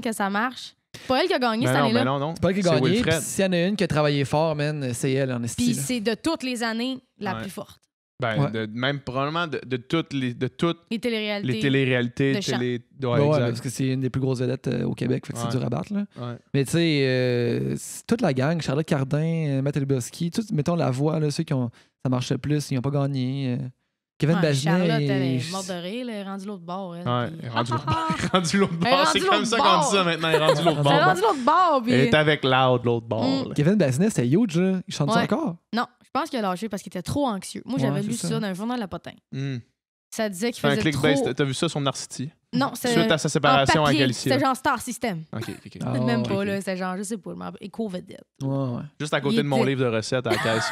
que ça marche. C'est pas elle qui a gagné Ben cette non, année-là. ben non, non. C'est pas elle qui a C'est gagné. Wilfred. Puis s'il y en a une qui a travaillé fort, man, c'est elle en esti. Puis là. c'est de toutes les années la Ouais. plus forte. Ben, Ouais. même probablement de toutes les Les téléréalités. les téléréalités. de chant. Ouais, Ouais, exact. parce que c'est une des plus grosses vedettes au Québec, fait que c'est Ouais. dur à battre. Là. Ouais. Mais tu sais, c'est toute la gang, Charlotte Cardin, Matt Lubowski, mettons la voix, là, ceux qui ont ça marche le plus, ils n'ont pas gagné. Kevin Ouais, Baginet. Charlotte, elle il- est morte de rire, elle est rendue l'autre bord. Elle, Ouais, puis- elle est rendue l'autre Ah, bord. ah, Elle est rendue l'autre Elle est bord. rendue C'est comme l'autre ça qu'on bord. dit ça maintenant. Elle est rendue l'autre ah. Elle est bord. rendue l'autre bord. Puis... Elle est avec Loud, l'autre bord. Mm. là. Kevin Baginet, c'était huge, là. Il chante ça Ouais. encore. Non, je pense qu'il a lâché parce qu'il était trop anxieux. Moi, j'avais Ouais, lu c'est ça ça. dans un journal La Potin. Mm. Ça disait qu'il C'est un faisait clickbait. trop... T'as vu ça sur Narcity? Non, c'est Suite à sa séparation avec Alicia. C'était genre Star System. OK. Ah, Même ouais, pas, ok. là. C'était genre, je sais pas, Eco-Vedette. Ouais. Juste à côté Il de mon était- livre de recettes à la caisse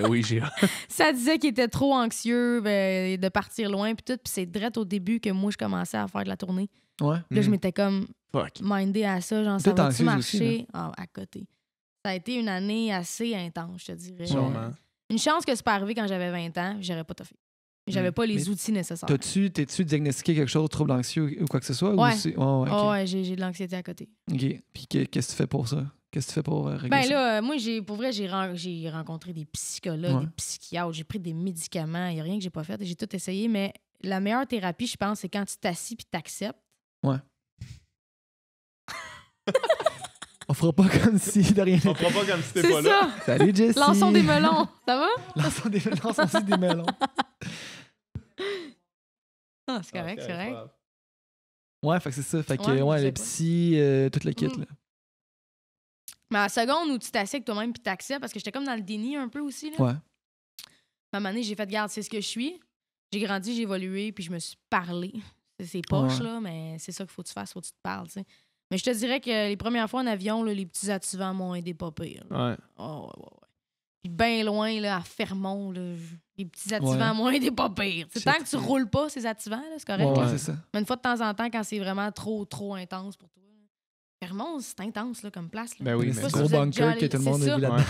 au IGA. Ça disait qu'il était trop anxieux de partir loin, puis tout. Puis c'est direct au début que moi, je commençais à faire de la tournée. Ouais. Là, je Mm. m'étais comme Fuck. mindée à ça. Genre, ça Peut-être va-tu anxieuse aussi, marcher? Ah, à côté. Ça a été une année assez intense, je te dirais. Sûrement. Une chance que c'est pas arrivé quand j'avais 20 ans, j'aurais pas toffé. J'avais pas les Mais outils nécessaires. T'es-tu diagnostiqué quelque chose, trouble anxieux ou quoi que ce soit? Ouais. Ou c'est... ouais, Oh, ok. ouais, j'ai de l'anxiété à côté. OK. Puis qu'est-ce que tu fais pour ça? Qu'est-ce que tu fais pour régler Ben ça? là, moi, pour vrai, j'ai rencontré des psychologues, Ouais. des psychiatres, j'ai pris des médicaments, il n'y a rien que j'ai pas fait, j'ai tout essayé, mais la meilleure thérapie, je pense, c'est quand tu t'assis puis t'acceptes. Ouais. On fera pas comme si de rien. On fera pas comme si t'étais C'est pas là. ça! Salut, Jessie! Lançons des melons, ça va? Lançons aussi des melons. Ah, c'est correct, c'est correct. Ouais, fait que c'est ça. Fait que, Ouais, ouais, je sais les pas. psy, toute la kit, Mm. là. Mais à la seconde où tu t'assieds avec toi-même puis t'acceptes, parce que j'étais comme dans le déni un peu aussi, là. Ouais. À un moment donné, j'ai fait, garde, c'est ce que je suis. J'ai grandi, j'ai évolué, puis je me suis parlé. C'est poche, Ouais. là, mais c'est ça qu'il faut que tu fasses, faut que tu te parles, tu sais. Mais je te dirais que les premières fois en avion, là, les petits activants m'ont aidé pas pire. là. Ouais. Oh, ouais. Puis bien loin, là, à Fermont, là, les petits activants Ouais. m'ont aidé pas pire. C'est tant que tu roules pas ces activants, là, c'est correct. Ouais, là. c'est ça. Mais une fois de temps en temps, quand c'est vraiment trop intense pour toi. Fermont, c'est intense là, comme place. Là. Ben oui, Mais mais c'est pas gros si vous êtes déjà bunker que allé- tout le c'est monde ça. a vu là-dedans.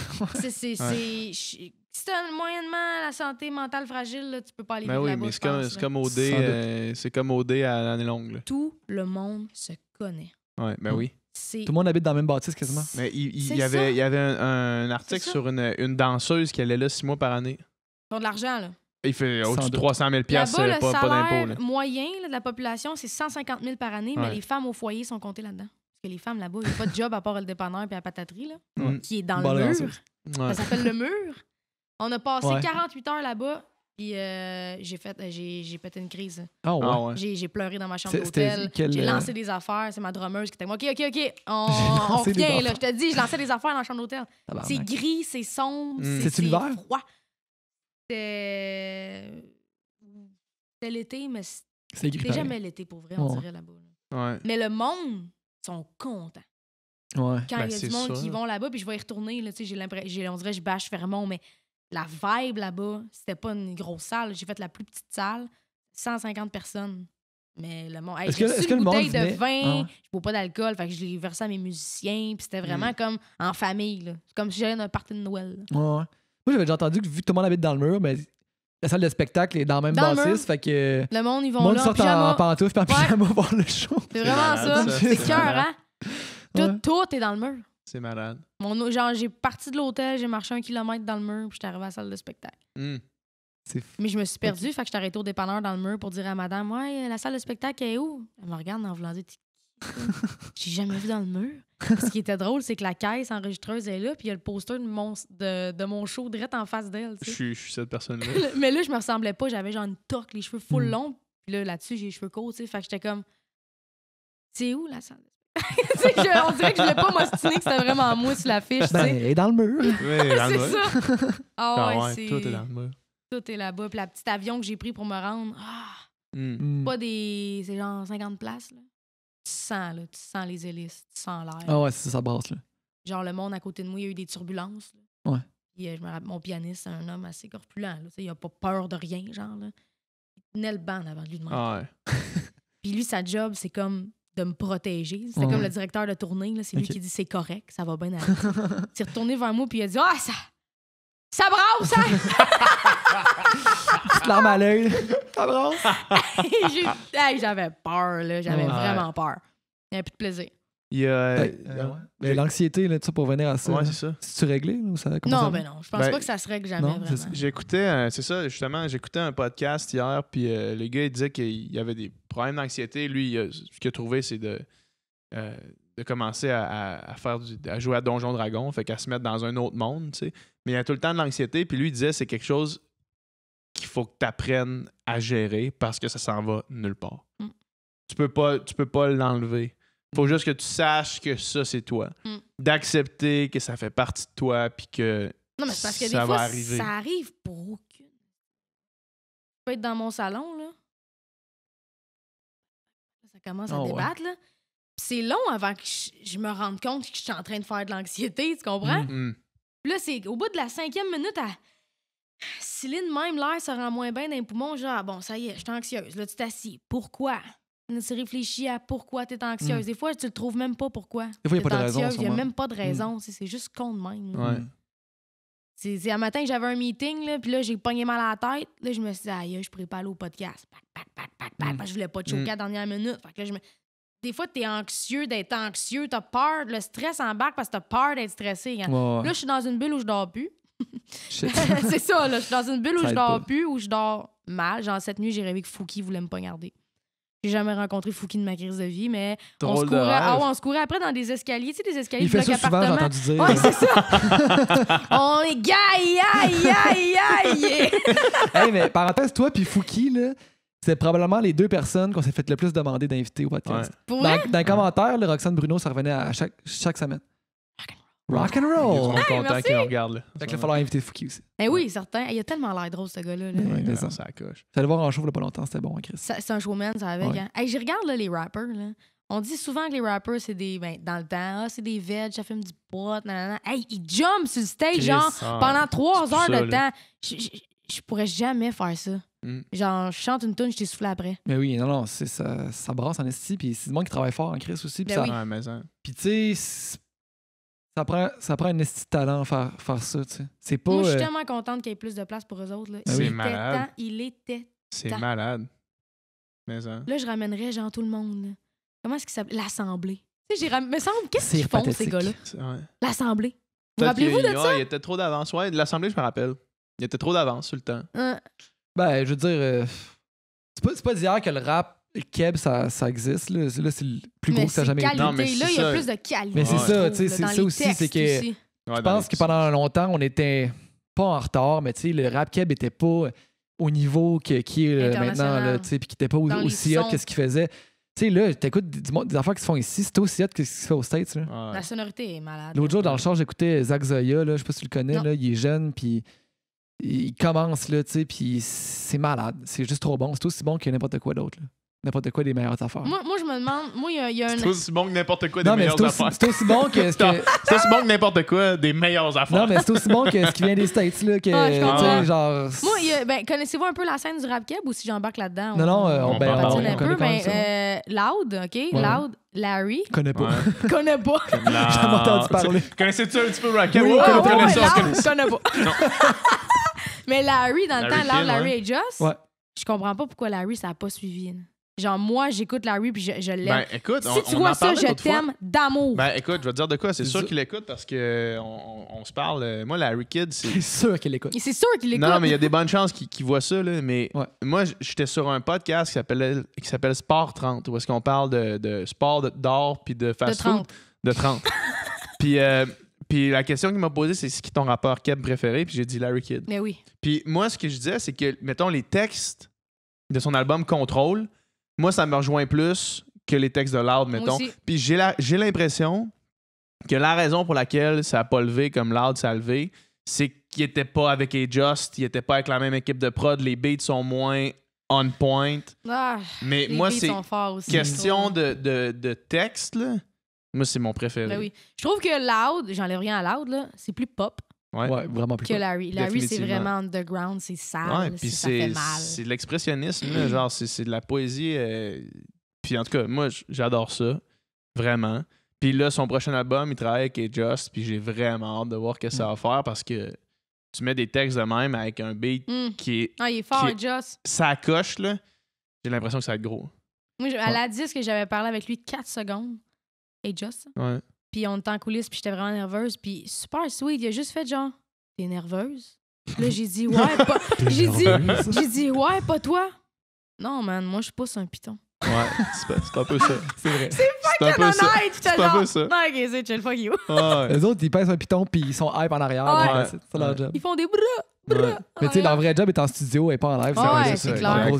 Si t'as moyennement la santé mentale fragile, là, tu peux pas aller Ben vivre oui, là-bas, mais je c'est comme, pense, c'est là. comme OD, Sans doute. c'est comme OD à l'année longue. Là. Tout le monde se connaît. Ouais, ben oui. C'est Tout le monde habite dans la même bâtisse quasiment. Mais C'est il y avait, ça. il y avait un article C'est ça. sur une danseuse qui allait là 6 mois par année. ils ont de l'argent. Là. Il fait Sans au-dessus de doute. 300 000 Là-bas, le pas salaire d'impôt. là. moyen là, de la population, c'est 150 000 par année, mais Ouais. les femmes au foyer sont comptées là-dedans. Parce que les femmes là-bas, il n'y a pas de job à part le dépanneur et la pataterie, là, Mm. qui est dans Bon, le là, mur. c'est- Ouais. Ça s'appelle le mur. On a passé Ouais. 48 heures là-bas, puis j'ai pété une crise. Ah ouais. Ah ouais. J'ai pleuré dans ma chambre C'était d'hôtel. quel, J'ai lancé des affaires. C'est ma drummeuse qui était moi. OK, on J'ai revient, lancé des là. affaires. Je te dis, je lançais des affaires dans la chambre d'hôtel. Tabarnak. C'est gris, c'est sombre, Mm. C'est-tu l'hiver? froid. C'était l'été, mais C'est gris c'était pareil. jamais l'été pour vrai, on Ouais. dirait là-bas. là. Ouais. Mais le monde sont contents. Ouais. Quand Ben, il y a c'est du monde sûr. qui vont là-bas, puis je vais y retourner, là, tu sais, on dirait que je bâche Fermont, mais la vibe là-bas, c'était pas une grosse salle. J'ai fait la plus petite salle, 150 personnes. Mais le monde. Hey, Est-ce j'ai que- reçu est-ce que une le monde bouteille de venait? vin, Ah ouais. je bois pas d'alcool, fait que je l'ai versé à mes musiciens, puis c'était vraiment Mm. comme en famille. là. C'est comme si j'allais dans un party de Noël. là. Ouais. Moi, j'avais déjà entendu que vu que tout le monde habite dans le mur, mais la salle de spectacle est dans la même Dans le bâtisse, mur. fait que Le monde, ils le vont monde là en sort en pyjama. pantoufles et en Ouais. pyjama voir le show. C'est vraiment malade, ça. ça. C'est C'est cœur, malade. hein? Ouais. Tout est dans le mur. C'est malade. Genre, j'ai parti de l'hôtel, j'ai marché 1 kilomètre dans le mur, puis j'étais arrivé à la salle de spectacle. Mm. C'est fou. Mais je me suis perdue, fait que j'étais arrêtée au dépanneur dans le mur pour dire à madame, ouais, la salle de spectacle est où? Elle me regarde en voulant dire, t'es qui, toi? J'ai jamais vu dans le mur. Ce qui était drôle, c'est que la caisse enregistreuse est là, puis il y a le poster de mon show direct en face d'elle. tu sais. Je suis cette personne-là. Mais là, je me ressemblais pas, j'avais genre une toque, les cheveux full Mm. longs, puis là-dessus, j'ai les cheveux courts, tu sais. Fait que j'étais comme, c'est où la salle de spectacle? Tu sais, on dirait que je voulais pas m'ostiner que c'était vraiment moi sur l'affiche, tu Ben, sais. elle est dans le mur. Ouais, dans le C'est mur. ça. Ah Ah ouais, ouais, c'est... tout est dans le mur. Tout est là-bas. Puis la petite avion que j'ai pris pour me rendre, Mm. Mm. pas des... C'est genre 50 places, là. Tu sens les hélices, tu sens l'air. Ah ouais, c'est ça, ça brasse, là. Genre, le monde à côté de moi, il y a eu des turbulences, là. Ouais. Puis je me rappelle, mon pianiste, c'est un homme assez corpulent, là. Tu sais, il a pas peur de rien, genre, là. Il tenait le banc avant de lui demander. Ah ouais. Puis lui, sa job, c'est comme de me protéger. C'était Ouais. comme le directeur de tournée, là. C'est lui Ok. qui dit c'est correct, ça va bien aller. Il s'est retourné vers moi, puis il a dit ah, ça brasse, hein? Petite larme à l'œil. Ça brasse. J'avais peur, là. J'avais Ouais. vraiment peur. Il n'y avait plus de plaisir. Il y a. Ouais. Mais l'anxiété, là, tout ça, pour venir à ça. Ouais, c'est ça. C'est-tu réglé, là, ou ça comment ça Non, va? ben non. Je pense Ben, pas que ça se règle jamais, non, c'est vraiment. ça. J'écoutais, c'est ça, justement, j'écoutais un podcast hier, puis le gars, il disait qu'il y avait des problèmes d'anxiété. Lui, ce qu'il a trouvé, c'est de commencer à faire à jouer à Donjon Dragon, fait qu'à se mettre dans un autre monde, tu sais. Mais il y a tout le temps de l'anxiété, puis lui, il disait c'est quelque chose qu'il faut que tu apprennes à gérer parce que ça s'en va nulle part. Mm. Tu peux pas l'enlever. Faut juste que tu saches que ça, c'est toi. Mm. D'accepter que ça fait partie de toi, puis que Non, mais c'est parce que ça des va fois, arriver. ça arrive pour aucune. Je peux être dans mon salon, là. commence à débattre, là. Puis c'est long avant que je me rende compte que je suis en train de faire de l'anxiété, tu comprends? Puis là, c'est au bout de la 5e minute, Céline, même l'air se rend moins bien dans les poumons, genre, bon, ça y est, je suis anxieuse. Là, tu t'assis. Pourquoi? Tu réfléchis à pourquoi tu es anxieuse. Des fois, tu le trouves même pas pourquoi. Des fois, il n'y a pas de raison. Il n'y a même pas de raison. C'est juste con de même. Ouais. C'est un matin que j'avais un meeting, là, puis là, j'ai pogné mal à la tête. Là, je me suis dit, aïe, je pourrais pas aller au podcast. Parce que je voulais pas te choquer à la dernière minute. Fait que là, des fois, t'es anxieux d'être anxieux, t'as peur, le stress embarque parce que t'as peur d'être stressé. Hein. Là, je suis dans une bulle où je dors plus. C'est ça, là. Je suis dans une bulle où je dors plus, où je dors mal. Genre, cette nuit, j'ai rêvé que Fouki voulait me poignarder. J'ai jamais rencontré Fouki de ma crise de vie, mais on se courait après dans des escaliers. Tu sais, des escaliers de bloc appartement. J'ai entendu dire. Ouais, c'est ça. On est aïe. Hey, mais parenthèse, toi puis Fouki, là, c'est probablement les 2 personnes qu'on s'est fait le plus demander d'inviter au podcast. Ouais. Dans les commentaires, là, Roxane Bruno, ça revenait à chaque semaine. Rock and roll! Ils sont contents qu'ils nous regardent. Fait qu'il va falloir inviter Fouki aussi. Ben oui, certain. Il a tellement l'air drôle, ce gars-là. Ouais, ça coche. J'allais voir en show il n'y a pas longtemps, c'était bon, Chris. C'est un showman, ça avec. Ouais. Hein? Hey, je regarde là, les rappers. Là. On dit souvent que les rappers, c'est des. Ben, dans le temps, c'est des veg, ça fume du pot, nanana. Hey, ils jumpent sur le stage, genre, pendant 3 heures de temps. Je pourrais jamais faire ça. Genre, je chante une tune, je t'ai soufflé après. Mais oui, non, ça brasse en esti, puis c'est du monde qui travaille fort en Chris aussi. Puis puis tu sais, ça prend un esti de talent faire ça, tu sais. C'est pas. Moi, je suis tellement contente qu'il y ait plus de place pour eux autres. Là. C'est malade. Il était. C'est malade. Mais hein. Là, je ramènerais genre tout le monde. Là. Comment est-ce qu'il s'appelle? L'Assemblée. Tu sais, me semble, qu'est-ce qu'ils font, ces gars-là? L'Assemblée. Vous rappelez-vous de ça? Il était trop d'avance. Ouais, de l'Assemblée, je me rappelle. Il était trop d'avance sur le temps. Ben, je veux dire, c'est pas d'hier que le rap Keb, ça existe. Là, c'est le plus gros que ça a jamais été. Non, mais là, il y a plus de qualité. Mais c'est ça, tu sais, c'est ça aussi, c'est que je pense que pendant longtemps, on était pas en retard, mais tu sais, le rap Keb était pas au niveau qui est maintenant, tu sais, puis qui était pas aussi hot que ce qu'il faisait. Tu sais, là, t'écoutes des affaires qui se font ici, c'est aussi hot que ce qui se fait aux States. Là. La sonorité est malade. L'autre jour, dans le char, j'écoutais Zach Zoya, là, je sais pas si tu le connais, là, il est jeune, puis il commence, là, tu sais, puis c'est malade. C'est juste trop bon. C'est aussi bon que n'importe quoi d'autre, là. N'importe quoi des meilleures affaires. Moi, je me demande, il y a un... C'est aussi bon que n'importe quoi des meilleures affaires. C'est aussi bon que... C'est aussi bon que n'importe quoi des meilleures affaires. Non, mais c'est aussi bon que ce qui vient des States, là, que, je comprends. genre... Moi, connaissez-vous un peu la scène du rap keb ou si j'embarque là-dedans? Non, on patine un peu, mais... Loud, OK? Ouais. Loud, Larry. Connais pas. Connais pas. J'en ai entendu parler. Connaissais-tu un petit peu rap keb? Oui, connais pas. Mais Larry, dans le temps, Loud, Larry et Joss, je comprends pas pourquoi Larry, ça n'a pas suivi. Genre, moi, j'écoute Larry puis je l'aime. Ben, écoute, si tu vois ça, je t'aime d'amour. Ben, écoute, je vais te dire de quoi. C'est sûr qu'il l'écoute parce que on se parle. Moi, Larry Kid, c'est sûr qu'il l'écoute. C'est sûr qu'il l'écoute. Non, mais il y a des bonnes chances qu'il voit ça, là. Mais moi, j'étais sur un podcast qui s'appelle Sport 30, où est-ce qu'on parle de sport d'or puis de fast-food. De 30. Puis la question qu'il m'a posée, c'est qui ton rappeur Keb préféré? Puis j'ai dit Larry Kid. Mais oui. Puis moi, ce que je disais, c'est que, mettons, les textes de son album Contrôle, moi, ça me rejoint plus que les textes de Loud, mettons. Puis j'ai l'impression que la raison pour laquelle ça n'a pas levé comme Loud ça a levé, c'est qu'il n'était pas avec A-Just, il n'était pas avec la même équipe de prod, les beats sont moins on point. Mais moi, c'est question de texte, là. Moi, c'est mon préféré. Ben oui. Je trouve que Loud, j'enlève rien à Loud, là, c'est plus pop. Ouais, vraiment plus que Larry. Larry, c'est vraiment underground, c'est sale, puis ça fait mal. C'est de l'expressionnisme, là, genre, c'est de la poésie. Puis en tout cas, moi, j'adore ça, vraiment. Puis là, son prochain album, il travaille avec A-Just, puis j'ai vraiment hâte de voir ce que ça va faire parce que tu mate des textes de même avec un beat qui est... Ah, il est fort, A-Just. Ça coche, là. J'ai l'impression que ça va être gros. Moi, à la disque, j'avais parlé avec lui 4 secondes. A-Just. Ouais. Puis on était en coulisses, puis j'étais vraiment nerveuse. Puis super sweet, il a juste fait genre, t'es nerveuse? Là, j'ai dit, ouais, pas... j'ai dit, ouais, pas toi. Non, man, moi, je pousse un piton. Ouais, c'est un peu ça. C'est vrai. C'est fucking honnête! C'est un peu ça. Non, ok, c'est chill, fuck you. Les autres, ils pèsent un piton, puis ils sont hype en arrière. C'est leur job. Ils font des bras. Mais tu sais, leur vrai job est en studio et pas en live. C'est clair.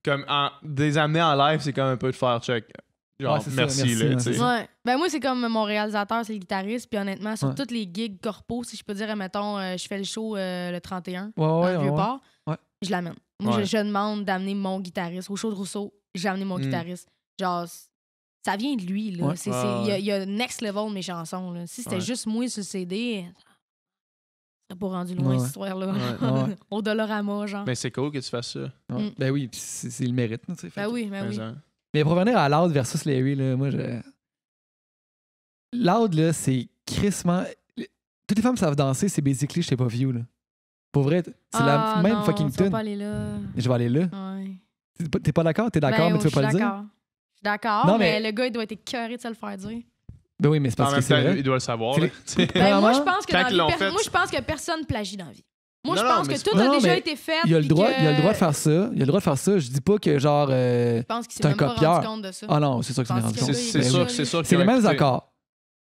Comme des amener en live, c'est comme un peu de faire check. Genre, merci, là, tu sais. Ouais. Ben moi, c'est comme mon réalisateur, c'est le guitariste. Puis honnêtement, sur toutes les gigs corpo, si je peux dire, mettons, je fais le show le 31 dans le Vieux-Port, je l'amène. Moi, je demande d'amener mon guitariste. Au show de Rousseau, j'ai amené mon guitariste. genre, ça vient de lui, là. Ouais. Il y a next level de mes chansons, là. Si c'était juste moi sur le CD, ça serait pas rendu loin, cette histoire-là. Ouais. Au Dollarama, genre. Mais c'est cool que tu fasses ça. Ouais. Ben oui, pis c'est le mérite. Tu sais, Ben oui. Mais pour revenir à Loud versus Larry, là, moi, Loud, là, c'est crissement... Toutes les femmes savent danser, c'est basically Shape of You, là. Pour vrai, c'est la même fucking tune. Pas aller là. Je vais aller là. Ouais. T'es pas d'accord? T'es d'accord, mais tu veux pas le dire? Je suis d'accord, Non, mais le gars, il doit être écœuré de se le faire dire. Ben oui, mais c'est parce que c'est vrai. Il doit le savoir. Moi, je pense que pense que personne plagie dans la vie. Moi, je pense que tout a déjà été fait. Il a le droit de faire ça. Il a le droit de faire ça. Je dis pas que genre. Je pense qu'il s'est même pas rendu compte de ça. Ah non, c'est sûr que c'est rendu compte. C'est sûr. C'est les mêmes accords.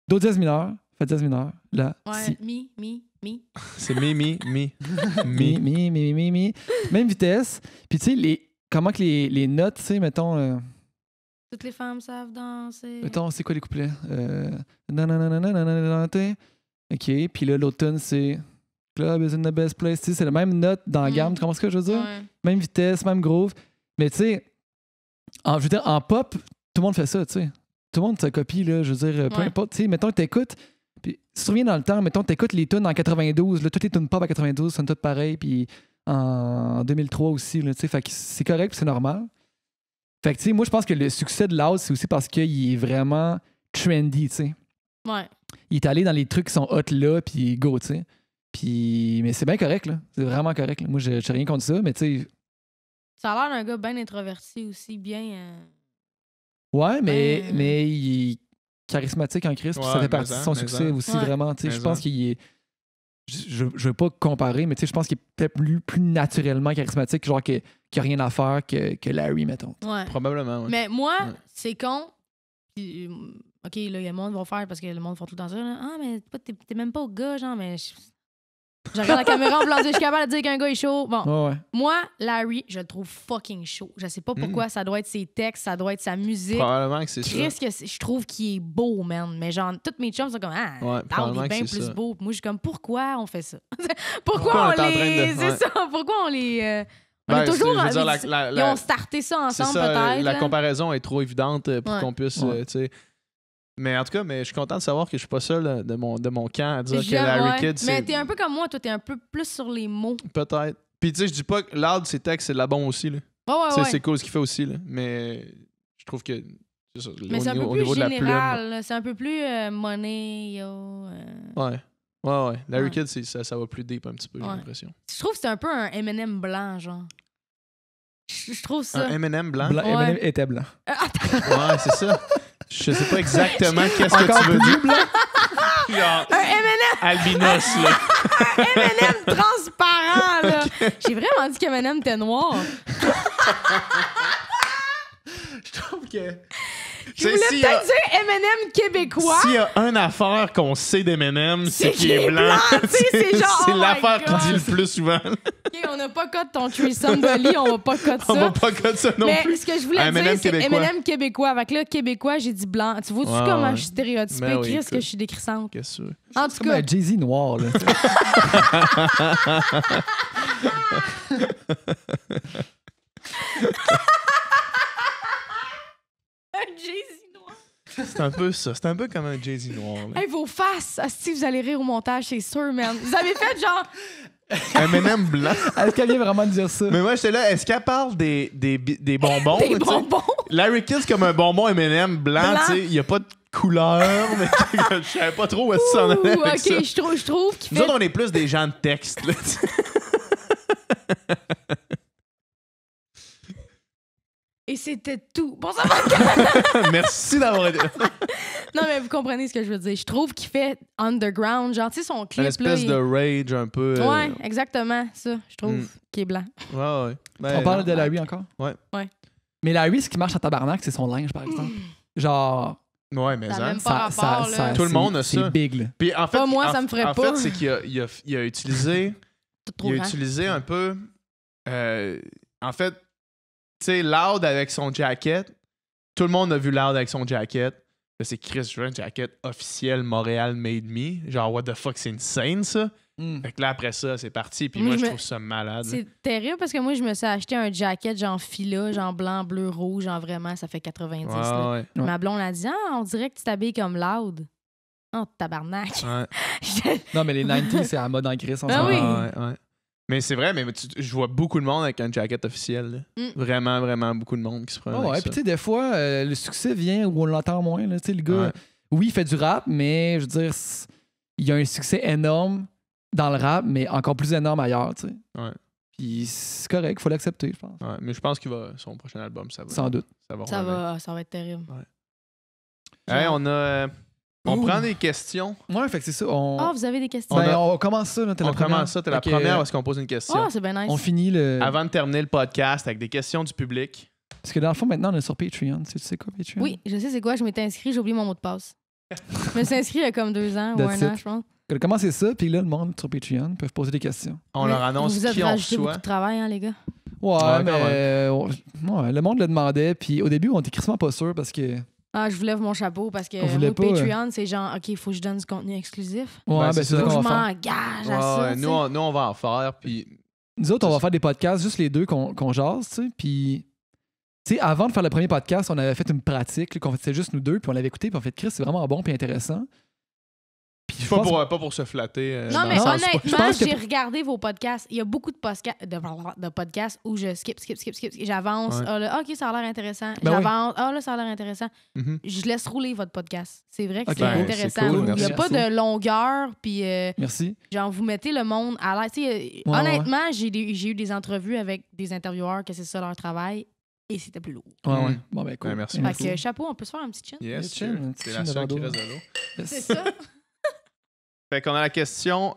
Do dièse mineur, fa dièse mineur, là, si. Mi. C'est mi. Mi. Même vitesse. Puis tu sais, comment que les notes, tu sais, mettons. Toutes les femmes savent danser. Mettons, c'est quoi les couplets? OK. Puis là, l'autre tune, c'est Club is in the best place. Tu sais, c'est la même note dans la gamme. Tu comprends ce que je veux dire? Ouais. Même vitesse, même groove. Mais tu sais, je veux dire, en pop, tout le monde fait ça, tu sais. Tout le monde se copie, là. Je veux dire, peu importe. Tu sais, mettons que t'écoutes. Puis, si tu reviens dans le temps, mettons que t'écoutes les tunes en 92. Là, toutes les tunes pop à 92 sont toutes pareilles. Puis en 2003 aussi, là, tu sais. Fait que c'est correct, puis c'est normal. Fait que, tu sais, moi, je pense que le succès de Loud, c'est aussi parce qu'il est vraiment trendy, tu sais. Ouais. Il est allé dans les trucs qui sont hot là, puis go, tu sais. Puis, mais c'est bien correct, là. C'est vraiment correct, là. Moi, j'ai rien contre ça, mais tu sais. Ça a l'air d'un gars bien introverti aussi, bien. Ouais, mais il est charismatique en Christ, puis ça fait partie de son succès aussi, vraiment. Tu sais, je pense qu'il est. Je veux pas comparer, mais tu sais, je pense qu'il est peut-être plus naturellement charismatique, genre qu'il n'y a rien à faire que Larry, mettons. Ouais. Probablement, ouais. Mais moi, c'est con. Puis, OK, là, il y a le monde qui va faire parce que le monde fait tout le temps ça. Là. Ah, mais t'es même pas au gars, genre, mais. Je regarde la caméra en voulant dire, je suis capable de dire qu'un gars est chaud. Bon. Ouais. Moi, Larry, je le trouve fucking chaud. Je sais pas pourquoi. Ça doit être ses textes, ça doit être sa musique. Probablement que c'est ça. Je trouve qu'il est beau, man. Mais genre, toutes mes chums sont comme, probablement il est bien que c'est plus ça. beau. Moi, je suis comme, pourquoi on fait ça? pourquoi on les. C'est ça. Pourquoi on les. On est toujours. Ils ont starté ça ensemble, peut-être. La comparaison est trop évidente pour qu'on puisse. Tu sais. Mais en tout cas, je suis content de savoir que je suis pas seul de mon camp à dire que Larry Kidd, c'est... Mais t'es un peu comme moi, toi, t'es un peu plus sur les mots. Peut-être. Puis tu sais, je dis pas que Loud, ses textes, c'est de la bombe aussi. Là. C'est cool ce qu'il fait aussi. Là. Mais je trouve que... C'est ça, mais c'est un peu plus général. C'est un peu plus money, yo... Ouais. Larry Kidd, ça va plus deep un petit peu, j'ai l'impression. Je trouve que c'est un peu un M&M blanc, genre. Je trouve ça... Un M&M blanc? M&M était blanc. Ouais, c'est ça. Je sais pas exactement qu'est-ce que tu veux dire. Genre, un M&M albinos, là. Un M&M transparent, là. J'ai vraiment dit que M&M était noir. Je trouve que... Je voulais peut-être dire M&M québécois. S'il y a une affaire qu'on sait d'M&M, c'est qu'il est blanc. C'est genre, c'est l'affaire qui dit le plus souvent. OK, on n'a pas code ton threesome de lit, on va pas code ça. On va pas code ça non plus. Mais ce que je voulais dire, c'est M&M québécois. Avec là, québécois, j'ai dit blanc. Tu vois-tu comment je suis stéréotypée? Chris, que je suis décrissante. Qu'est-ce que en tout cas... comme un Jay-Z noir, là. Un Jay-Z noir. C'est un peu ça. C'est un peu comme un Jay-Z noir. Hey, vos faces, si vous allez rire au montage, c'est sûr, man. Vous avez fait genre... M&M blanc. Est-ce qu'elle vient vraiment de dire ça? Mais moi, j'étais là, est-ce qu'elle parle des bonbons? Des bonbons? Larry Kidd, c'est comme un bonbon M&M blanc, tu sais. Il n'y a pas de couleur, mais je savais pas trop où est-ce que ça en allait avec ça. OK, je trouve qu'il fait... Nous autres, on est plus des gens de texte, là, Et c'était tout. Bon, ça va. Merci d'avoir été là. Non, mais vous comprenez ce que je veux dire. Je trouve qu'il fait underground. Genre, tu sais, son clip. Une espèce de rage un peu. Ouais, exactement. Ça, je trouve, qu'il est blanc. Ouais. Ben, on parle de Larry encore? Ouais. Mais Larry, ce qui marche en tabarnak, c'est son linge, par exemple. Genre. Ouais, mais ça n'a même pas rapport, là. Tout le monde a ça. C'est big, là. Puis en fait, pas moi, ça me ferait pas. En fait, c'est qu'il a utilisé. Utilisé un peu. En fait, tu sais, Loud avec son jacket. Tout le monde a vu Loud avec son jacket. Là, c'est Chris, je veux un jacket officiel Montréal Made Me. Genre, what the fuck, c'est insane, ça. Fait que là, après ça, c'est parti. Puis Moi, moi, je je me- trouve ça malade. C'est terrible parce que moi, je me suis acheté un jacket genre fila, genre blanc, bleu, rouge, genre vraiment, ça fait 90. Ouais, là. ouais. Ouais. Ma blonde a dit on dirait que tu t'habilles comme Loud. Oh, tabarnak. Ouais. Non, mais les 90s, c'est à la mode en gris. Ah oui. Ouais. Mais c'est vrai, mais je vois beaucoup de monde avec un jacket officiel. Là. Vraiment, vraiment beaucoup de monde qui se prend Ouais, avec puis tu ça. sais, des fois, le succès vient où on l'entend moins. Tu sais, le gars, Ouais. oui, il fait du rap, mais je veux dire, il y a un succès énorme dans le rap, mais encore plus énorme ailleurs, tu sais. Ouais. Puis c'est correct, il faut l'accepter, je pense. Ouais, mais je pense qu'il va son prochain album, ça va. Sans doute. Ça va. Ça revenir. ça va être terrible. Hey, on Ouh. prend des questions. Ouais, fait que c'est ça. On, Ah, vous avez des questions? ben, on commence ça. Là, t'es la On première. commence ça. T'es la Fait que, première parce qu'on pose une question. Ah, c'est bien nice. On finit le. Avant de terminer le podcast avec des questions du public. Parce que dans le fond, maintenant, on est sur Patreon. Tu sais quoi, Patreon? Oui, je sais c'est quoi. Je m'étais inscrit, j'ai oublié mon mot de passe. Je me suis inscrit il y a comme 2 ans ou That's 1 an, it. je pense. On a commencé ça, puis là, le monde sur Patreon peuvent poser des questions. On Mais leur annonce vous êtes qui on rajouté beaucoup reçoit. de travail, hein, les gars. Ouais, Ouais, mais quand ouais, le monde le demandait, puis au début, on était crissement pas sûr parce que. Ah, je vous lève mon chapeau parce que On voulait moi, pas, Patreon, c'est genre, OK, il faut que je donne du contenu exclusif. Ouais, Ben, ben, c'est c'est ça. ça Faut que qu'on je va faire. m'engage Ouais, à ça. ouais, tu sais. nous, on va en faire. Puis Nous autres, on va faire des podcasts, juste les deux qu'on jase, tu sais. Puis, tu sais, avant de faire le premier podcast, on avait fait une pratique, là, qu'on faisait juste nous deux, puis on l'avait écouté, puis on fait Chris, c'est vraiment bon, puis intéressant. Puis, je pas pense- pas pour se flatter. Non, dans mais le sens- je honnêtement, pense que- j'ai regardé vos podcasts. Il y a beaucoup de podcasts où je skip. J'avance. Ouais. Ah, là, OK, ça a l'air intéressant. Ben J'avance. Ah, là, ça a l'air intéressant. Mhm. Je laisse rouler votre podcast. C'est vrai que Ok, c'est ben, intéressant. c'est cool, Il n'y a merci. pas de longueur. Puis, Merci. genre, vous mettez le monde à l'aise. Tu sais, Ouais, honnêtement, j'ai eu des entrevues avec des intervieweurs que c'est ça leur travail. Et c'était plus lourd. Ouais, Mm. ouais. Bon, ben, cool. Ben, merci Fait que, chapeau, on peut se faire un petit chin. Yes, Yes, chill, sure. un petit C'est chin la de seule qui l'ado. reste de l'eau. Yes. C'est ça. Fait qu'on a la question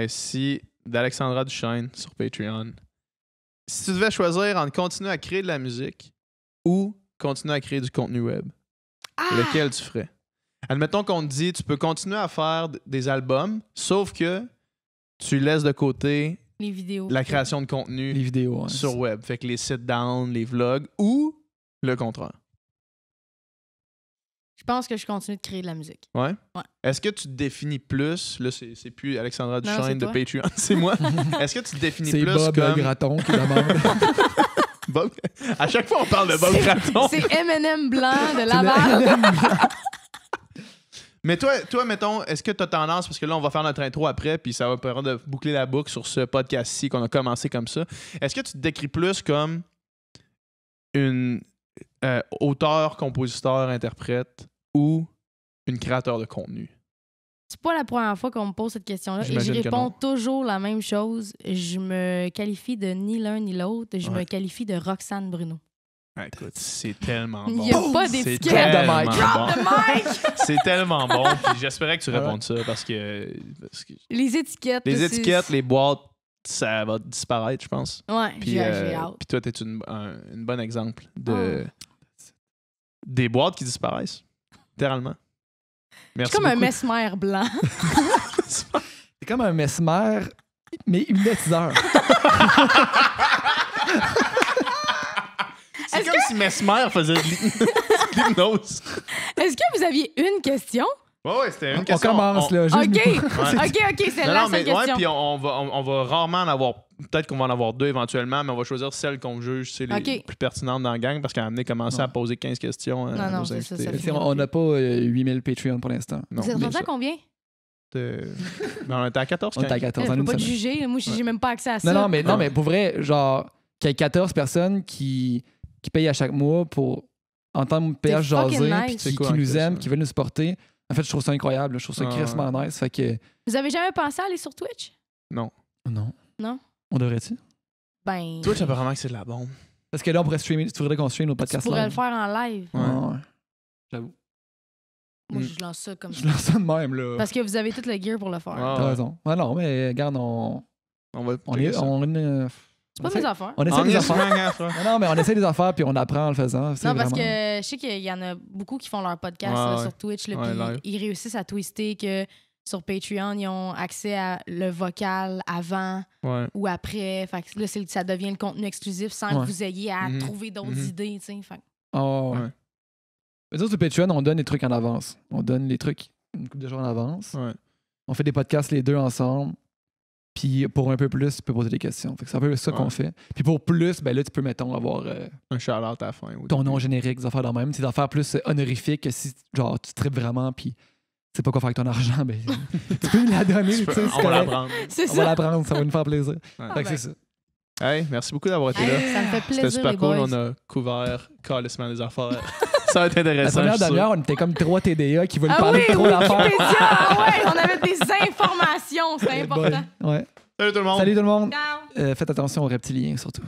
ici d'Alexandra Duchesne sur Patreon. Si tu devais choisir entre continuer à créer de la musique ou continuer à créer du contenu web, Ah! lequel tu ferais? Admettons qu'on te dit tu peux continuer à faire des albums, sauf que tu laisses de côté Les vidéos. la création de contenu Les vidéos, ouais. sur web. Fait que les sit-downs, les vlogs ou le contraire. Je pense que je continue de créer de la musique. Ouais? Ouais. Est-ce que tu te définis plus, là c'est plus Alexandra Non, Duchesne c'est de toi. Patreon, c'est moi. Est-ce que tu te définis C'est plus Bob comme... Graton qui demande. Bob... À chaque fois on parle de Bob Graton. C'est M&M blanc de Laval. Mais toi, mettons, est-ce que tu as tendance, parce que là on va faire notre intro après, puis ça va permettre de boucler la boucle sur ce podcast-ci qu'on a commencé comme ça. Est-ce que tu te décris plus comme une auteur, compositeur, interprète ou une créateur de contenu? C'est pas la première fois qu'on me pose cette question-là et J'imagine je que réponds non. toujours la même chose. Je me qualifie de ni l'un ni l'autre. Je Ouais. me qualifie de Roxane Bruno. Ah, écoute, c'est tellement Il bon. y a pas C'est d'étiquette. tellement Drop the mic. bon. Drop the mic! C'est tellement bon. Puis j'espérais que tu Ah ouais. répondes ça parce que Les étiquettes. les c'est- étiquettes, les boîtes, ça va disparaître, je pense. Ouais, Puis, j'ai hâte. puis toi, t'es une bonne exemple de des boîtes qui disparaissent, littéralement. Je Merci suis comme un beaucoup. mesmer blanc. C'est comme un mesmer, mais hypnotiseur. C'est comme si Mesmer faisait de l'hypnose. Est-ce que vous aviez une question? Ouais, c'était une On question. commence, là. OK. juste- OK, c'est Non, la non, mais seule question. puis on va rarement en avoir. Peut-être qu'on va en avoir 2 éventuellement, mais on va choisir celle qu'on juge c'est les OK. plus pertinentes dans la gang parce qu'à amener commencer Non. à poser 15 questions à Non, non, nos c'est ça, invités. ça Tu sais, on n'a pas 8000 Patreon pour l'instant. Non, Vous êtes mais rendu à ça. combien? Ben, on était à 14. On est à 15. 14 Je en peux une pas te semaine. juger. Moi, j'ai même pas accès à ça. Non, mais pour vrai, genre, qu'il y ait 14 personnes qui payent à chaque mois pour entendre PH C'est fucking jaser, nice. puis C'est qui cool, nous ça. aiment, qui veulent nous supporter. En fait, je trouve ça incroyable. Je trouve ça Ah, crissement nice. Fait que. Vous avez jamais pensé à aller sur Twitch? Non. Non. Non? On devrait-tu? Ben, Twitch, apparemment que c'est de la bombe. Parce que là, on pourrait streamer. Tu voudrais qu'on stream nos tu podcasts pourrais le live. faire en live. Ouais. Ouais. J'avoue. Moi, Mm. je lance ça comme Je ça. lance ça de même, là. Parce que vous avez tout le gear pour le faire. Ah, T'as ouais. raison. Ah non, mais regarde, on va est. checker ça. C'est pas mes affaires. On essaie On des est affaires. souvent, Non, mais on essaie des affaires puis on apprend en le faisant. C'est Non, parce vraiment- que je sais qu'il y en a beaucoup qui font leur podcast Ouais, là, ouais. sur Twitch, là, Ouais, puis live. ils réussissent à twister que sur Patreon, ils ont accès à le vocal avant Ouais. ou après. Fait que là, ça devient le contenu exclusif sans Ouais. que vous ayez à Mhm. trouver d'autres Mhm. idées. Tu sais. Fait que- Oh, ouais. Ouais. Mais ça, sur Patreon, on donne les trucs en avance. On donne les trucs une couple de jours en avance. Ouais. On fait des podcasts les deux ensemble. Puis pour un peu plus, tu peux poser des questions. Fait que c'est un peu ça qu'on fait. Puis pour plus, ben là, tu peux, mettons, avoir un shout-out à la fin. ton nom générique, des affaires de même. Des affaires plus honorifiques que si, genre, tu tripes vraiment, puis tu sais pas quoi faire avec ton argent, ben tu peux me la donner. On va la prendre. On va la prendre, ça va nous faire plaisir. Fait que c'est ça. Hey, merci beaucoup d'avoir été là. Ça me fait plaisir, C'était super les cool. boys. On a couvert calissement des affaires. Ça va être intéressant. La première demi-heure, on était comme 3 TDA qui veulent Ah parler oui, de trop d'affaires. Wikipédia! Ouais, on avait des informations, c'est important. Ouais. Salut tout le monde. Salut tout le monde. Ciao! Faites attention aux reptiliens surtout.